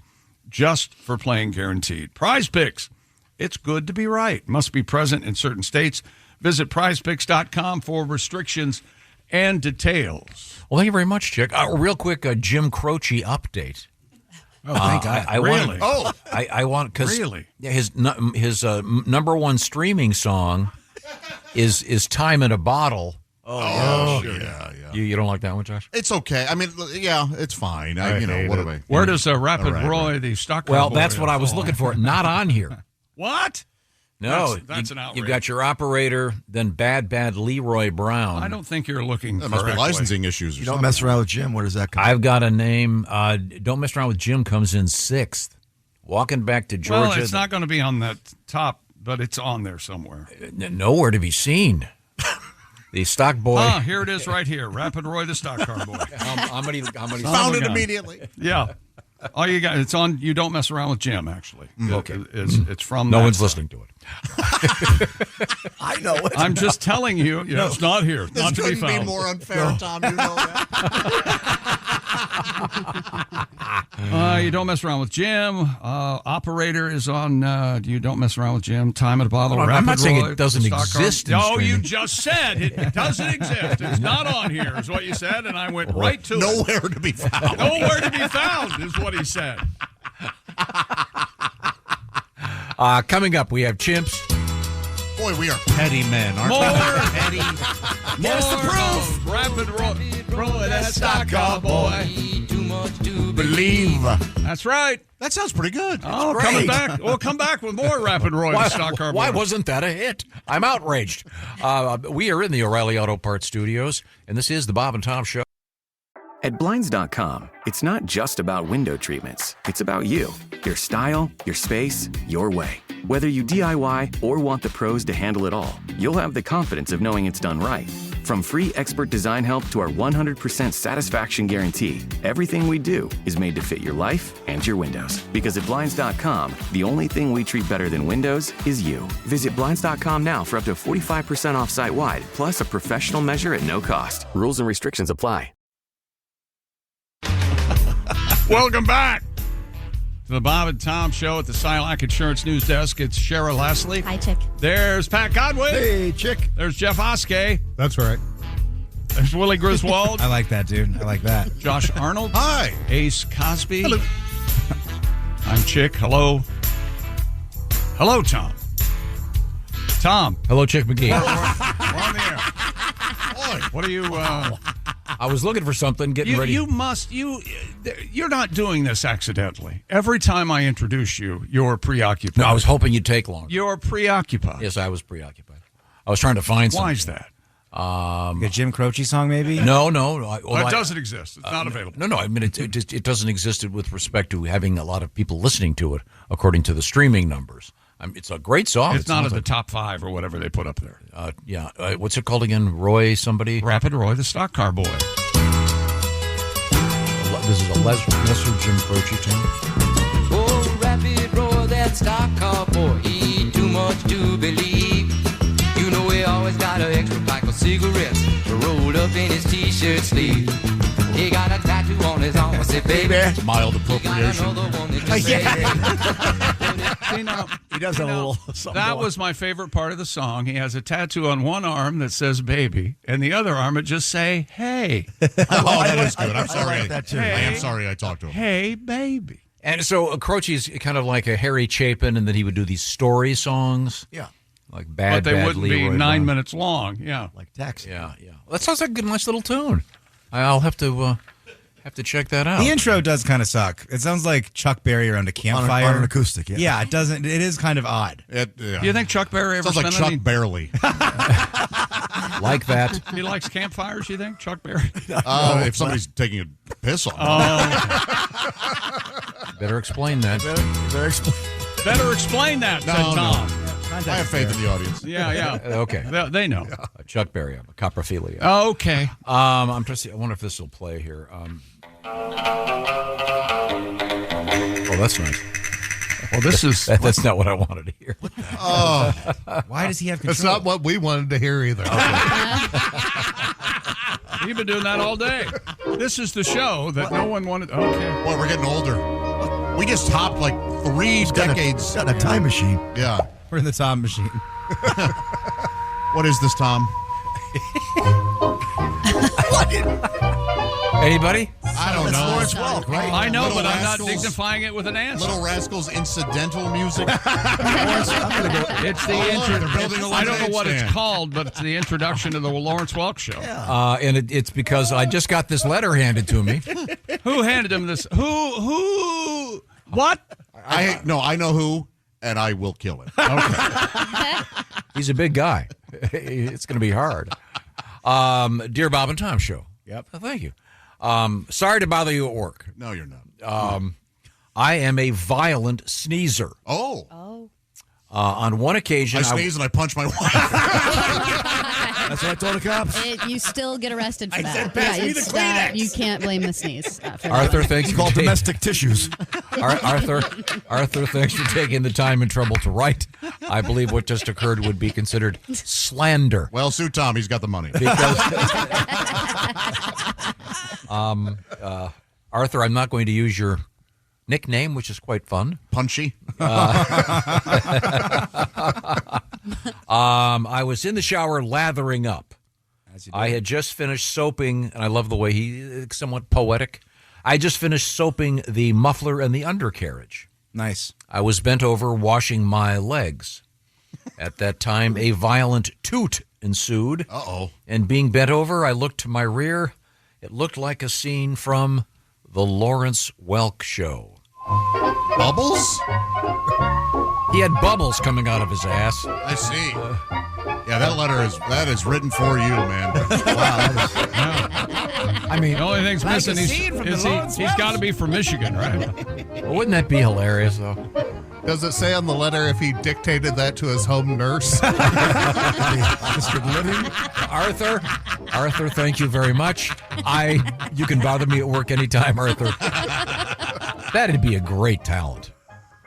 C: just for playing guaranteed. Prize Picks, it's good to be right. Must be present in certain states. Visit prizepicks.com for restrictions and details.
E: Well, thank you very much, Chick. Real quick, Jim Croce update.
C: Oh, thank God. Really?
E: I want because
C: Really?
E: his number one streaming song is "Time in a Bottle."
G: Oh, sure. Yeah.
E: You don't like that one, Josh?
G: It's okay. I mean, yeah, it's fine.
C: Where does Rapid Roy, the stock car
E: Well,
C: boy,
E: that's what I was
C: fall?
E: looking for. Not on here.
C: What?
E: No,
C: That's an outrage.
E: You've got your operator, then bad Leroy Brown.
C: I don't think you're looking
G: There must be
C: correctly.
G: licensing issues. Or
H: You don't
G: something.
H: mess around with Jim. Where does that come?
E: I've got a name. Don't Mess Around with Jim comes in 6th. Walking back to Georgia.
C: Well, it's not going to be on that top, but it's on there somewhere.
E: Nowhere to be seen. The stock boy.
C: Here it is right here. Rapid Roy, the stock car boy.
E: How many?
G: Found it immediately.
C: Yeah. All you got, it's on. You don't mess around with Jim. Actually,
E: Okay.
C: It's from.
E: No
C: that
E: one's
C: side.
E: listening to it.
H: I know it.
C: I'm just telling you. Yeah, it's not here.
G: This
C: Not to be
G: couldn't be
C: found.
G: more unfair, Tom. You know that.
C: You don't mess around with Jim. Operator is on. You don't mess around with Jim. Time at a bottle.
E: Well, I'm
C: Rapid
E: not saying it
C: Roy,
E: doesn't
C: the stock car-
E: exist in
C: No, you
E: streaming.
C: just said it doesn't exist. It's not on here, is what you said, and I went right to it.
G: Nowhere to be found.
C: Nowhere to be found is what he said.
E: Coming up, we have Chimps.
G: Boy, we are petty men, aren't
C: More
G: we?
C: petty. More the proof. Rapid Roy, that stock car boy.
G: Believe.
C: That's right.
G: That sounds pretty good.
C: Oh, coming back. We'll come back with more Rapid Roy, the stock car boy.
E: Why wasn't that a hit? I'm outraged. We are in the O'Reilly Auto Parts studios, and this is the Bob and Tom Show.
A: At Blinds.com, it's not just about window treatments. It's about you, your style, your space, your way. Whether you DIY or want the pros to handle it all, you'll have the confidence of knowing it's done right. From free expert design help to our 100% satisfaction guarantee, everything we do is made to fit your life and your windows. Because at Blinds.com, the only thing we treat better than windows is you. Visit Blinds.com now for up to 45% off site-wide, plus a professional measure at no cost. Rules and restrictions apply.
C: Welcome back to the Bob and Tom Show at the Silac Insurance News Desk. It's Shara Leslie.
J: Hi, Chick.
C: There's Pat Godwin.
H: Hey, Chick.
C: There's Jeff Oskey.
U: That's right.
C: There's Willie Griswold.
O: I like that, dude. I like that.
C: Josh Arnold.
G: Hi.
C: Ace Cosby.
U: Hello.
C: I'm Chick. Hello. Hello, Tom. Tom.
E: Hello, Chick McGee.
C: We're on the air. Boy, what are you...
E: I was looking for something, getting ready.
C: You're not doing this accidentally. Every time I introduce you, you're preoccupied.
E: No, I was hoping you'd take longer.
C: You're preoccupied.
E: Yes, I was preoccupied. I was trying to find something.
C: Why is that?
O: Like a Jim Croce song, maybe?
E: No.
C: It doesn't exist. It's not available.
E: No. I mean, it doesn't exist with respect to having a lot of people listening to it, according to the streaming numbers. It's a great song.
C: It's not at the top 5 or whatever they put up there.
E: What's it called again? Roy somebody?
C: Rapid Roy, the stock car boy.
E: This is a lesser Jim Croce tune.
B: Oh, Rapid Roy, that stock car boy, he too much to believe. You know he always got an extra pack of cigarettes rolled up in his t-shirt sleeve. He got a tattoo on his arm. I said, baby,
G: mild appropriation.
H: He does a little something.
C: That was my favorite part of the song. He has a tattoo on one arm that says baby, and the other arm it just say, hey.
G: That is good. I'm sorry.
H: I like that too.
G: I am sorry I talked to him.
C: Hey, baby.
E: And so Croce's kind of like a Harry Chapin, and then he would do these story songs.
H: Yeah.
E: Like Bad,
C: But they wouldn't be
E: Leroy
C: 9
E: Brown.
C: minutes long. Yeah.
H: Like Taxi.
E: Yeah. That sounds like a nice little tune. I'll have to check that out.
O: The intro does kind of suck. It sounds like Chuck Berry around a campfire.
H: On an acoustic, yeah.
O: Yeah, it doesn't. It is kind of odd.
C: Do you think Chuck Berry ever
G: Sounds like
C: spent
G: Chuck
C: any...
G: Barely.
E: Like that.
C: He likes campfires, you think, Chuck Berry?
G: If somebody's taking a piss on him.
E: Better explain that.
C: Better explain that, said
G: No,
C: Tom.
G: I have faith in the audience.
C: Yeah.
E: Okay.
C: They know.
E: Chuck Berry, I'm a coprophilia.
C: Okay.
E: I'm trying to see. I wonder if this will play here. Oh, that's nice.
C: Well, this is...
E: That's not what I wanted to hear.
G: Oh,
O: Why does he have control?
P: That's not what we wanted to hear either.
C: You've been doing that all day. This is the show that no one wanted... Okay.
G: boy, we're getting older. We just hopped like 3 decades.
H: Got a time machine.
G: Yeah.
O: We're in the time machine.
G: What is this, Tom?
E: Anybody?
G: I don't know.
Q: Lawrence Welk, right?
C: I know,
G: Little
C: but I'm not
G: Rascals.
C: dignifying it with an answer.
G: Little Rascals incidental music.
C: It's the
G: they're building a
C: I don't know what it's
G: stand.
C: called, but it's the introduction to the Lawrence Welk show.
E: And it's because I just got this letter handed to me.
C: Who handed him this? Who? What?
G: I know who, and I will kill him.
E: He's a big guy. It's going to be hard. Dear Bob and Tom Show.
O: Yep.
E: Thank you. Sorry to bother you at work.
G: No, you're not.
E: I am a violent sneezer.
G: Oh.
E: On one occasion,
G: I sneeze and I punch my wife.
Q: That's what I told the cops.
F: You still get arrested for
Q: I
F: that.
Q: said, pass me the
F: it's
Q: Kleenex.
F: you can't blame the sneeze. For
E: Arthur,
F: that.
E: thanks
Q: It's
E: for
Q: called
E: taking-
Q: domestic tissues.
E: Arthur, thanks for taking the time and trouble to write. I believe what just occurred would be considered slander.
G: Well, sue Tom. He's got the money.
E: Because, Arthur, I'm not going to use your nickname, which is quite fun.
G: Punchy.
E: I was in the shower lathering up. I had just finished soaping, and I love the way he somewhat poetic. I just finished soaping the muffler and the undercarriage.
O: Nice.
E: I was bent over washing my legs. At that time, a violent toot ensued.
G: Uh-oh.
E: And being bent over, I looked to my rear. It looked like a scene from the Lawrence Welk Show.
G: Bubbles?
E: He had bubbles coming out of his ass.
G: I see. Yeah, that is written for you, man. Wow.
E: I mean,
C: The only thing's
O: Like
C: missing
O: a scene from the Lawrence
C: he's got to be from Michigan, right?
E: well, wouldn't that be hilarious, though?
P: Does it say on the letter if he dictated that to his home nurse?
E: Arthur, thank you very much. You can bother me at work anytime, Arthur. That'd be a great talent.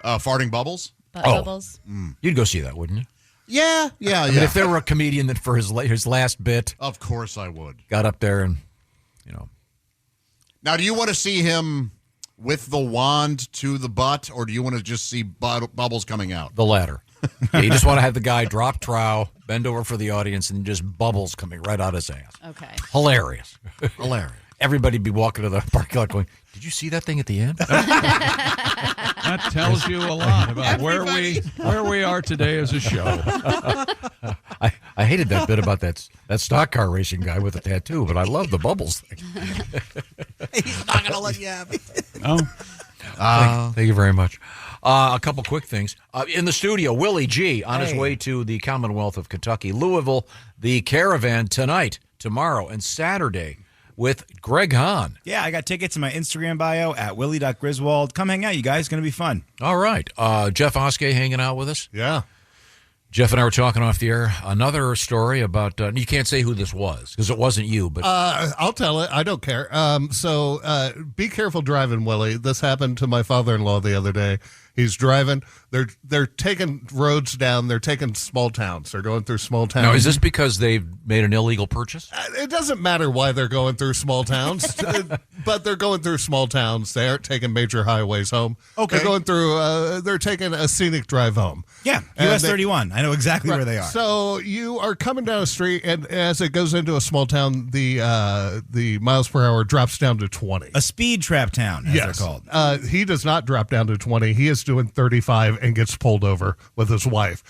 G: Farting bubbles?
F: Butt bubbles.
E: You'd go see that, wouldn't you?
G: Yeah.
E: I mean, if there were a comedian that for his last bit
G: Of course I would.
E: got up there and,
G: Now, do you want to see him with the wand to the butt, or do you want to just see bubbles coming out?
E: the latter. Yeah, you just want to have the guy drop trow, bend over for the audience, and just bubbles coming right out his ass.
F: Okay.
E: Hilarious.
G: Hilarious.
E: Everybody be walking to the parking lot going, did you see that thing at the end?
C: That tells you a lot about where we are today as a show.
E: I hated that bit about that stock car racing guy with the tattoo, but I love the bubbles thing.
Q: He's not going to let you have it.
C: Oh.
E: Thank you very much. A couple quick things. In the studio, Willie G. on his way to the Commonwealth of Kentucky. Louisville, the Caravan tonight, tomorrow, and Saturday with Greg Hahn.
O: Yeah, I got tickets in my Instagram bio at willie.griswold. Come hang out, you guys. It's going to be fun.
E: All right. Jeff Oskey hanging out with us.
P: Yeah.
E: Jeff and I were talking off the air. Another story about, you can't say who this was because it wasn't you, but
P: I'll tell it. I don't care. So be careful driving, Willie. This happened to my father-in-law the other day. He's driving. They're taking roads down. They're taking small towns. They're going through small towns.
E: now is this because they've made an illegal purchase?
P: It doesn't matter why they're going through small towns, but they're going through small towns. They aren't taking major highways home.
O: Okay.
P: They're going through, they're taking a scenic drive home.
O: Yeah,
P: And
O: US
P: they-
O: 31. I know exactly where they are.
P: So you are coming down a street, and as it goes into a small town, the miles per hour drops down to 20.
O: A speed trap town, as they're called.
P: He does not drop down to 20. He is doing 35 and gets pulled over with his wife.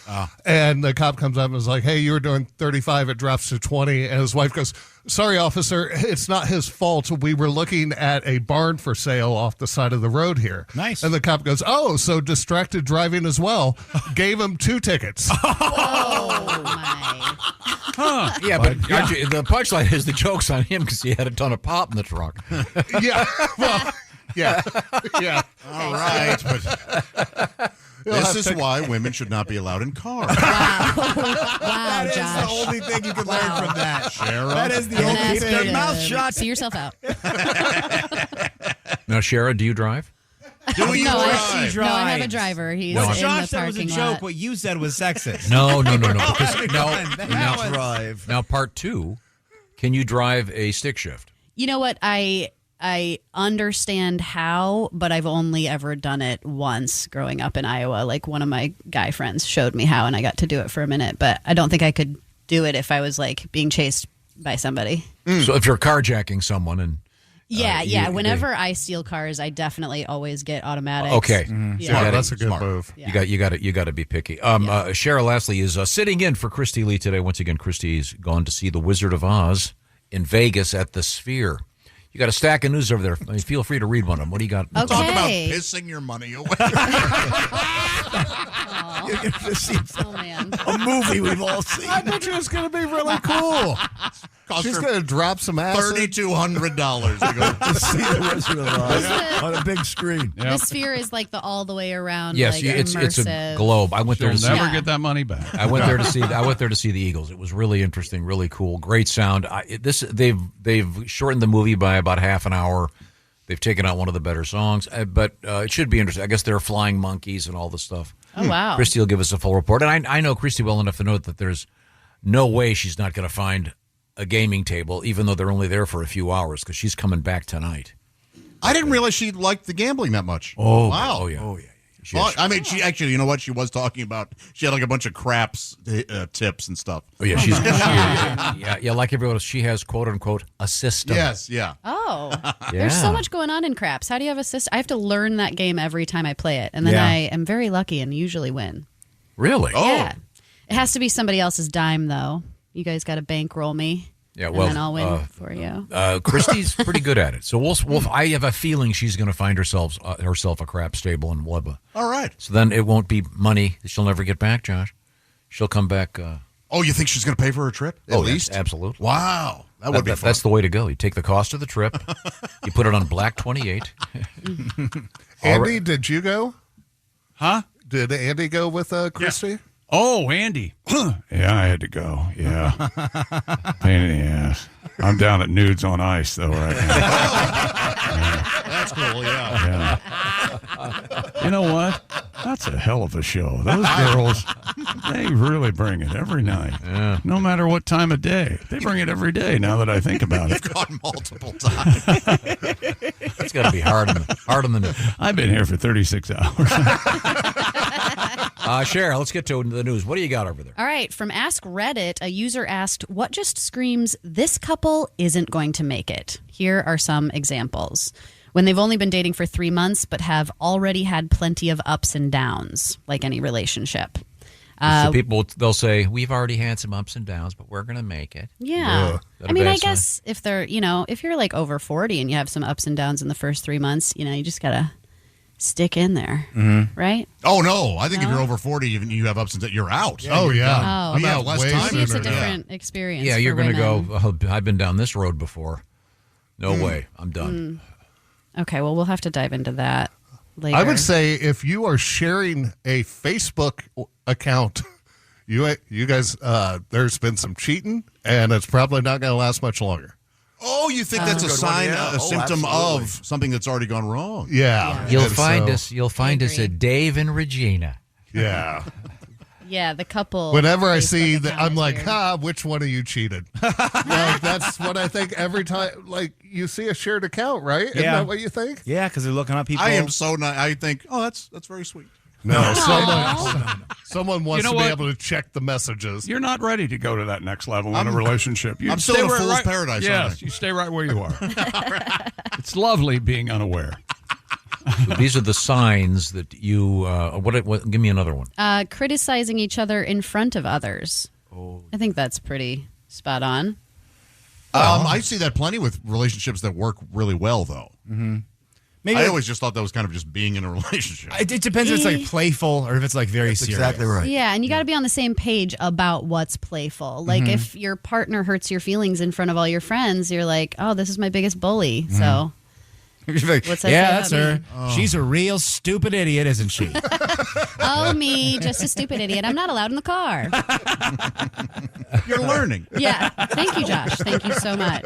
P: And the cop comes up and is like, hey, you were doing 35. It drops to 20. And his wife goes, sorry, officer, it's not his fault. We were looking at a barn for sale off the side of the road here.
O: Nice.
P: And the cop goes, oh, so distracted driving as well. Gave him 2 tickets.
F: Oh, my.
E: Yeah, but actually, the punchline is the joke's on him because he had a ton of pop in the trunk.
P: Yeah. Well, yeah. Yeah.
G: All right, but this is why women should not be allowed in cars.
F: Wow,
O: That is
F: Josh.
O: the only thing you can learn from that.
G: Shara?
O: That is the
F: I'm gonna
O: only
F: ask
O: thing.
F: you
O: Mouth
F: to
O: shut.
F: see yourself out.
E: Now, Shara, do you drive?
G: Do you
F: No,
G: drive?
F: No, I have a driver. He's
O: What
F: in
O: Josh
F: the
O: said was a
F: parking
O: joke.
F: lot.
O: What you said was sexist.
E: No. Because,
O: That was-
Q: Drive.
E: now, part 2, can you drive a stick shift?
F: You know what? I understand how, but I've only ever done it once growing up in Iowa. Like one of my guy friends showed me how, and I got to do it for a minute. But I don't think I could do it if I was like being chased by somebody.
E: So if you're carjacking someone
F: Yeah. Whenever I steal cars, I definitely always get automatics.
E: Okay,
F: Yeah.
P: That's a good move.
E: You got to be picky. Cheryl Astley is sitting in for Christy Lee today. Once again, Christy's gone to see The Wizard of Oz in Vegas at the Sphere. You got a stack of news over there. I mean, feel free to read one of them. What do you got?
G: Talk about pissing your money away.
Q: You're going to see
F: man.
Q: a movie we've all seen.
P: I bet you it's going to be really cool. She's going to drop some acid.
G: $3,200 to go
Q: to see The Wizard of Oz on a big screen.
F: The Sphere is like the all the way around.
E: Yes,
F: like,
E: it's
F: immersive.
E: a globe. I went there to
C: She'll
E: see.
C: never get that money back.
E: I went there to see the Eagles. It was really interesting, really cool, great sound. They've shortened the movie by about half an hour. They've taken out one of the better songs, but it should be interesting. I guess there are flying monkeys and all this stuff.
F: Oh wow!
E: Christy will give us a full report, and I know Christy well enough to know that there's no way she's not going to find a gaming table, even though they're only there for a few hours, because she's coming back tonight.
G: I didn't realize she liked the gambling that much.
E: Oh,
G: wow.
E: Oh, yeah.
G: She actually, you know what? She was talking about, she had like a bunch of craps tips and stuff.
E: Oh, yeah. Like everyone else, she has, quote unquote, a system.
G: Yes, yeah.
F: Oh,
E: Yeah.
F: there's so much going on in craps. How do you have a system? I have to learn that game every time I play it, and then I am very lucky and usually win.
E: Really?
F: Yeah. It has to be somebody else's dime, though. You guys got to bankroll me.
E: Yeah,
F: and
E: well,
F: then I'll win for you.
E: Christy's pretty good at it. So we'll I have a feeling she's going to find herself a crap stable in Webba.
G: All right.
E: So then it won't be money that she'll never get back, Josh. She'll come back.
G: Oh, you think she's going to pay for her trip? At least?
E: Yes, absolutely.
G: Wow. That would be fun.
E: That's the way to go. You take the cost of the trip, you put it on Black 28.
P: Andy, did you go?
C: Huh?
P: Did Andy go with Christy?
C: Yeah. Oh, Andy. Yeah, I had to go. Yeah. Pain in the ass. I'm down at Nudes on Ice, though, right now.
G: That's cool, yeah.
C: You know what? That's a hell of a show. Those girls, they really bring it every night.
E: Yeah.
C: No matter what time of day. They bring it every day now that I think about it.
G: You've gone multiple times.
E: It's got to be hard on the
C: I've been here for 36 hours.
E: Cheryl, let's get to the news. What do you got over there?
F: All right. From Ask Reddit, a user asked, what just screams, this couple isn't going to make it? Here are some examples. When they've only been dating for 3 months, but have already had plenty of ups and downs, like any relationship.
E: So people, they'll say, we've already had some ups and downs, but we're going to make it.
F: Yeah.
E: That
F: I mean,
E: a
F: I
E: bad sign?
F: guess if they're, if you're like over 40 and you have some ups and downs in the first 3 months, you just got to stick in there, right?
G: Oh, no. I think if you're over 40, you have ups and downs, you're out.
P: Yeah, oh, yeah.
F: Oh,
G: I'm out less time.
F: Maybe it's a different experience.
E: Yeah, you're
F: going to
E: go, I've been down this road before. No way. I'm done.
F: Okay, well, we'll have to dive into that later.
P: I would say if you are sharing a Facebook account, you guys, there's been some cheating, and it's probably not going to last much longer.
G: Oh, you think that's a sign, a symptom of something that's already gone wrong?
P: Yeah.
E: You'll find us at Dave and Regina.
P: Yeah.
F: Yeah, the couple.
P: Whenever I
F: Facebook
P: see that,
F: account
P: I'm
F: is
P: like,
F: weird.
P: which one of you cheated? Like, that's what I think every time. Like, you see a shared account, right? Isn't that what you think?
O: Yeah, because they're looking up people.
G: I am so nice. I think, that's very sweet.
P: No, someone wants to be able to check the messages.
C: You're not ready to go to that next level in a relationship.
G: I'm still in a fool's paradise.
C: Yes, you stay right where you are. It's lovely being unaware.
E: These are the signs that you. What? Give me another one.
F: Criticizing each other in front of others.
E: Oh.
F: I think that's pretty spot on.
G: I see that plenty with relationships that work really well, though.
O: Mm-hmm.
G: I always just thought that was kind of just being in a relationship.
O: It depends if it's like playful or if it's like very serious.
Q: Exactly right.
F: Yeah, and you got to be on the same page about what's playful. Like if your partner hurts your feelings in front of all your friends, you're like, oh, this is my biggest bully. So
O: Like,
F: what's that
O: yeah,
F: say
O: that's
F: about
O: her.
F: me?
O: Oh. She's a real stupid idiot, isn't she?
F: Oh, me, just a stupid idiot. I'm not allowed in the car.
G: You're learning.
F: Yeah. Thank you, Josh. Thank you so much.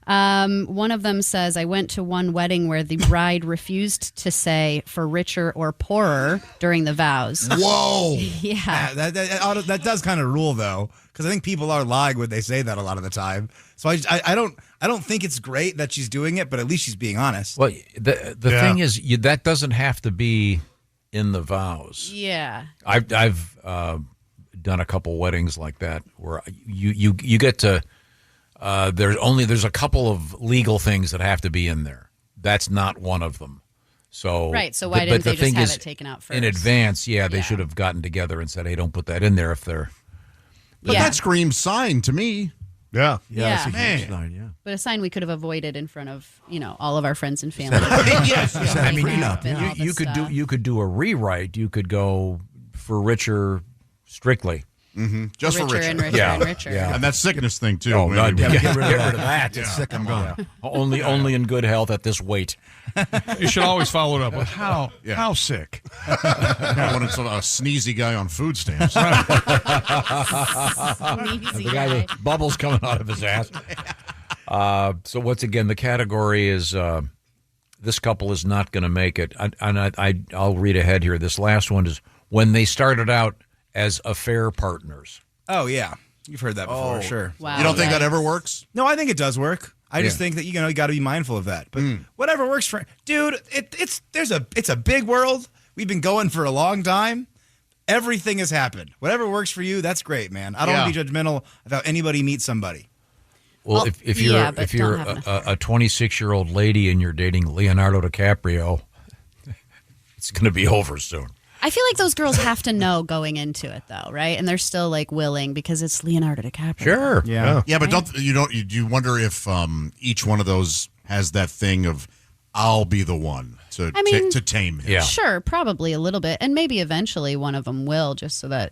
F: One of them says, I went to one wedding where the bride refused to say for richer or poorer during the vows.
G: Whoa.
F: Yeah.
O: That does kind of rule, though, because I think people are lying when they say that a lot of the time. So I don't think it's great that she's doing it, but at least she's being honest.
E: Well, the thing is, that doesn't have to be in the vows.
F: Yeah.
E: I've done a couple weddings like that where you get to There's a couple of legal things that have to be in there. That's not one of them. So
F: Right, so why didn't they just have it taken out first?
E: In advance, they should have gotten together and said, hey, don't put that in there if they're...
G: But that screams sign to me.
P: Yeah.
F: Yeah.
E: That's a huge sign, yeah.
F: But a sign we could have avoided in front of, all of our friends and family.
E: Yes. I mean,
F: And all
E: you
F: this
E: could
F: stuff.
E: you could do a rewrite. You could go for richer strictly.
G: Mm-hmm. Just
F: Richer
G: for richer.
F: and richer and richer.
E: Yeah.
G: And that sickness thing, too.
E: Oh, God,
G: Maybe.
E: get rid of that.
G: Yeah.
E: It's sick. I'm gone. Only in good health at this weight.
C: You should always follow it up with how sick.
G: When it's a sneezy guy on food stamps.
E: The guy with bubbles coming out of his ass. So once again, the category is this couple is not going to make it. I'll read ahead here. This last one is when they started out as affair partners.
O: Oh, yeah. You've heard that before, sure.
F: Wow.
G: You don't think that ever works?
O: No, I think it does work. I just think that you got to be mindful of that. But whatever works for dude, it's a big world. We've been going for a long time. Everything has happened. Whatever works for you, that's great, man. I don't want to be judgmental about anybody meet somebody.
E: Well, if you're a 26-year-old lady and you're dating Leonardo DiCaprio, it's going to be over soon.
F: I feel like those girls have to know going into it, though, right? And they're still willing because it's Leonardo DiCaprio.
E: Sure.
O: Yeah.
G: Yeah, but do you wonder if each one of those has that thing of I'll be the one to tame him?
E: Yeah.
F: Sure, probably a little bit. And maybe eventually one of them will, just so that,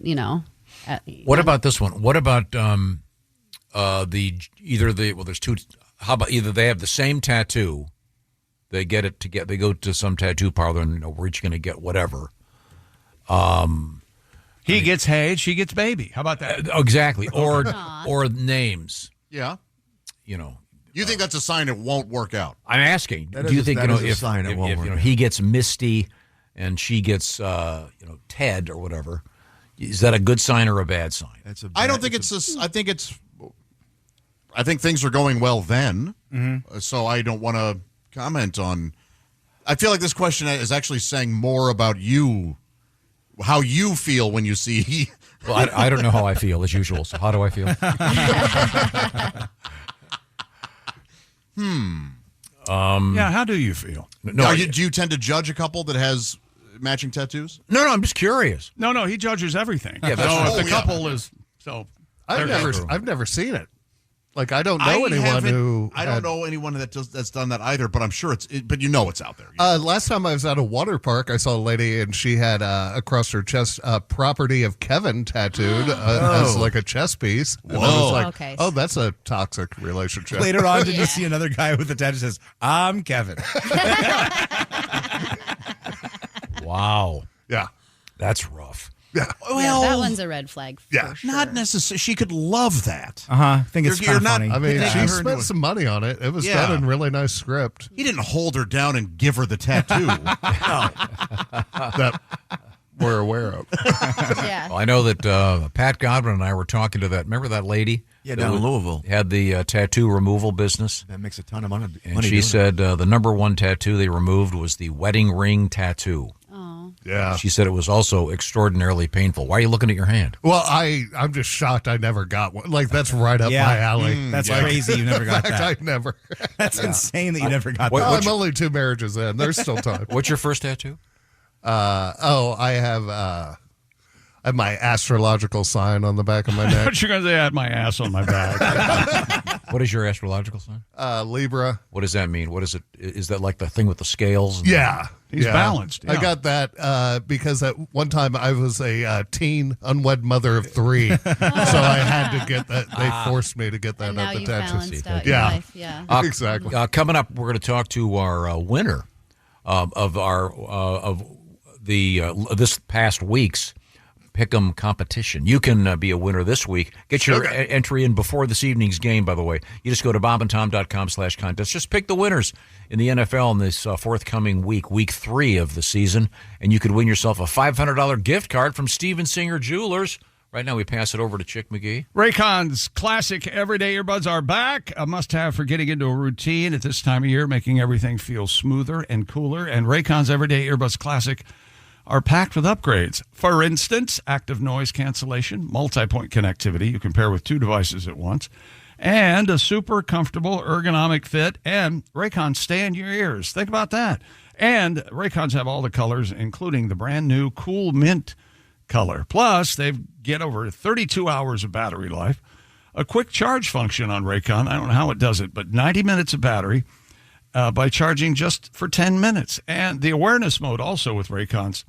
E: What about this one? What about there's two. How about either they have the same tattoo, they get it they go to some tattoo parlor and we're each going to get whatever.
C: He gets Hay, she gets Baby. How about that?
E: Exactly. Or names.
G: Yeah.
E: You
G: think that's a sign it won't work out?
E: I'm asking.
H: That
E: Do you
H: is-
E: think
H: that is a
E: if
H: sign it won't work out.
E: he gets Misty and she gets Ted or whatever, is that a good sign or a bad sign?
G: I don't think it's. I think things are going well then. So I don't want to comment on. I feel like this question is actually saying more about you, how you feel when you see.
E: Well, I don't know how I feel as usual. So how do I feel?
C: Yeah, how do you feel?
G: Do you tend to judge a couple that has matching tattoos?
E: No, I'm just curious.
C: No, he judges everything.
E: Yeah, that's
C: so
E: true.
C: if the couple is
P: I've never seen it. Like I don't know
G: I
P: anyone
G: haven't-
P: who.
G: I don't know anyone that's done that either. But I'm sure but it's out there.
P: Last time I was at a water park, I saw a lady and she had across her chest "Property of Kevin" tattooed as like a chess piece. And I was like,
F: Okay.
P: oh, that's a toxic relationship.
O: Later on, did you see another guy with a tattoo that says, I'm Kevin?
E: Wow.
P: Yeah.
E: That's rough.
P: Yeah.
F: Well, that one's a red flag. For sure.
G: Not necessarily. She could love that.
O: I think it's
G: You're
O: kind of
G: not-
O: funny.
P: I mean,
G: Yeah.
P: she
G: Her
P: spent
G: into
P: some money on it. It was
G: Yeah.
P: done in really nice script.
G: He didn't hold her down and give her the tattoo.
P: That we're aware of.
F: Yeah.
E: Well, I know that Pat Godwin and I were talking to that. Remember that lady?
H: Yeah, down in Louisville.
E: Had the tattoo removal business.
H: That makes a ton of money.
E: And she said the number one tattoo they removed was the wedding ring tattoo.
F: Oh.
P: Yeah.
E: She said it was also extraordinarily painful. Why are you looking at your hand?
P: Well, I'm just shocked I never got one. Like, that's right up
O: Yeah.
P: my alley.
O: That's
P: Like,
O: crazy you never got
P: in fact,
O: that.
P: I never.
O: That's insane that you never got
E: What-
O: that.
P: Well, I'm only 2 marriages in. There's still time.
E: What's your first tattoo?
P: I have my astrological sign on the back of my neck.
C: What you gonna say? I had my ass on my back.
E: What is your astrological sign?
P: Libra.
E: What does that mean? What is it? Is that like the thing with the scales?
P: Yeah.
C: He's
P: yeah.
C: balanced.
P: I
C: yeah.
P: got that because at one time I was a teen unwed mother of 3. So I had to get that. They forced me to get that
F: And
P: at
F: now
P: the
F: you've
P: tattoo.
F: balanced out your
P: Yeah.
F: life. Yeah.
P: Exactly.
E: Coming up, we're going to talk to our winner of this past week's Pick'em competition. You can be a winner this week. Get your entry in before this evening's game, by the way. You just go to bobandtom.com/contest. Just pick the winners in the NFL in this forthcoming week 3 of the season, and you could win yourself a $500 gift card from Steven Singer Jewelers. Right now, we pass it over to Chick McGee.
C: Raycon's classic everyday earbuds are back. A must-have for getting into a routine at this time of year, making everything feel smoother and cooler. And Raycon's everyday earbuds classic are packed with upgrades. For instance, active noise cancellation, multi-point connectivity. You can pair with 2 devices at once. and a super comfortable ergonomic fit, and Raycons stay in your ears. Think about that. And Raycons have all the colors, including the brand new Cool Mint color. Plus, they get over 32 hours of battery life, a quick charge function on Raycon. I don't know how it does it, but 90 minutes of battery by charging just for 10 minutes. And the awareness mode also with Raycons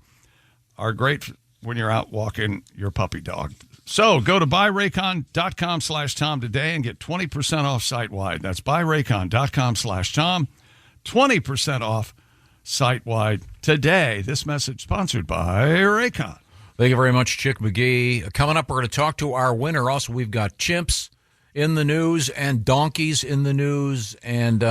C: are great when you're out walking your puppy dog. So go to buyraycon.com/Tom today and get 20% off site-wide. That's buyraycon.com/Tom, 20% off site-wide today. This message sponsored by Raycon.
E: Thank you very much, Chick McGee. Coming up, we're going to talk to our winner. Also, we've got chimps in the news and donkeys in the news and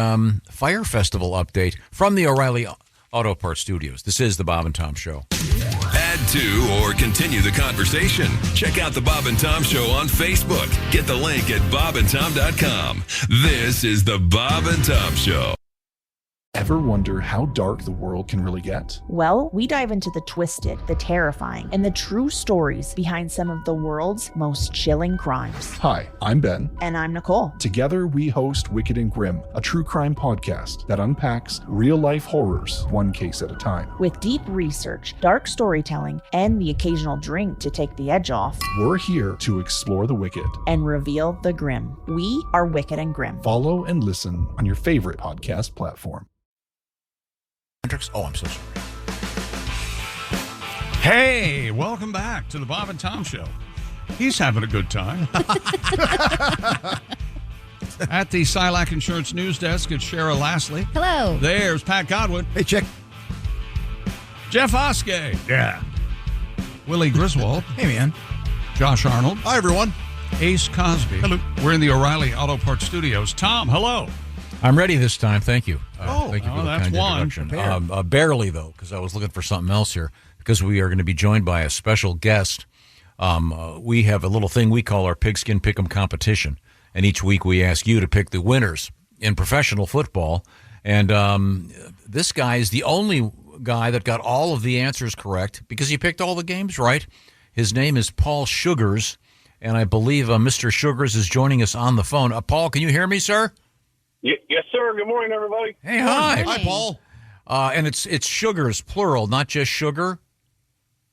E: Fire Festival update from the O'Reilly Auto Parts Studios. This is the Bob and Tom Show.
K: Add to or continue the conversation. Check out the Bob and Tom Show on Facebook. Get the link at bobandtom.com. This is the Bob and Tom Show.
D: Ever wonder how dark the world can really get?
I: Well, we dive into the twisted, the terrifying, and the true stories behind some of the world's most chilling crimes.
D: Hi, I'm Ben.
I: And I'm Nicole.
D: Together, we host Wicked and Grim, a true crime podcast that unpacks real-life horrors one case at a time.
I: With deep research, dark storytelling, and the occasional drink to take the edge off,
D: we're here to explore the wicked
I: and reveal the grim. We are Wicked and Grim.
D: Follow and listen on your favorite podcast platform.
E: Oh, I'm so sorry.
C: Hey, welcome back to the Bob and Tom Show. He's having a good time. At the Silac Insurance News Desk, it's Shara Lastly.
F: Hello.
C: There's Pat Godwin.
H: Hey, Chick.
C: Jeff Oskey. Yeah. Willie Griswold.
O: Hey, man.
C: Josh Arnold.
G: Hi, everyone.
C: Ace Cosby. Hello. We're in the O'Reilly Auto Parts Studios. Tom, hello.
E: I'm ready this time. Thank you. Thank you for the
C: that's
E: kind
C: one.
E: introduction. Barely, though, because I was looking for something else here, because we are going to be joined by a special guest. We have a little thing we call our Pigskin Pick'em competition, and each week we ask you to pick the winners in professional football. And this guy is the only guy that got all of the answers correct because he picked all the games right. His name is Paul Sugars, and I believe Mr. Sugars is joining us on the phone. Paul, can you hear me, sir?
W: Yes, sir. Good morning, everybody.
E: Hey, hi.
G: Hi, Paul.
E: And it's Sugars, plural, not just sugar?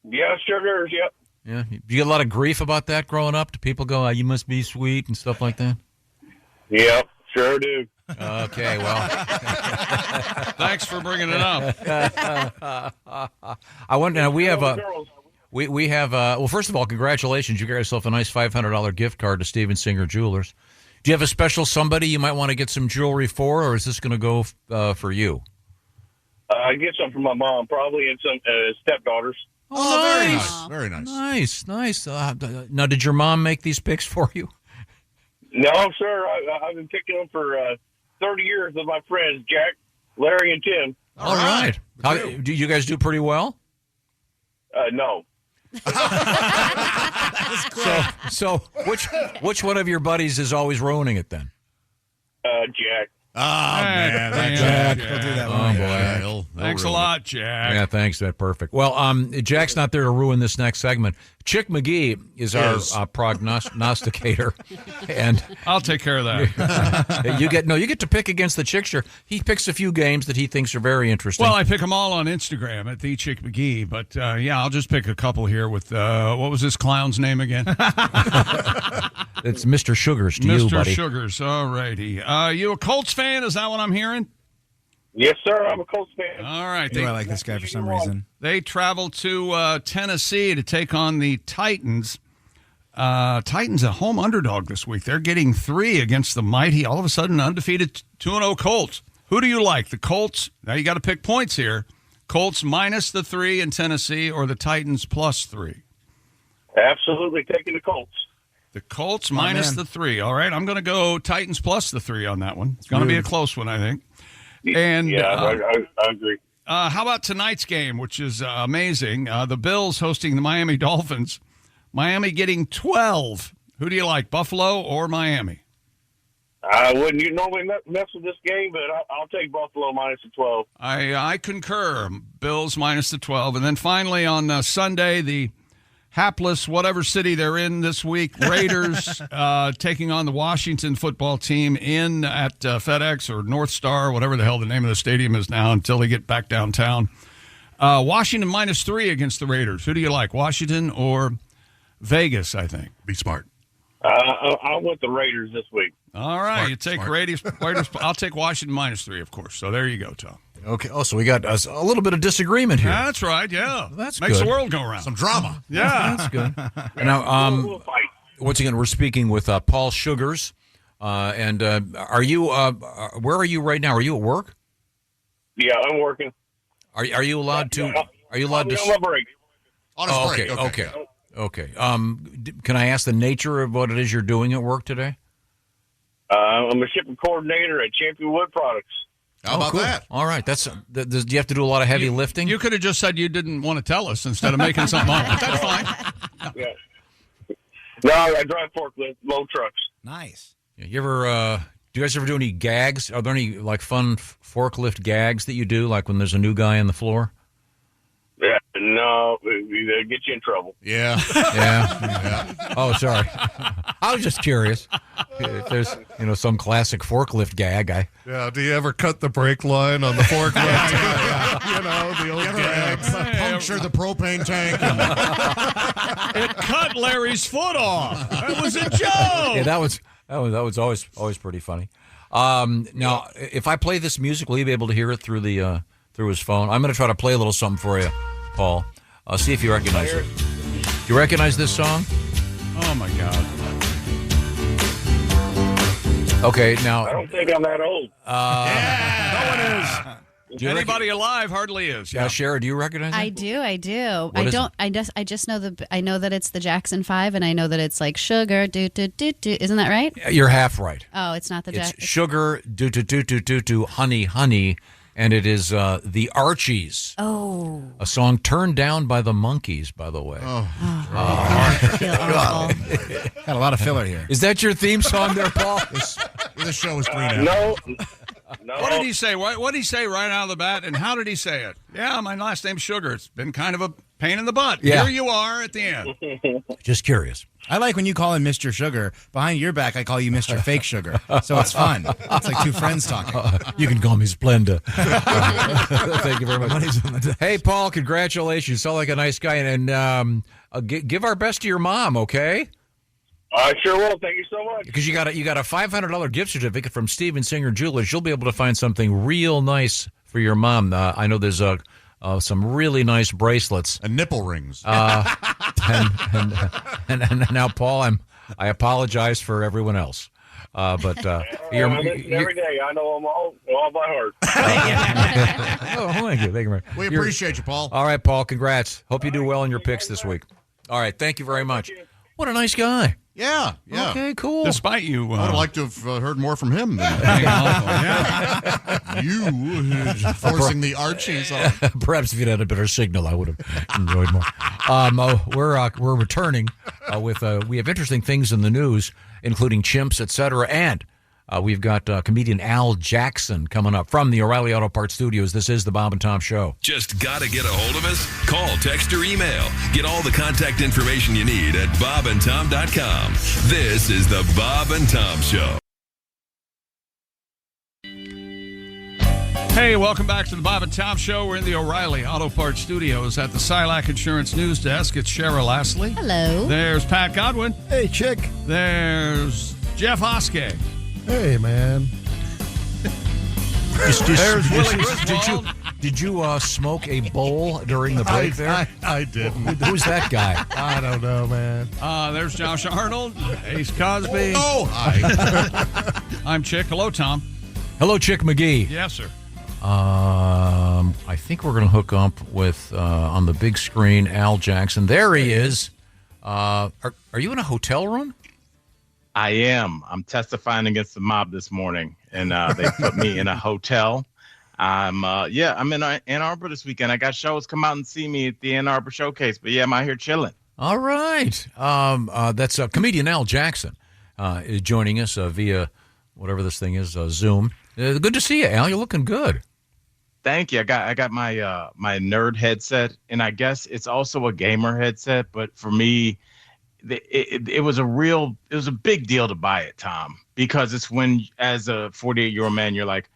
W: Yeah, Sugars, yep.
E: Yeah. Do you get a lot of grief about that growing up? Do people go, you must be sweet and stuff like that?
W: Yep, sure do.
E: Okay, well.
C: Thanks for bringing it up.
E: I wonder, now we have we have, well, first of all, congratulations. You got yourself a nice $500 gift card to Steven Singer Jewelers. Do you have a special somebody you might want to get some jewelry for, or is this going to go for you?
W: I get some from my mom, probably, and some stepdaughters.
E: Oh,
G: very
E: nice.
G: nice. Very nice.
E: Nice. Now, did your mom make these picks for you?
W: No, sir. I've been picking them for 30 years with my friends, Jack, Larry, and Tim.
E: All right. Do you guys do pretty well?
W: No.
E: So which one of your buddies is always ruining it then?
W: Jack.
G: Oh, man. That's
O: Jack. He'll do that one.
E: Oh, boy.
C: Thanks a lot, Jack.
E: Yeah, thanks. That's perfect. Well, Jack's not there to ruin this next segment. Chick McGee is our prognosticator, and
C: I'll take care of that.
E: you get to pick against the Chickster. He picks a few games that he thinks are very interesting.
C: Well, I pick them all on Instagram at the Chick McGee, but I'll just pick a couple here with what was this clown's name again?
E: It's Mr. Sugars to you, buddy.
C: Mr. Sugars. All righty. You a Colts fan? Is that what I'm hearing?
W: Yes, sir. I'm a Colts fan.
C: All right.
O: I like this guy for some reason.
C: They travel to Tennessee to take on the Titans. Titans a home underdog this week. They're getting 3 against the mighty, all of a sudden, undefeated 2-0 Colts. Who do you like? The Colts? Now you got to pick points here. Colts minus the 3 in Tennessee or the Titans plus 3?
W: Absolutely taking the Colts.
C: The Colts minus the 3. All right, I'm going to go Titans plus the 3 on that one. It's going to be a close one, I think. And
W: I agree.
C: How about tonight's game, which is amazing? The Bills hosting the Miami Dolphins. Miami getting 12. Who do you like, Buffalo or Miami?
W: I wouldn't normally mess with this game, but I'll take Buffalo minus the 12.
C: I concur. Bills minus the 12. And then finally on Sunday, the hapless whatever city they're in this week. Raiders taking on the Washington football team in at FedEx or North Star, whatever the hell the name of the stadium is now until they get back downtown. Washington -3 against the Raiders. Who do you like, Washington or Vegas, I think?
U: Be smart.
W: I want the Raiders this week.
C: All right,
U: Smart,
C: you take
U: smart.
C: Raiders. I'll take Washington -3, of course. So there you go, Tom.
E: Okay. Oh, so we got a little bit of disagreement here.
C: That's right, yeah.
E: That's
C: Makes
E: good.
C: the world go around.
G: Some drama.
C: Yeah.
E: That's good. And now, once again, we're speaking with Paul Sugars. And are you? Where are you right now? Are you at work?
W: Yeah, I'm working.
E: Are you allowed to? Are you allowed to?
W: On my break.
G: On his break.
E: Okay. Can I ask the nature of what it is you're doing at work today?
W: I'm a shipping coordinator at Champion Wood Products.
G: How about
E: cool.
G: that?
E: All right. Do you have to do a lot of heavy lifting?
C: You could have just said you didn't want to tell us instead of making something up. That's fine.
W: Yeah. No, I drive forklift, load trucks.
O: Nice.
E: You ever? Do you guys ever do any gags? Are there any like fun forklift gags that you do, like when there's a new guy on the floor?
W: Yeah, no, they get you in trouble.
G: Yeah.
E: Yeah. Oh, sorry. I was just curious if there's some classic forklift gag.
P: Yeah. Do you ever cut the brake line on the forklift? The old gags.
G: Puncture the propane tank.
C: It cut Larry's foot off. That was a joke.
E: Yeah, that was always pretty funny. Now, if I play this music, will you be able to hear it through his phone? I'm going to try to play a little something for you, Paul. See if you recognize it. Do you recognize this song?
C: Oh my God.
E: Okay, now
W: I don't think I'm that old.
C: No one is. Anybody alive hardly is.
E: Yeah, Shara, do you recognize it?
F: I do.
E: What is
F: I just know I know that it's the Jackson 5, and I know that it's like sugar do do do do. Isn't that right?
E: You're half right.
F: Oh, it's not the
E: It's
F: Jackson.
E: sugar do do do do do do honey honey, and it is the Archies.
F: Oh,
E: A song turned down by the Monkees, by the way.
F: I feel awful.
O: Got a lot of filler here.
E: Is that your theme song there, Paul?
G: The show is 3 now.
W: No.
C: What did he say? What did he say right out of the bat? And how did he say it? Yeah, my last name's Sugar. It's been kind of a pain in the butt.
E: Yeah.
C: Here you are at the end.
E: Just curious.
O: I like when you call him Mr. Sugar. Behind your back, I call you Mr. Fake Sugar. So it's fun. It's like two friends talking.
E: You can call me Splenda. Thank you very much. Hey, Paul, congratulations. You sound like a nice guy. And give our best to your mom, okay?
W: I sure will. Thank you so much.
E: Because you got a $500 gift certificate from Steven Singer Jewelers. You'll be able to find something real nice for your mom. I know there's some really nice bracelets
G: And nipple rings.
E: and now, Paul, I apologize for everyone else. But
W: I listen every day. I know them all by heart.
E: Oh, thank you. Thank you.
G: We appreciate you, Paul.
E: All right, Paul. Congrats. Hope you do well in your picks this week. All right. Thank you very much. What a nice guy.
G: Yeah.
E: Okay, cool.
C: Despite you.
G: I would like to have heard more from him than you forcing the Archies on.
E: Perhaps if you'd had a better signal, I would have enjoyed more. We're returning with we have interesting things in the news, including chimps, etc. And we've got comedian Al Jackson coming up from the O'Reilly Auto Parts Studios. This is the Bob and Tom Show.
K: Just got to get a hold of us? Call, text, or email. Get all the contact information you need at bobandtom.com. This is the Bob and Tom Show.
C: Hey, welcome back to the Bob and Tom Show. We're in the O'Reilly Auto Parts Studios at the Silac Insurance News Desk. It's Shara Lashley.
F: Hello.
C: There's Pat Godwin.
U: Hey, chick.
C: There's Jeff Hoske.
P: Hey, man.
C: There's Willie Griswold.
E: Did you smoke a bowl during the break there?
P: I didn't.
E: Who's that guy?
P: I don't know, man.
C: There's Josh Arnold, Ace Cosby.
G: Oh, hi.
C: I'm Chick. Hello, Tom.
E: Hello, Chick McGee.
C: Yes, sir.
E: I think we're going to hook up with, on the big screen, Al Jackson. There he is. Are you in a hotel room?
L: I am. I'm testifying against the mob this morning, and they put me in a hotel. I'm in Ann Arbor this weekend. I got shows. Come out and see me at the Ann Arbor Showcase. But yeah, I'm out here chilling.
E: All right. That's comedian Al Jackson is joining us via whatever this thing is, Zoom. Good to see you, Al. You're looking good.
L: Thank you. I got my my nerd headset, and I guess it's also a gamer headset. But for me, it was a big deal to buy it, Tom, because it's when, as a 48-year-old man, you're like,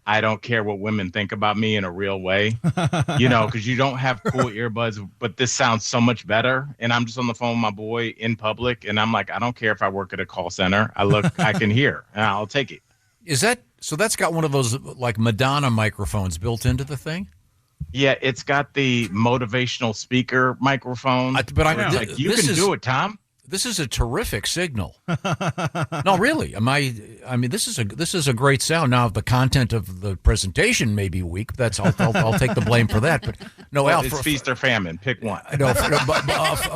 L: I don't care what women think about me in a real way, because you don't have cool earbuds, but this sounds so much better. And I'm just on the phone with my boy in public, and I'm like, I don't care if I work at a call center. I can hear, and I'll take it.
E: So that's got one of those like Madonna microphones built into the thing?
L: Yeah, it's got the motivational speaker microphone. You can do it, Tom.
E: This is a terrific signal. No, really. This is a great sound. Now, the content of the presentation may be weak. I'll take the blame for that. But no,
L: well,
E: Al,
L: it's feast or famine. Pick one.
E: No,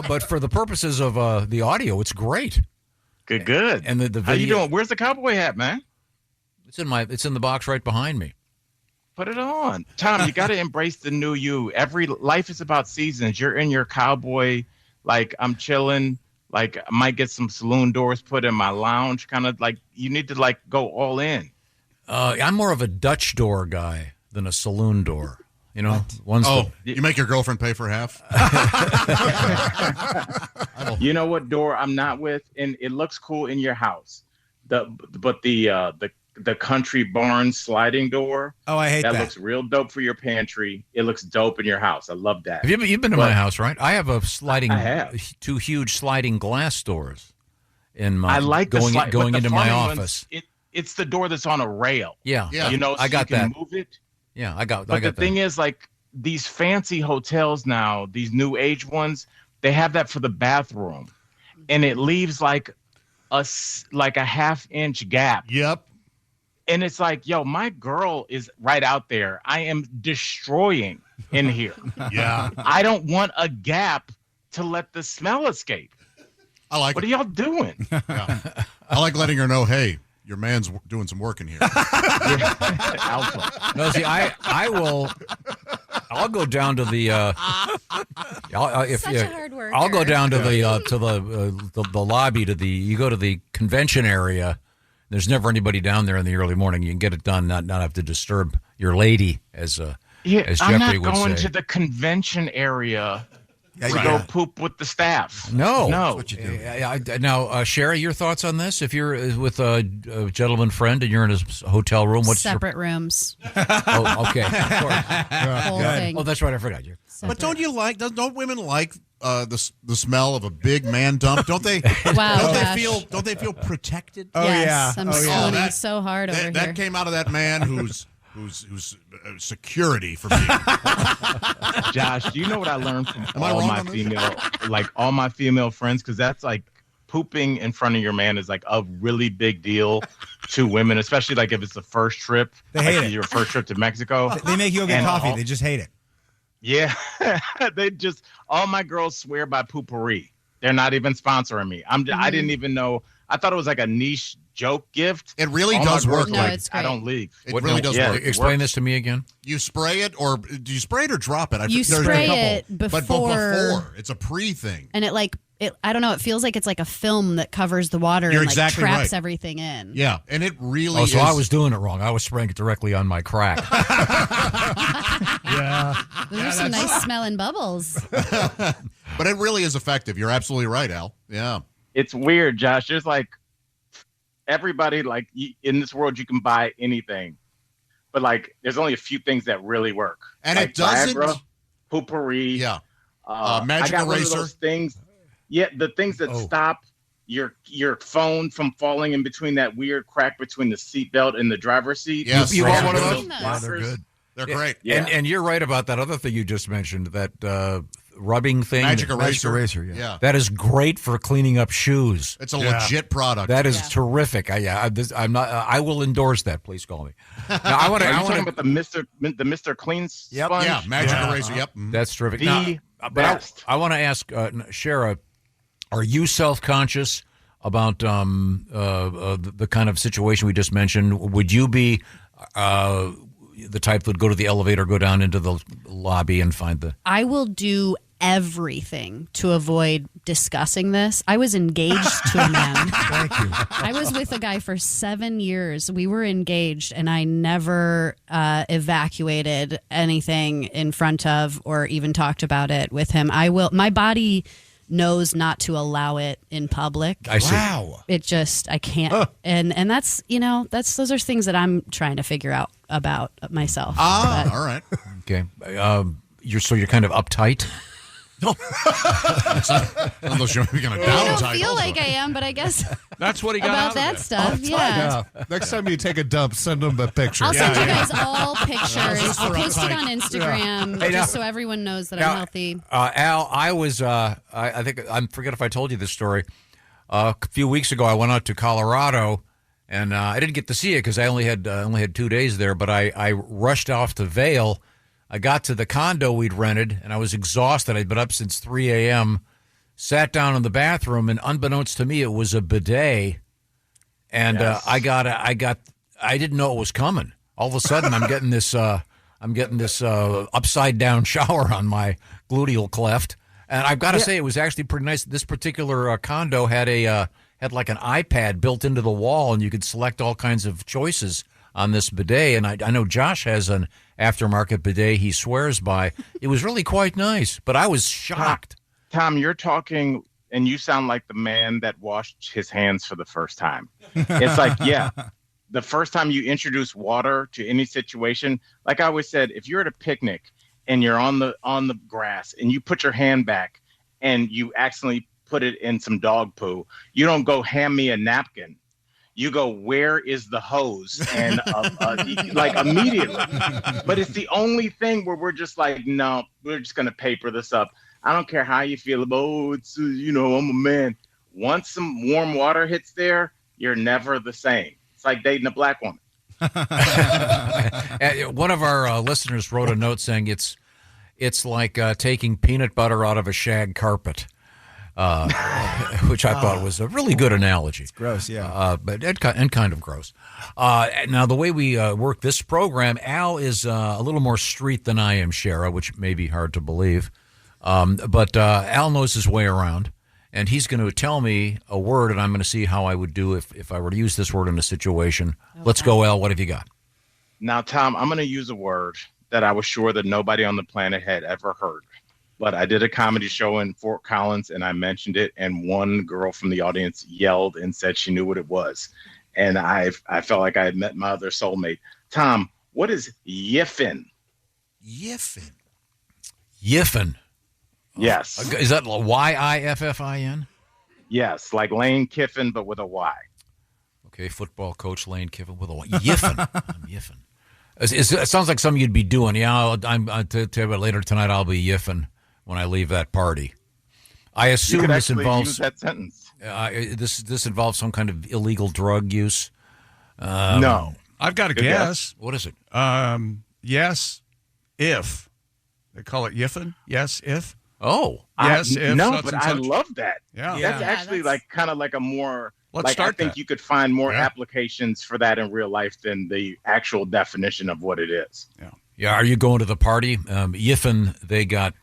E: but for the purposes of the audio, it's great.
L: Good.
E: And the video.
L: How you doing? Where's the cowboy hat, man?
E: It's in the box right behind me.
L: Put it on, Tom. You got to embrace the new you. Life is about seasons. You're in your cowboy. Like, I'm chilling. Like, I might get some saloon doors put in my lounge. Kind of like, you need to like go all in.
E: I'm more of a Dutch door guy than a saloon door. You know,
G: you make your girlfriend pay for half.
L: You know what door I'm not with, and it looks cool in your house. The country barn sliding door.
O: Oh, I hate that.
L: That looks real dope for your pantry. It looks dope in your house. I love that.
E: You've been to my house, right? I have two huge sliding glass doors in my.
L: I like
E: going into my office.
L: It's the door that's on a rail.
E: Yeah.
L: So
E: I got
L: you can
E: that.
L: Move it.
E: Yeah, I got.
L: But the thing is, like, these fancy hotels now, these new age ones, they have that for the bathroom, and it leaves like a half-inch gap.
U: Yep.
L: And it's like, yo, my girl is right out there. I am destroying in here.
U: Yeah.
L: I don't want a gap to let the smell escape.
G: I like
L: What
G: it.
L: are y'all doing?
G: Yeah. I like letting her know, hey, your man's doing some work in here.
L: Alpha.
E: No, see, I'll go down to the.
F: A hard worker.
E: I'll go down to the lobby you go to the convention area. There's never anybody down there in the early morning. You can get it done, not have to disturb your lady, as Jeffrey
L: I'm not
E: would
L: going
E: say.
L: to the convention area to go poop with the staff.
E: No.
L: That's
E: what you do. Now, Sherry, your thoughts on this? If you're with a gentleman friend and you're in a hotel room, what's
F: separate rooms?
E: Oh, okay. Of course.
F: Whole thing.
E: Oh, that's right. I forgot you.
G: But don't women like the smell of a big man dump? Don't they?
F: Wow,
G: don't they feel protected?
O: Oh,
F: yes,
O: yeah.
F: I'm swooning so hard over here.
G: That came out of that man who's security for me.
L: Josh, do you know what I learned from all my female friends? Because that's like pooping in front of your man is like a really big deal to women, especially like if it's the first trip.
O: They hate it.
L: Your first trip to Mexico.
O: They make you go get coffee. They just hate it.
L: Yeah, all my girls swear by poopery. They're not even sponsoring me. I didn't even know. I thought it was like a niche joke gift.
G: It really does work.
F: No, it's great.
L: I don't leave.
G: It really does work.
E: Explain this to me again.
G: You spray it, or do you spray it or drop it?
F: You spray it
G: but before. It's a pre thing.
F: And it I don't know. It feels like it's like a film that covers the water
G: You're
F: and
G: exactly
F: traps
G: right.
F: everything in.
G: Yeah, and it really.
E: Oh, so I was doing it wrong. I was spraying it directly on my crack.
P: Yeah.
F: Those are some nice smelling bubbles.
G: But it really is effective. You're absolutely right, Al. Yeah.
L: It's weird, Josh. There's like everybody in this world you can buy anything, but like there's only a few things that really work.
G: And
L: like
G: it doesn't.
L: Viagra, poopery.
G: Yeah.
L: I
G: Magic
L: got one
G: eraser.
L: of those things. Yeah, the things that stop your phone from falling in between that weird crack between the seatbelt and the driver's seat.
G: Yes.
E: You want one of those?
L: Yeah,
G: they're good. They're great.
L: Yeah.
E: And you're right about that other thing you just mentioned, that rubbing thing.
G: Magic eraser.
U: Yeah.
E: That is great for cleaning up shoes.
G: It's a legit product.
E: That is terrific. I'm not. I will endorse that. Please call me. Now, I want
L: Are you
E: to.
L: talking about the Mr. Clean sponge?
G: Yeah, Magic eraser. Yep.
E: That's terrific.
L: The best.
E: I want to ask Shara, are you self-conscious about the kind of situation we just mentioned? Would you be the type that would go to the elevator, go down into the lobby, and find the?
F: I will do everything to avoid discussing this. I was engaged to a man.
H: Thank you.
F: I was with a guy for 7 years. We were engaged, and I never evacuated anything in front of or even talked about it with him. My body knows not to allow it in public.
E: I see.
H: Wow.
F: It just, I can't. And that's, those are things that I'm trying to figure out about myself.
G: All
F: But-
G: right.
E: Okay. You're kind of uptight.
G: Unless you're going to
F: I
G: down
F: don't
G: type
F: feel
G: also.
F: like I am, but I guess
C: That's what he got out
F: about
C: of
F: that
C: it.
F: stuff. Yeah.
P: Next time you take a dump, send them a picture.
F: I'll send you guys all pictures.
P: just
F: I'll
P: for
F: post it
P: uptight.
F: on Instagram
E: Hey, now-
F: just so everyone knows that
E: now,
F: I'm healthy.
E: Al, I was, I think, I forget if I told you this story. A few weeks ago, I went out to Colorado, and I didn't get to see it because I only had 2 days there, but I rushed off to Vail. I got to the condo we'd rented, and I was exhausted. I'd been up since 3 a.m., sat down in the bathroom, and unbeknownst to me, it was a bidet. And
L: Yes.
E: I didn't know it was coming. All of a sudden, I'm getting this upside down shower on my gluteal cleft, and I've got to say, it was actually pretty nice. This particular condo had like an iPad built into the wall, and you could select all kinds of choices on this bidet. And I know Josh has an aftermarket bidet he swears by. It was really quite nice, but I was shocked.
L: Tom, you're talking, and you sound like the man that washed his hands for the first time. It's like, yeah, the first time you introduce water to any situation, like I always said, if you're at a picnic and you're on the grass and you put your hand back and you accidentally put it in some dog poo, you don't go, hand me a napkin. You go, where is the hose? And like immediately. But it's the only thing where we're just like, no, we're just going to paper this up. I don't care how you feel about, it's, I'm a man. Once some warm water hits there, you're never the same. It's like dating a black woman.
E: One of our listeners wrote a note saying it's like taking peanut butter out of a shag carpet. Which I thought was a really good analogy. It's
O: gross, yeah.
E: But and kind of gross. Now, the way we work this program, Al is a little more street than I am, Shara, which may be hard to believe. But Al knows his way around, and he's going to tell me a word, and I'm going to see how I would do if I were to use this word in a situation. Okay. Let's go, Al. What have you got?
L: Now, Tom, I'm going to use a word that I was sure that nobody on the planet had ever heard. But I did a comedy show in Fort Collins, and I mentioned it, and one girl from the audience yelled and said she knew what it was. And I felt like I had met my other soulmate. Tom, what is yiffin?
H: Yiffin.
E: Yiffin.
L: Yes.
E: Is that Yiffin?
L: Yes, like Lane Kiffin, but with a Y.
E: Okay, football coach Lane Kiffin with a Y. Yiffin. I'm yiffin. It sounds like something you'd be doing. Yeah, I'll tell you about later tonight. I'll be yiffin when I leave that party. I assume this involves
L: use that sentence.
E: This involves some kind of illegal drug use.
L: No,
C: I've got a guess.
E: What is it?
C: Yes, if they call it yiffin. Yes, if.
E: Oh,
C: yes, if.
L: No,
C: such
L: but
C: and
L: I
C: such.
L: love that.
C: Yeah,
L: that's actually like kind of like a more.
C: Let's
L: like,
C: start
L: I think
C: that.
L: you could find more applications for that in real life than the actual definition of what it is.
E: Yeah. Are you going to the party? Yiffin, they got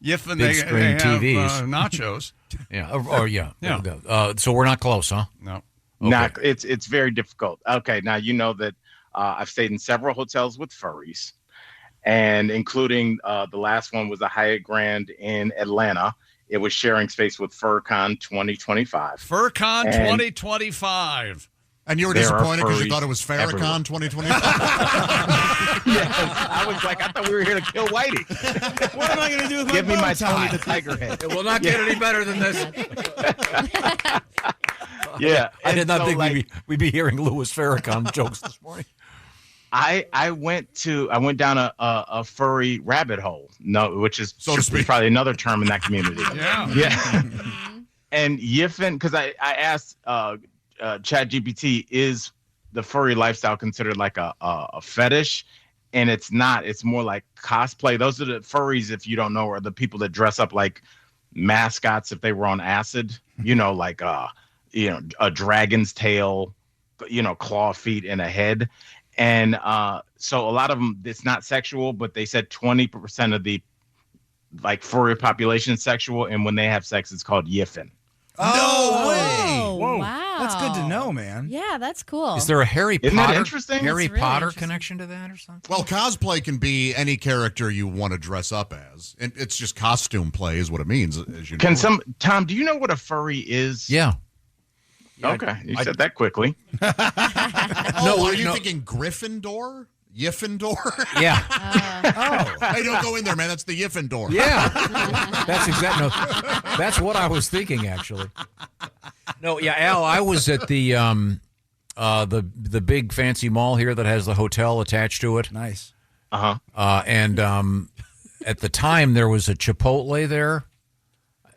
C: Yiffin,
E: big
C: they
E: screen
C: have
E: TVs.
C: nachos.
E: Yeah. Yeah.
C: Yeah.
E: So we're not close, huh?
C: No.
E: Okay.
L: Not, it's very difficult. Okay, now you know that I've stayed in several hotels with furries, and including the last one was a Hyatt Grand in Atlanta. It was sharing space with FurCon 2025.
C: FurCon 2025.
G: And you were
L: There are
G: disappointed because you
L: furries
G: thought it was
L: everywhere.
G: Farrakhan 2025?
L: Yes, I was like, I thought we were here to kill Whitey.
O: What am I going to do with
L: Give me
O: bow
L: my
O: tie?
L: Tony the Tiger head.
E: It will not get any better than this.
L: Yeah,
E: I did
L: and
E: not
L: so,
E: think
L: like,
E: we'd be hearing Louis Farrakhan jokes this morning.
L: I went down a furry rabbit hole. No, which is
G: So to speak.
L: probably another term in that community.
C: Yeah.
L: And yiffin, because I asked ChatGPT, is the furry lifestyle considered like a fetish? And it's not. It's more like cosplay. Those are the furries, if you don't know, are the people that dress up like mascots if they were on acid. You know, like a dragon's tail, claw feet and a head. And so a lot of them, it's not sexual, but they said 20% of the like furry population sexual, and when they have sex, it's called yiffin.
O: Oh,
F: Whoa. Wow.
O: That's good to know, man.
F: Yeah, that's cool.
E: Is there a Harry
L: Isn't that
E: Potter
L: interesting?
E: Harry
F: That's really
E: Potter
F: interesting.
E: connection to that or something?
G: Well, cosplay can be any character you want to dress up as. And it's just costume play is what it means, as you know.
L: Tom, do you know what a furry is?
E: Yeah.
L: Okay, you said that quickly.
G: Oh, are you thinking Gryffindor? Yiffindor?
E: Yeah.
G: Hey, don't go in there, man. That's the Yiffindor.
E: Yeah. That's exactly. No, that's what I was thinking, actually. No, yeah, Al, I was at the big fancy mall here that has the hotel attached to it.
O: Nice.
E: And at the time, there was a Chipotle there.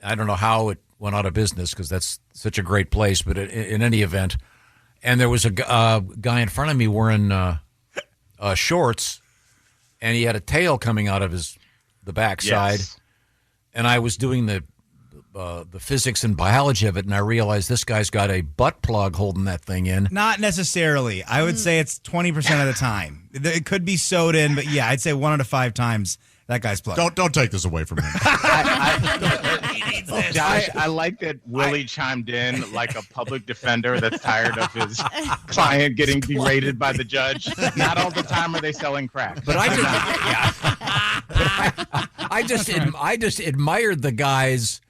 E: I don't know how it went out of business because that's such a great place, but in any event, and there was a guy in front of me wearing shorts, and he had a tail coming out of the backside.
L: Yes.
E: And I was doing the physics and biology of it, and I realized this guy's got a butt plug holding that thing in.
O: Not necessarily. I would say it's 20% of the time. It could be sewed in, but yeah, I'd say 1 out of 5 times that guy's plugged.
G: Don't take this away from him.
L: I like that Willie chimed in like a public defender that's tired of his client getting berated by the judge. Not all the time are they selling crack.
E: But I just admired the guys.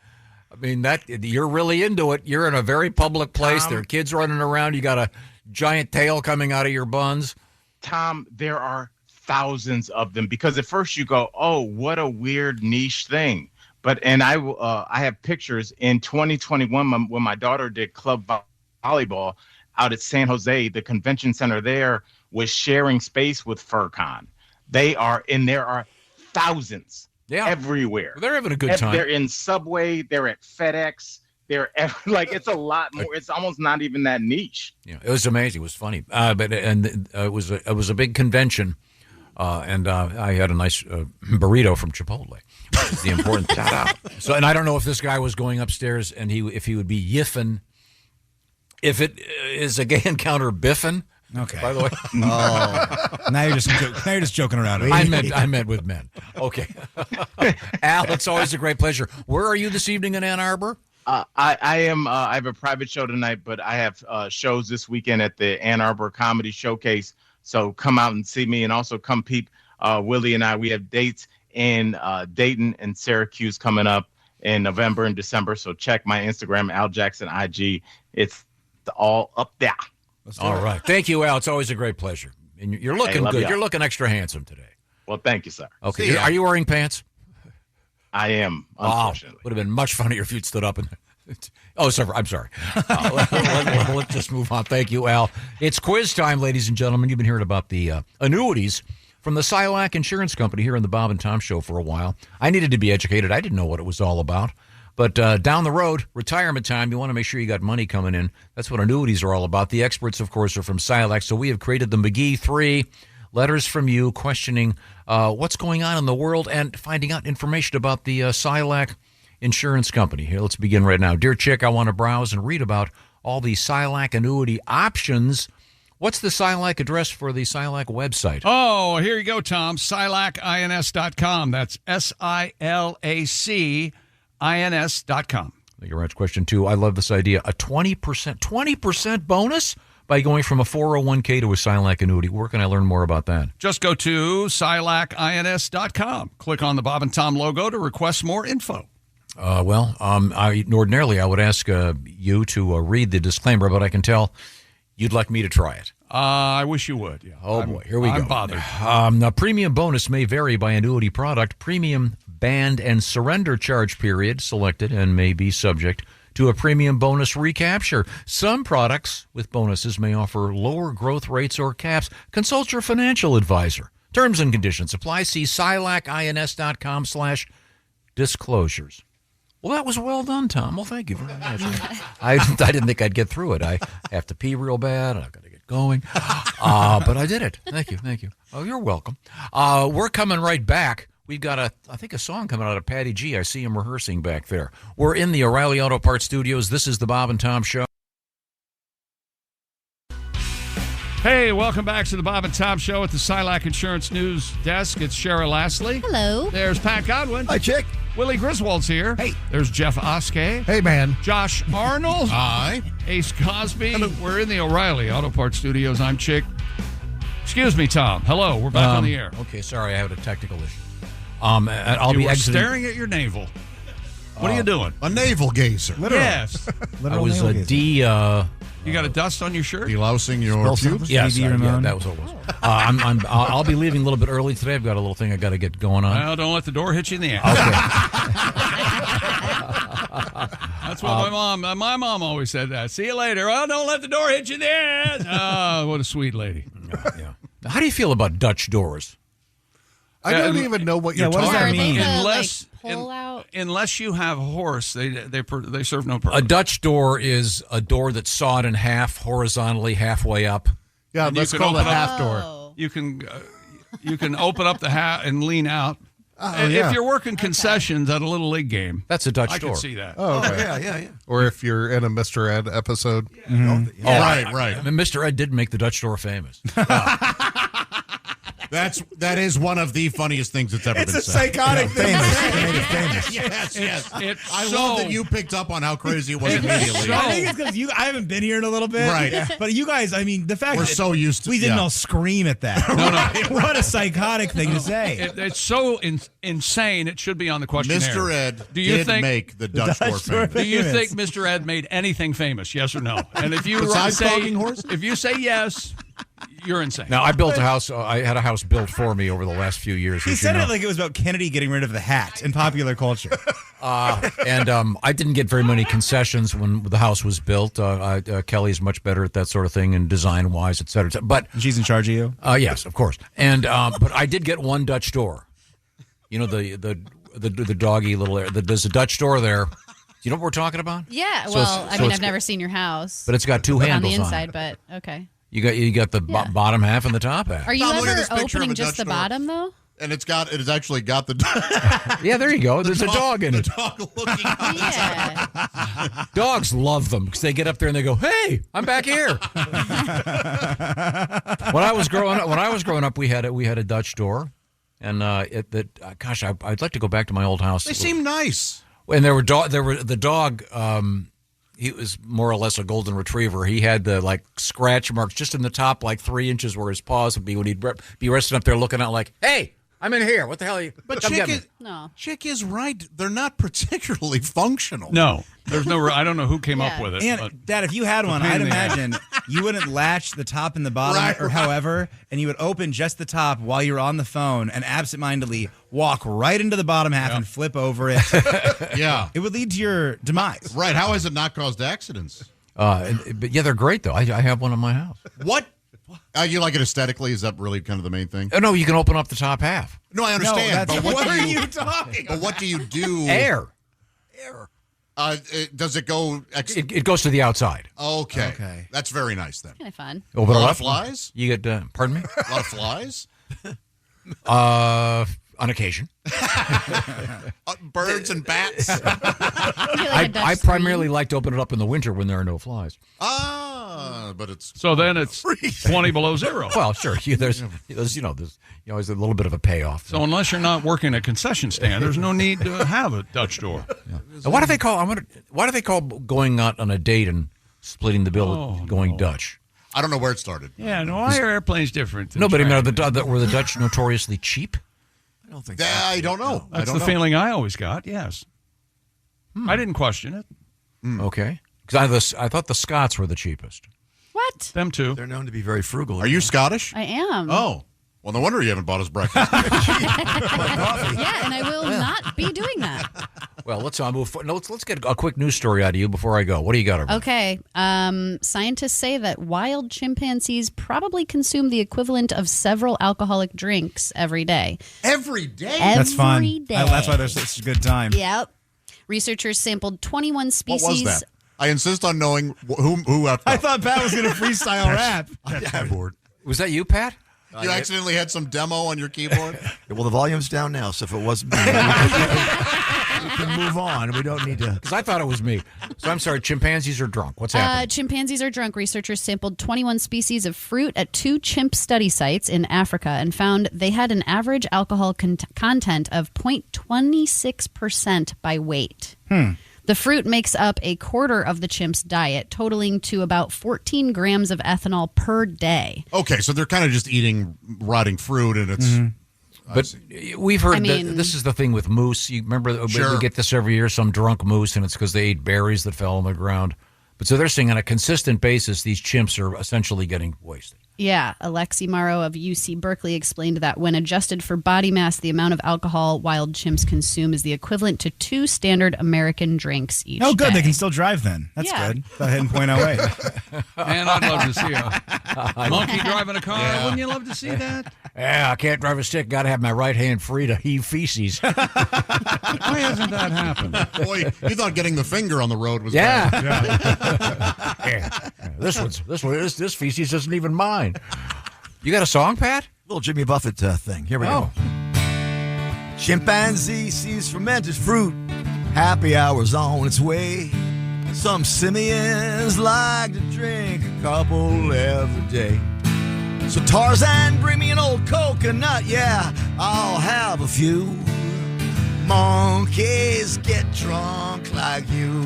E: I mean, that you're really into it. You're in a very public place. There are kids running around. You got a giant tail coming out of your buns.
L: Tom, there are thousands of them because at first you go, "Oh, what a weird niche thing." But I have pictures in 2021 when my daughter did club volleyball out at San Jose. The convention center there was sharing space with FurCon. There are thousands everywhere.
E: They're having a good time.
L: They're in Subway. They're at FedEx. It's a lot more. It's almost not even that niche.
E: Yeah, it was amazing. It was funny. It was a big convention. And I had a nice burrito from Chipotle, which is the important thing. So, and I don't know if this guy was going upstairs and if he would be yiffin. If it is a gay encounter, biffin.
O: Okay.
E: By the way.
O: Oh. Now you're just joking around.
E: I meant with men. Okay. Al, it's always a great pleasure. Where are you this evening in Ann Arbor?
L: I am. I have a private show tonight, but I have shows this weekend at the Ann Arbor Comedy Showcase. So come out and see me, and also come peep Willie and I. We have dates in Dayton and Syracuse coming up in November and December. So check my Instagram, Al Jackson IG. It's all up there.
E: All right. Thank you, Al. It's always a great pleasure. And you're looking good.
L: Y'all.
E: You're looking extra handsome today.
L: Well, thank you, sir.
E: Okay. Are you wearing pants?
L: I am, unfortunately.
E: Would have been much funnier if you'd stood up and... Oh, sorry. I'm sorry. Let's just move on. Thank you, Al. It's quiz time, ladies and gentlemen. You've been hearing about the annuities from the Silac Insurance Company here on the Bob and Tom Show for a while. I needed to be educated. I didn't know what it was all about. But down the road, retirement time, you want to make sure you got money coming in. That's what annuities are all about. The experts, of course, are from Silac. So we have created the McGee 3 letters from you questioning what's going on in the world and finding out information about the Silac Insurance Company. Here, let's begin right now. Dear Chick, I want to browse and read about all the Silac annuity options. What's the Silac address for the Silac website?
C: Oh, here you go, Tom. SilacINS.com. That's SILACINS.com.
E: Thank you very much. Question 2. I love this idea. A 20% bonus by going from a 401k to a Silac annuity. Where can I learn more about that?
C: Just go to SilacINS.com. Click on the Bob and Tom logo to request more info.
E: Ordinarily I would ask you to read the disclaimer, but I can tell you'd like me to try it.
C: I wish you would. Yeah.
E: Boy, here we go.
C: I'm bothered.
E: Now, premium bonus may vary by annuity product. Premium band and surrender charge period selected and may be subject to a premium bonus recapture. Some products with bonuses may offer lower growth rates or caps. Consult your financial advisor. Terms and conditions apply. See SilacINS.com/disclosures. Well, that was well done, Tom. Well, thank you very much. I didn't think I'd get through it. I have to pee real bad, and I've got to get going. But I did it. Thank you. Oh, you're welcome. We're coming right back. We've got a song coming out of Patty G. I see him rehearsing back there. We're in the O'Reilly Auto Parts studios. This is the Bob and Tom Show.
C: Hey, welcome back to the Bob and Tom Show at the Silac Insurance News Desk. It's Shara Lastly.
F: Hello.
C: There's Pat Godwin.
U: Hi, Chick.
C: Willie Griswold's here. Hey. There's Jeff Oskey.
P: Hey, man.
C: Josh Arnold.
G: Hi.
C: Ace Cosby. Hello. We're in the O'Reilly Auto Parts Studios. I'm Chick. Excuse me, Tom. Hello. We're back on the air.
E: Okay, sorry, I had a technical issue. I'll
C: you
E: be
C: were
E: exiting.
C: staring at your navel. What are you doing?
G: A navel gazer.
C: Yes.
E: I was
C: You got a dust on your shirt?
G: Delousing your pubes?
E: Yes, yeah, that was what it was. I'll be leaving a little bit early today. I've got a little thing I got to get going on.
C: Well, don't let the door hit you in the ass. That's what my mom always said that. See you later. Oh, don't let the door hit you in the ass. Oh, what a sweet lady.
E: Yeah. How do you feel about Dutch doors?
P: I don't even know what you're talking about.
C: Unless,
F: pull out?
C: Unless you have a horse, they serve no purpose.
E: A Dutch door is a door that's sawed in half horizontally, halfway up.
P: Yeah,
C: And
P: let's
C: you can
P: call it a
C: open up-
P: half door.
C: You can open up the hat and lean out.
P: yeah.
C: If you're working concessions at a Little League game,
E: that's a Dutch
C: I
E: door.
C: can see that.
P: Oh, okay.
U: Yeah.
P: Or if you're in a Mr. Ed episode.
E: Oh,
G: Right.
E: I mean, Mr. Ed did make the Dutch door famous.
G: That is one of the funniest things that's ever been said.
O: It's a psychotic thing.
U: Famous.
G: Yes. I
C: so-
G: love that you picked up on how crazy it was immediately.
O: I think it's because I haven't been here in a little bit.
G: Right.
O: But you guys, I mean, the fact
G: We're
O: that
G: so used to
O: we didn't
G: yeah.
O: all scream at that.
C: No.
O: What a psychotic thing to say.
C: It's so insane. It should be on the questionnaire.
G: Mr. Ed
C: did
G: make the Dutch door famous.
C: Do you think Mr. Ed made anything famous? Yes or no? And if you
G: Besides
C: say
G: talking horse?
C: if you say yes, you're insane.
E: Now, I built a house. I had a house built for me over the last few years.
O: He
E: as
O: said
E: you know.
O: it like it was about Kennedy getting rid of the hat in popular culture.
E: And I didn't get very many concessions when the house was built. Kelly's much better at that sort of thing and design-wise, et cetera, et cetera. But
O: she's in charge of you?
E: Yes, of course. And but I did get one Dutch door. You know, the doggy little area. There's a Dutch door there. You know what we're talking about?
F: Yeah.
E: So
F: Well,
E: it's-
F: I
E: so
F: mean,
E: it's
F: I've never seen your house.
E: But it's got two
F: on
E: handles
F: the
E: on
F: inside,
E: it.
F: but okay.
E: You got the bottom half and the top half.
F: Are you
G: Tom, look at
F: ever
G: this picture of
F: opening
G: a
F: just
G: Dutch
F: the
G: door.
F: bottom, though?
G: And it has actually got the
E: Yeah, there you go. There's a dog in it.
G: The dog looking on
F: Yeah.
E: Dogs love them because they get up there and they go, "Hey, I'm back here." When I was growing up, we had a Dutch door, and gosh, I'd like to go back to my old house.
G: They seem nice.
E: And there were the dog. He was more or less a golden retriever. He had the scratch marks just in the top, 3 inches where his paws would be when he'd be resting up there looking out like, "Hey, I'm in here. What the hell are you?"
G: But
E: Come get me."
G: Chick is right. They're not particularly functional.
C: No, there's no. I don't know who came up with it.
O: And
C: but
O: Dad, if you had one,
C: pain
O: I'd
C: in the ass.
O: imagine you wouldn't latch the top and the bottom or however, and you would open just the top while you're on the phone and absentmindedly walk right into the bottom half and flip over it.
G: Yeah.
O: It would lead to your demise.
G: Right. How has it not caused accidents?
E: But yeah, they're great though. I have one in my house.
G: What? You like it aesthetically? Is that really kind of the main thing?
E: Oh, no, you can open up the top half.
G: No, I understand.
O: No,
G: but what
O: are
G: do
O: you talking
G: But what do you do?
E: Air.
G: Does it go?
E: It goes to the outside.
G: Okay. That's very nice then.
F: Kind of fun.
E: Over
G: A
E: the
G: lot
E: left.
G: of flies?
E: You get. Pardon me.
G: A lot of flies?
E: On occasion.
G: Birds and bats?
E: I primarily like to open it up in the winter when there are no flies.
G: But it's
C: so then it's 20 below zero.
E: Well, sure. There's always a little bit of a payoff.
C: So unless you're not working a concession stand, there's no need to have a Dutch door.
E: Now, why do they call going out on a date and splitting the bill going Dutch?
G: I don't know where it started.
C: Yeah, no, why are airplanes different? than
E: No, but
C: trains?
E: were the Dutch notoriously cheap?
U: I don't think
G: I don't know.
C: That's the feeling I always got. Yes, I didn't question it.
E: Okay, because I thought the Scots were the cheapest.
F: What?
C: Them too.
U: They're known to be very frugal.
G: Are you Scottish?
F: I am.
G: Oh. Well, no wonder you haven't bought us breakfast.
F: Yeah, and I will not be doing that.
E: Well, let's move forward. No, let's get a quick news story out of you before I go. What do you got over?
F: Okay. Scientists say that wild chimpanzees probably consume the equivalent of several alcoholic drinks every day.
G: Every day?
O: That's fun.
F: Every day.
O: That's why there's such a good time.
F: Yep. Researchers sampled 21 species.
G: What was that? I insist on knowing who
O: I thought Pat was going to freestyle rap.
U: I'm bored.
E: Was that you, Pat?
G: You accidentally had some demo on your keyboard?
U: Well, the volume's down now, so if it wasn't me, can move on. We don't need to.
E: Because I thought it was me. So I'm sorry. Chimpanzees are drunk. What's happening?
F: Chimpanzees are drunk. Researchers sampled 21 species of fruit at 2 chimp study sites in Africa and found they had an average alcohol content of 0.26% by weight. The fruit makes up a quarter of the chimp's diet, totaling to about 14 grams of ethanol per day.
G: Okay, so they're kind of just eating rotting fruit, and it's.
E: But we've heard this is the thing with moose. You remember we get this every year, some drunk moose, and it's because they ate berries that fell on the ground. But so they're saying on a consistent basis, these chimps are essentially getting wasted.
F: Yeah, Alexi Morrow of UC Berkeley explained that when adjusted for body mass, the amount of alcohol wild chimps consume is the equivalent to 2 standard American drinks each
O: Oh, good.
F: day.
O: They can still drive then. That's good. Without hitting .08.
C: Man, I'd love to see a monkey driving a car.
E: Yeah.
C: Wouldn't you love to see that?
E: Yeah, I can't drive a stick. Got to have my right hand free to heave feces.
C: Why hasn't that happened?
G: Boy, you thought getting the finger on the road was
E: Yeah.
G: bad.
E: This feces isn't even mine. You got a song, Pat?
U: Little Jimmy Buffett thing. Here we go.
H: Chimpanzee sees fermented fruit. Happy hour's on its way. Some simians like to drink a couple every day. So Tarzan, bring me an old coconut. Yeah, I'll have a few. Monkeys get drunk like you.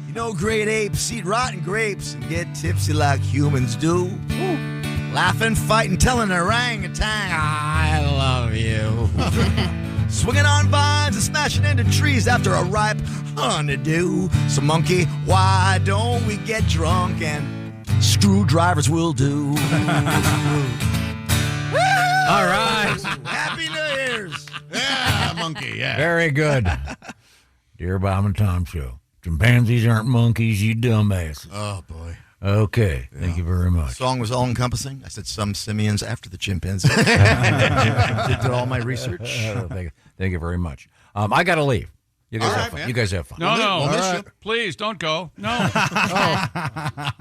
H: You know, great apes eat rotten grapes and get tipsy like humans do. Laughing, fighting, telling an orangutan, I love you. Swinging on vines and smashing into trees after a ripe honeydew. So monkey, why don't we get drunk and screwdrivers will do.
E: All right.
H: Happy New Year's.
G: Yeah, monkey, yeah.
E: Very good. Dear Bob and Tom Show. Chimpanzees aren't monkeys, you dumbasses.
G: Oh, boy.
E: Okay. Thank you very
H: The
E: much.
H: song was all-encompassing. I said some simians after the chimpanzee. Did all my research.
E: Thank you very much. I got to leave. You guys have fun.
G: man.
E: You guys have fun.
C: No. Please don't go. No.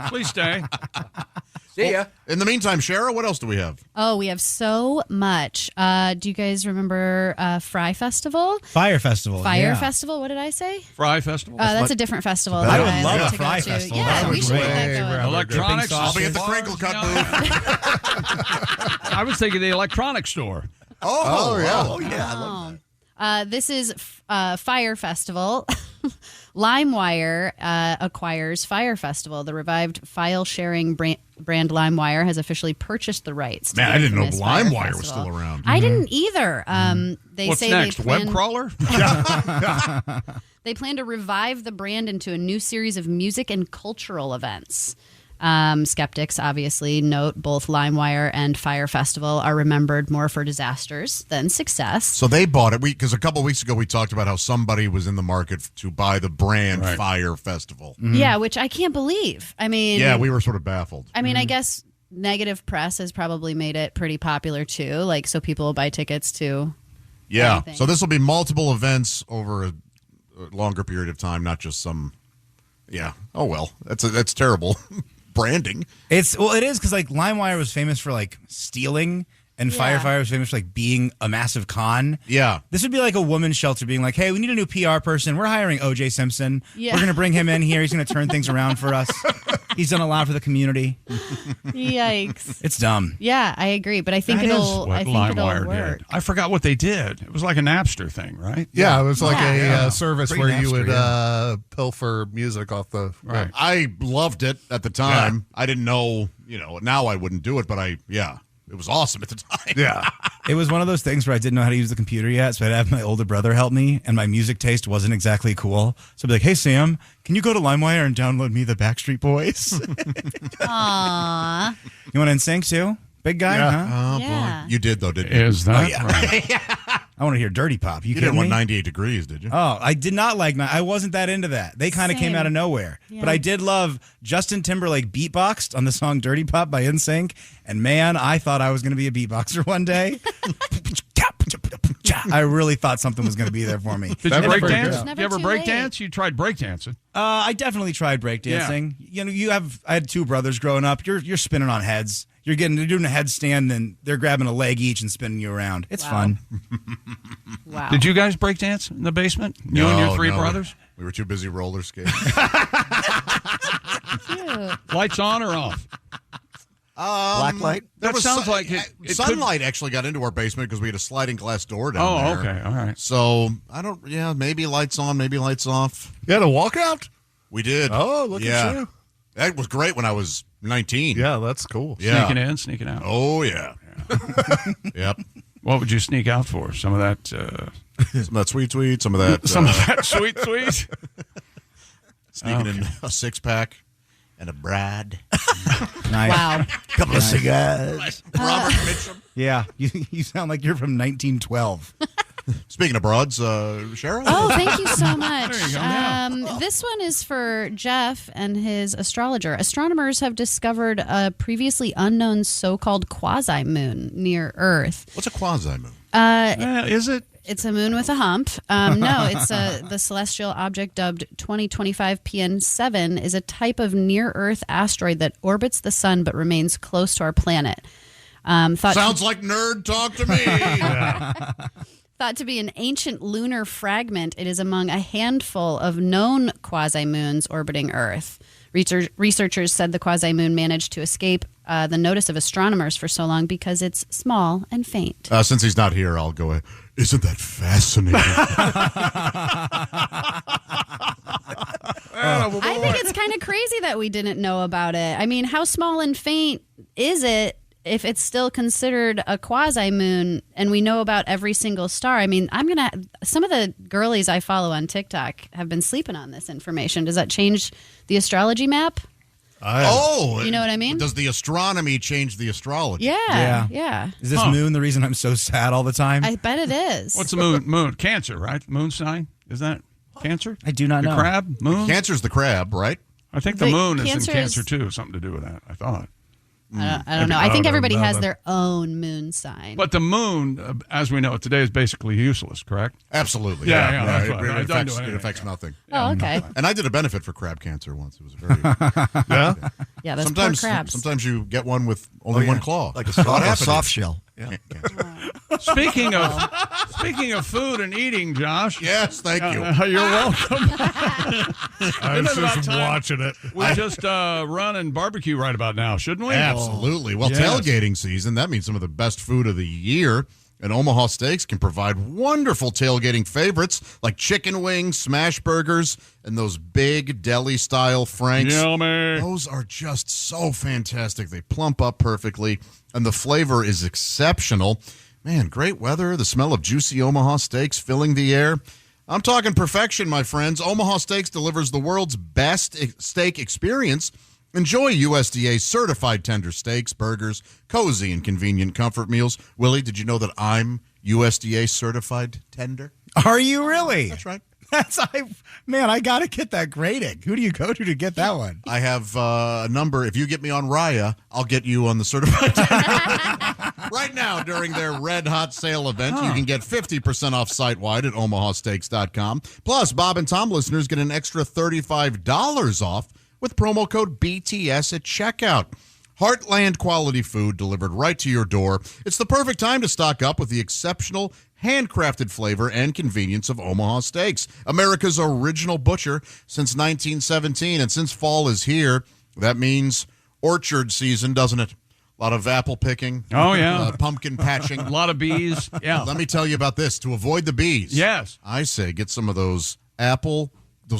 C: Please stay.
E: See ya.
G: In the meantime, Shara, what else do we have?
F: Oh, we have so much. Do you guys remember Fry Festival?
O: Fire Festival.
F: Fire Festival. What did I say?
C: Fry Festival.
F: That's a different festival.
O: I would
F: that
O: love
F: like
O: a
F: to go
O: Fry
F: to.
O: Festival.
F: Yeah,
O: That
F: we
O: would
F: should
O: be
F: get that
O: way
F: going.
C: Electronics.
G: I'll be at the
C: bars,
G: Crinkle Cut
C: you know. I was thinking the electronics store.
F: This is Fire Festival. LimeWire acquires Fire Festival. The revived file-sharing brand LimeWire has officially purchased the rights. To
G: Man, I didn't know
F: infamous Fire
G: LimeWire was
F: Festival.
G: still around.
F: I didn't either. They
C: What's
F: say
C: next?
F: they plan,
C: Web crawler?
F: They plan to revive the brand into a new series of music and cultural events. Skeptics obviously note both LimeWire and Fire Festival are remembered more for disasters than success.
G: So they bought it because a couple of weeks ago we talked about how somebody was in the market to buy the brand Fire Festival.
F: Yeah, which I can't believe. I mean,
G: Yeah, we were sort of baffled.
F: I mean, I guess negative press has probably made it pretty popular too. Like, so people will buy tickets to.
G: Yeah.
F: anything.
G: So this will be multiple events over a longer period of time, not just some. Yeah. Oh well, that's terrible. Branding.
O: It is because like LimeWire was famous for like stealing, and Firefire was famous for like being a massive con.
G: Yeah,
O: this would be like a women's shelter being like, "Hey, we need a new PR person. We're hiring O.J. Simpson.
F: Yeah.
O: We're going to bring him in here. He's going to turn things around for us. He's done a lot for the community."
F: Yikes!
O: It's dumb.
F: Yeah, I agree, but I think
C: That is
F: it'll.
C: what
F: I think it'll
C: LimeWire
F: work.
C: did. I forgot what they did. It was like a Napster thing, right?
P: Yeah, it was like
F: Yeah.
P: a service
G: Pretty
P: where you would
G: Napster,
P: pilfer music off the.
C: Right.
G: I loved it at the time. I didn't know, now I wouldn't do it, but it was awesome at the time.
P: Yeah.
O: It was one of those things where I didn't know how to use the computer yet, so I'd have my older brother help me, and my music taste wasn't exactly cool. So I'd be like, "Hey, Sam, can you go to LimeWire and download me the Backstreet Boys?"
F: Aww.
O: You want NSYNC too? Big guy, huh?
G: Oh,
F: Yeah.
G: boy. You did, though, didn't you?
C: Is that
O: right? I want to hear Dirty Pop. You
G: You
O: kidding
G: didn't want
O: me?
G: 98 Degrees, did you?
O: Oh, I did not like. I wasn't that into that. They kind of came
F: Same.
O: out of nowhere.
F: Yeah.
O: But I did love Justin Timberlake beatboxed on the song "Dirty Pop" by NSYNC, and man, I thought I was going to be a beatboxer one day. I really thought something was going to be there for me.
C: Did you break dance?
F: Never
C: You ever
F: too
C: break
F: late.
C: dance? You tried break dancing.
O: I definitely tried breakdancing. I had two brothers growing up. You're spinning on heads. You're doing a headstand, then they're grabbing a leg each and spinning you around. It's fun.
F: Wow.
C: Did you guys break dance in the basement? You and your three brothers?
G: We were too busy roller skating.
C: Lights on or off?
U: Black light?
C: That sounds like it
G: sunlight actually got into our basement because we had a sliding glass door down there.
C: Oh, okay. All right.
G: So, maybe lights on, maybe lights off.
P: You had a walkout?
G: We did.
P: Oh, look at you.
G: That was great when I was 19.
P: Yeah, that's cool.
G: Yeah.
C: Sneaking in, sneaking out.
G: Oh, yeah. Yep.
C: What would you sneak out for? Some of that...
G: some of that sweet, some of that...
C: Some of that sweet.
G: Sneaking in a six-pack and a bride.
O: Nice.
F: Wow.
U: Couple of cigars.
G: Robert Mitchum.
O: Yeah, you sound like you're from 1912.
G: Speaking of broads, Cheryl?
F: Oh, thank you so much.
C: There you go. Yeah.
F: This one is for Jeff and his astrologer. Astronomers have discovered a previously unknown so-called quasi-moon near Earth.
G: What's a quasi-moon?
C: Is it?
F: It's a moon with a hump. No, it's the celestial object dubbed 2025 PN7 is a type of near-Earth asteroid that orbits the sun but remains close to our planet.
G: Sounds like nerd talk to me.
F: Thought to be an ancient lunar fragment, it is among a handful of known quasi-moons orbiting Earth. Researchers said the quasi-moon managed to escape the notice of astronomers for so long because it's small and faint.
G: Since he's not here, I'll go. Isn't that fascinating?
F: I think it's kind of crazy that we didn't know about it. I mean, how small and faint is it if it's still considered a quasi-moon and we know about every single star? I mean, some of the girlies I follow on TikTok have been sleeping on this information. Does that change the astrology map? You know what I mean?
G: Does the astronomy change the astrology?
F: Yeah.
O: Is this moon the reason I'm so sad all the time?
F: I bet it is.
C: What's the moon? Cancer, right? Moon sign? Is that Cancer?
O: I do not know.
C: The crab? Moon?
G: Cancer's the crab, right?
C: I think the moon is in Cancer, too. Something to do with that, I thought.
F: I don't know. I think everybody has their own moon sign.
C: But the moon, as we know it today, is basically useless, correct?
G: Absolutely.
C: Yeah. That's
G: It affects nothing.
F: Oh, okay.
G: And I did a benefit for crab cancer once. It was very...
F: Yeah, that's
G: sometimes,
F: poor crabs.
G: Sometimes you get one with only one claw.
U: Like a soft shell.
G: Yeah.
C: Speaking of food and eating, Josh.
G: Yes, thank you.
C: You're welcome.
P: I was just watching it.
C: We just run and barbecue right about now, shouldn't we?
G: Absolutely. Well,
C: Yes.
G: tailgating season, that means some of the best food of the year. And Omaha Steaks can provide wonderful tailgating favorites like chicken wings, smash burgers, and those big deli-style franks.
C: Yummy.
G: Those are just so fantastic. They plump up perfectly, and the flavor is exceptional. Man, great weather, the smell of juicy Omaha steaks filling the air. I'm talking perfection, my friends. Omaha Steaks delivers the world's best steak experience. Enjoy USDA certified tender steaks, burgers, cozy and convenient comfort meals. Willie, did you know that I'm USDA certified tender?
O: Are you really?
G: That's right.
O: I got to get that grading. Who do you go to get that one?
G: I have a number. If you get me on Raya, I'll get you on the certified tender. Right now, during their Red Hot Sale event, you can get 50% off site-wide at omahasteaks.com. Plus, Bob and Tom listeners get an extra $35 off with promo code BTS at checkout. Heartland quality food delivered right to your door. It's the perfect time to stock up with the exceptional handcrafted flavor and convenience of Omaha Steaks, America's original butcher since 1917. And since fall is here, that means orchard season, doesn't it? A lot of apple picking.
C: Oh, yeah.
G: Pumpkin patching.
C: A lot of bees. Yeah.
G: Let me tell you about this. To avoid the bees,
C: yes,
G: I say get some of those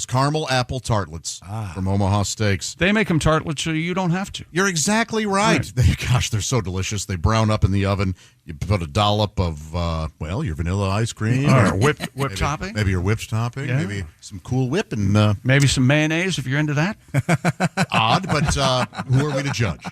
G: caramel apple tartlets from Omaha Steaks.
C: They make them tartlets so you don't have to.
G: You're exactly right. They're so delicious. They brown up in the oven. You put a dollop of, your vanilla ice cream.
C: Or whipped topping.
G: Maybe your whipped topping.
C: Yeah.
G: Maybe some Cool Whip. And
C: maybe some mayonnaise if you're into that.
G: Odd, but who are we to judge?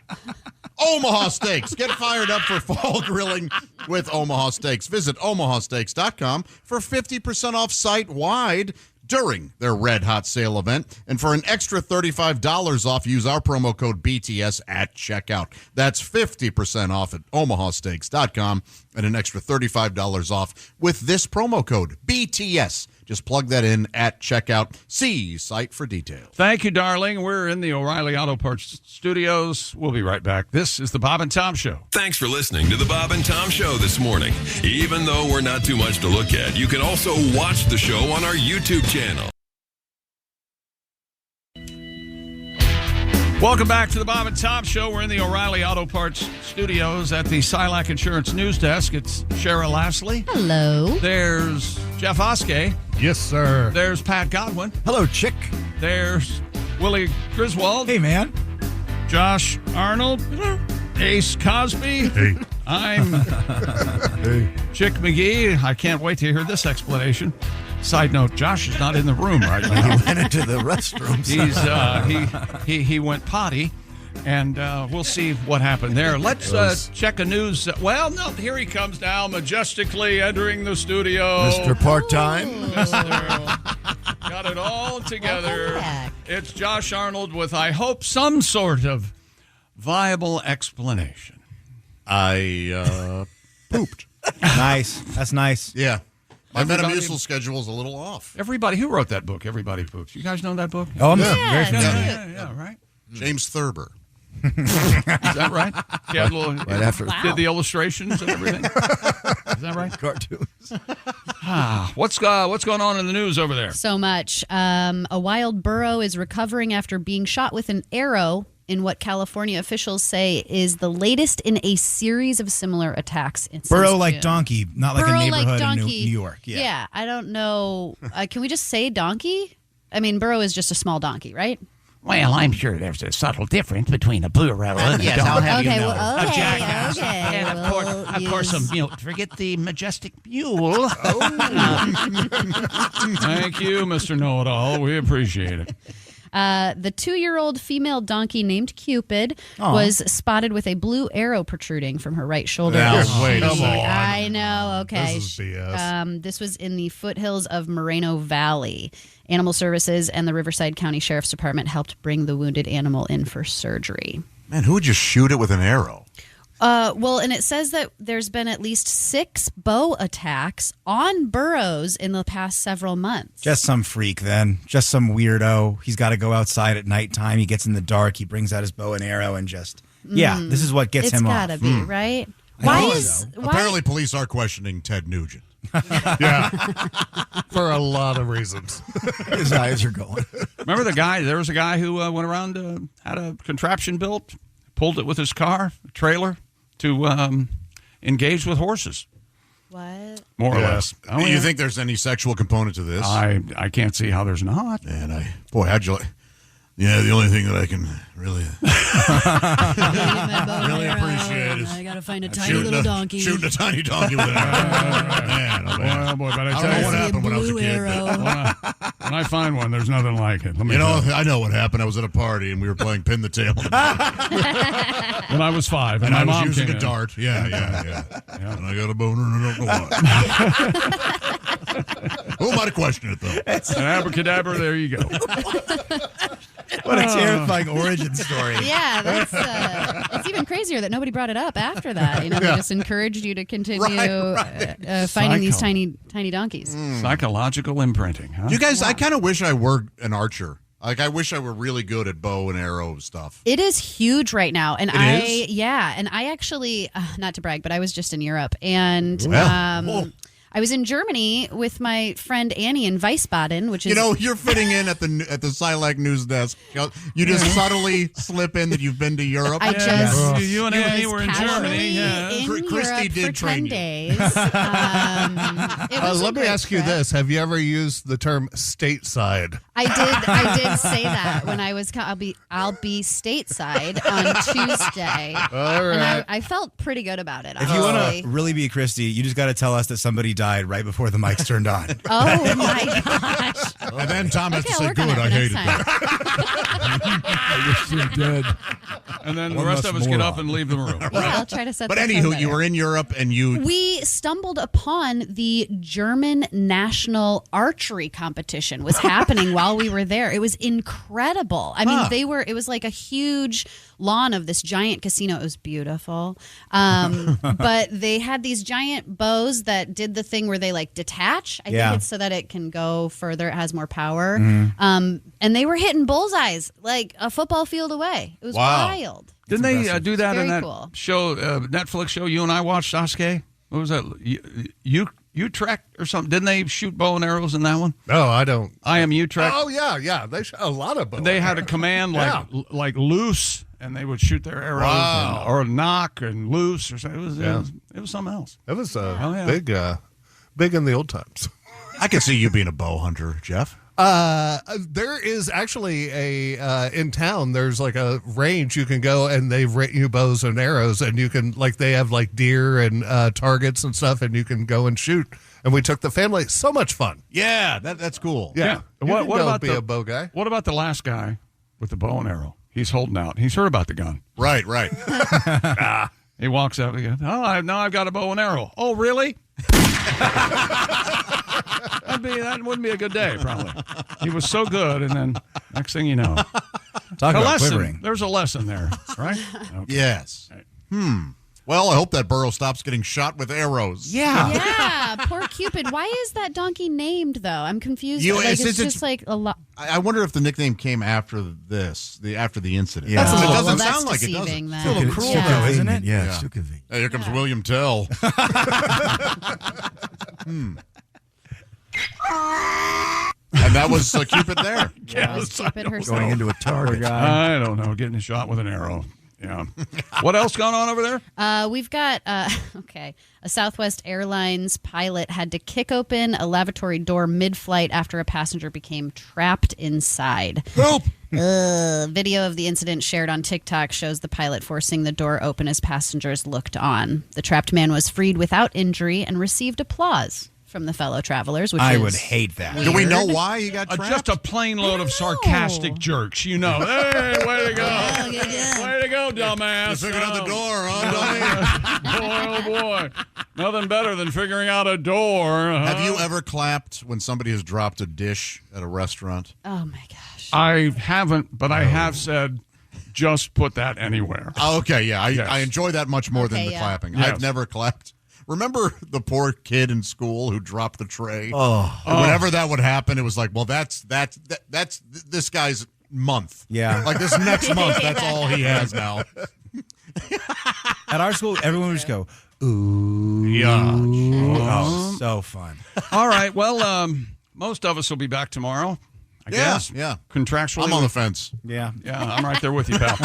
G: Omaha Steaks. Get fired up for fall grilling with Omaha Steaks. Visit omahasteaks.com for 50% off site-wide during their Red Hot Sale event. And for an extra $35 off, use our promo code BTS at checkout. That's 50% off at omahasteaks.com and an extra $35 off with this promo code BTS. Just plug that in at checkout. See site for details.
C: Thank you, darling. We're in the O'Reilly Auto Parts studios. We'll be right back. This is the Bob and Tom Show.
K: Thanks for listening to the Bob and Tom Show this morning. Even though we're not too much to look at, you can also watch the show on our YouTube channel.
C: Welcome back to the Bob and Tom Show. We're in the O'Reilly Auto Parts studios at the Silac Insurance News Desk. It's Shara Lashley.
F: Hello.
C: There's Jeff Oskey.
P: Yes, sir.
C: There's Pat Godwin.
U: Hello, chick.
C: There's Willie Griswold.
O: Hey, man.
C: Josh Arnold. Ace Cosby.
P: Hey.
C: I'm Chick McGee. I can't wait to hear this explanation. Side note, Josh is not in the room right now.
U: He went into the restrooms.
C: He went potty, and we'll see what happened there. Let's check a news. Well, no, here he comes now, majestically entering the studio.
U: Mr. Part-Time.
C: Got it all together. It's Josh Arnold with, I hope, some sort of viable explanation.
G: I pooped.
O: Nice. That's nice.
G: Yeah. My
C: Everybody-
G: Metamucil schedule is a little off.
C: Everybody, who wrote that book? Everybody Poops. You guys know that book?
O: Oh, I'm
G: Yeah.
O: very familiar.
C: Yeah, right.
G: James Thurber.
C: Is that right? He had a little,
U: Right after.
C: did the illustrations and everything. Is that right?
U: Cartoons.
C: What's going on in the news over there?
F: So much. A wild burro is recovering after being shot with an arrow in what California officials say is the latest in a series of similar attacks.
O: Burro like donkey, not like
F: Burro
O: a neighborhood
F: like
O: in
F: donkey.
O: New York.
F: Yeah, I don't know. Can we just say donkey? I mean, burro is just a small donkey, right?
M: Well, I'm sure there's a subtle difference between a burro and a yes, donkey. I'll have
F: Okay,
M: you know.
F: well,
M: A
F: okay,
M: jackass.
F: okay,
M: And
F: we'll
M: of course,
F: use-
M: forget the majestic mule.
C: Thank you, Mr. Know-It-All. We appreciate it.
F: The 2-year-old female donkey named Cupid was spotted with a blue arrow protruding from her right shoulder.
P: Wait, come on.
F: I know. Okay.
P: This is BS.
F: This was in the foothills of Moreno Valley. Animal Services and the Riverside County Sheriff's Department helped bring the wounded animal in for surgery.
G: Man, who would just shoot it with an arrow?
F: Well, and it says that there's been at least 6 bow attacks on burros in the past several months.
O: Just some freak, then. Just some weirdo. He's got to go outside at nighttime. He gets in the dark. He brings out his bow and arrow and just... Yeah, this is what gets him off.
F: It's got to be, right?
G: Apparently, police are questioning Ted Nugent.
P: Yeah. For a lot of reasons.
U: His eyes are going.
C: Remember the guy? There was a guy who went around, had a contraption built, pulled it with his car, a trailer, to engage with horses.
F: What?
C: More or less. Oh,
G: Do you
C: yeah.
G: think there's any sexual component to this?
C: I can't see how there's not.
G: And how'd you like? Yeah, the only thing that I can really really appreciate is
F: I gotta find a tiny
G: shooting
F: little donkey.
G: Shooting a tiny donkey with an arrow. Man, oh, man.
C: Well, boy, but
G: I
C: I
G: don't
C: tell
G: know
C: you,
G: what happened when I was a kid. but-
C: when I find one, there's nothing like it. Let me
G: You know,
C: tell you.
G: I know what happened. I was at a party and we were playing pin the tail.
C: When I was 5,
G: And
C: my
G: I was
C: mom
G: using
C: came
G: a
C: in.
G: dart. Yeah. And I got a boner and I don't know why. Who am I to question it, though?
C: An abracadabra, there you go.
O: What a terrifying origin story.
F: Yeah, that's it's even crazier that nobody brought it up after that. You know, they just encouraged you to continue finding these tiny donkeys.
C: Psychological imprinting, huh?
G: You guys, I kind of wish I were an archer. Like, I wish I were really good at bow and arrow stuff.
F: It is huge right now, and
G: It is?
F: and I actually, not to brag, but I was just in Europe, and
G: Well,
F: I was in Germany with my friend Annie in Wiesbaden, which is
G: You know, you're fitting in at the Silac news desk. You just subtly slip in that you've been to Europe.
F: I just
C: You and Annie were in Germany. Yeah.
F: in
G: Christy
F: Europe
G: did
F: for
G: train
F: 10
G: you.
F: days. It was a
P: Let me
F: great
P: ask you
F: trip.
P: this. Have you ever used the term stateside?
F: I did say that when I was. I'll be stateside on Tuesday.
P: All right.
F: And I felt pretty good about it.
O: If you want
F: honestly.
O: to really be Christy, you just got to tell us that somebody died right before the mics turned on.
F: Oh my gosh!
G: And then Tom has to
F: Okay, I'll
G: say,
F: work on
G: good,
F: it
G: I
F: for
G: hated
F: next
G: that.
O: I wish you did.
C: And then
O: One
C: the rest
O: less
C: of us get
O: moron.
C: up and leave the room.
F: Yeah, I'll try to set.
G: But
F: the tone
G: anywho,
F: better.
G: you were in Europe and you...
F: We stumbled upon the German national archery competition was happening while we were there. It was incredible. I mean, it was like a huge lawn of this giant casino. It was beautiful. But they had these giant bows that did the thing where they like detach. I think it's so that it can go further. It has more power. And they were hitting bullseyes like a football field away. It was wild.
C: Didn't they do that in that
F: cool.
C: show, Netflix show you and I watched, Sasuke? What was that? Utrecht or something? Didn't they shoot bow and arrows in that one?
P: No, I don't.
C: I am Utrecht.
P: Oh, yeah. They shot a lot of bow.
C: They had a command like loose, and they would shoot their arrows or knock and loose or something. It was something else.
P: It was big in the old times.
G: I could see you being a bow hunter, Jeff.
P: There is actually in town, there's like a range you can go and they rent you bows and arrows, and you can they have like deer and targets and stuff, and you can go and shoot. And we took the family. So much fun.
G: Yeah, that's cool.
P: Yeah.
C: What about
P: a bow guy?
C: What about the last guy with the bow and arrow? He's holding out. He's heard about the gun.
G: Right.
C: He walks up and goes, now I've got a bow and arrow. Oh, really? That wouldn't be a good day, probably. He was so good, and then next thing you know.
O: Talk about quivering.
C: There's a lesson there, right? Okay.
G: Yes. Right. Well, I hope that burro stops getting shot with arrows.
F: Yeah, poor Cupid. Why is that donkey named, though? I'm confused. It's just like a lot.
G: I wonder if the nickname came after after the incident.
U: Yeah.
G: It doesn't
F: that's
G: sound like it, does it?
F: deceiving,
U: It's a little cruel, though, isn't it? Yeah, it's too convenient.
G: Hey, here comes William Tell. And that was Cupid there.
F: That was Cupid herself.
U: Going into a target.
C: I don't know, getting shot with an arrow. Yeah. What else going on over there?
F: We've got, a Southwest Airlines pilot had to kick open a lavatory door mid-flight after a passenger became trapped inside.
G: Help!
F: Video of the incident shared on TikTok shows the pilot forcing the door open as passengers looked on. The trapped man was freed without injury and received applause from the fellow travelers, which
O: I
F: is
O: would hate that.
F: weird.
G: Do we know why he got trapped?
C: Just a plane load of sarcastic jerks, you know. Hey, way to go. Way to go, dumbass.
G: You figured out the door, huh, dummy?
C: Boy, oh, boy. Nothing better than figuring out a door. Huh?
G: Have you ever clapped when somebody has dropped a dish at a restaurant?
F: Oh, my gosh.
C: I haven't, but I have said, just put that anywhere.
G: Okay, yeah. I enjoy that much more than the clapping.
C: Yes.
G: I've never clapped. Remember the poor kid in school who dropped the tray?
U: Oh.
G: Whenever that would happen, it was like, well, that's this guy's month.
O: Yeah.
G: Like this next month, that's all he has now.
O: At our school, everyone would just go, ooh.
C: Yeah.
O: Oh, so fun.
C: All right. Well, most of us will be back tomorrow, I guess.
G: Yeah.
C: Contractually.
G: I'm on the fence.
O: Yeah.
C: Yeah, I'm right there with you, pal.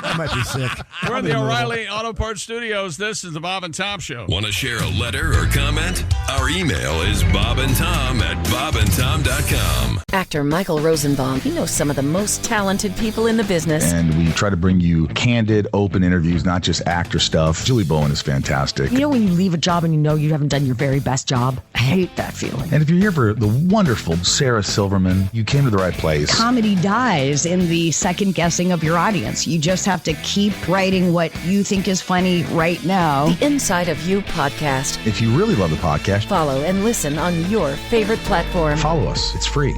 U: I might be sick.
C: We're in the O'Reilly Auto Parts Studios. This is the Bob and Tom Show.
K: Want to share a letter or comment? Our email is bobandtom@bobandtom.com.
N: Actor Michael Rosenbaum. He knows some of the most talented people in the business.
R: And we try to bring you candid, open interviews, not just actor stuff. Julie Bowen is fantastic.
S: You know when you leave a job and you know you haven't done your very best job? I hate that feeling.
R: And if you're here for the wonderful Sarah Silverman, you came to the right place.
S: Comedy dies in the second guessing of your audience. You just have to keep writing what you think is funny right now.
N: The Inside of You podcast.
R: If you really love the podcast,
N: Follow and listen on your favorite platform.
R: follow us. It's free.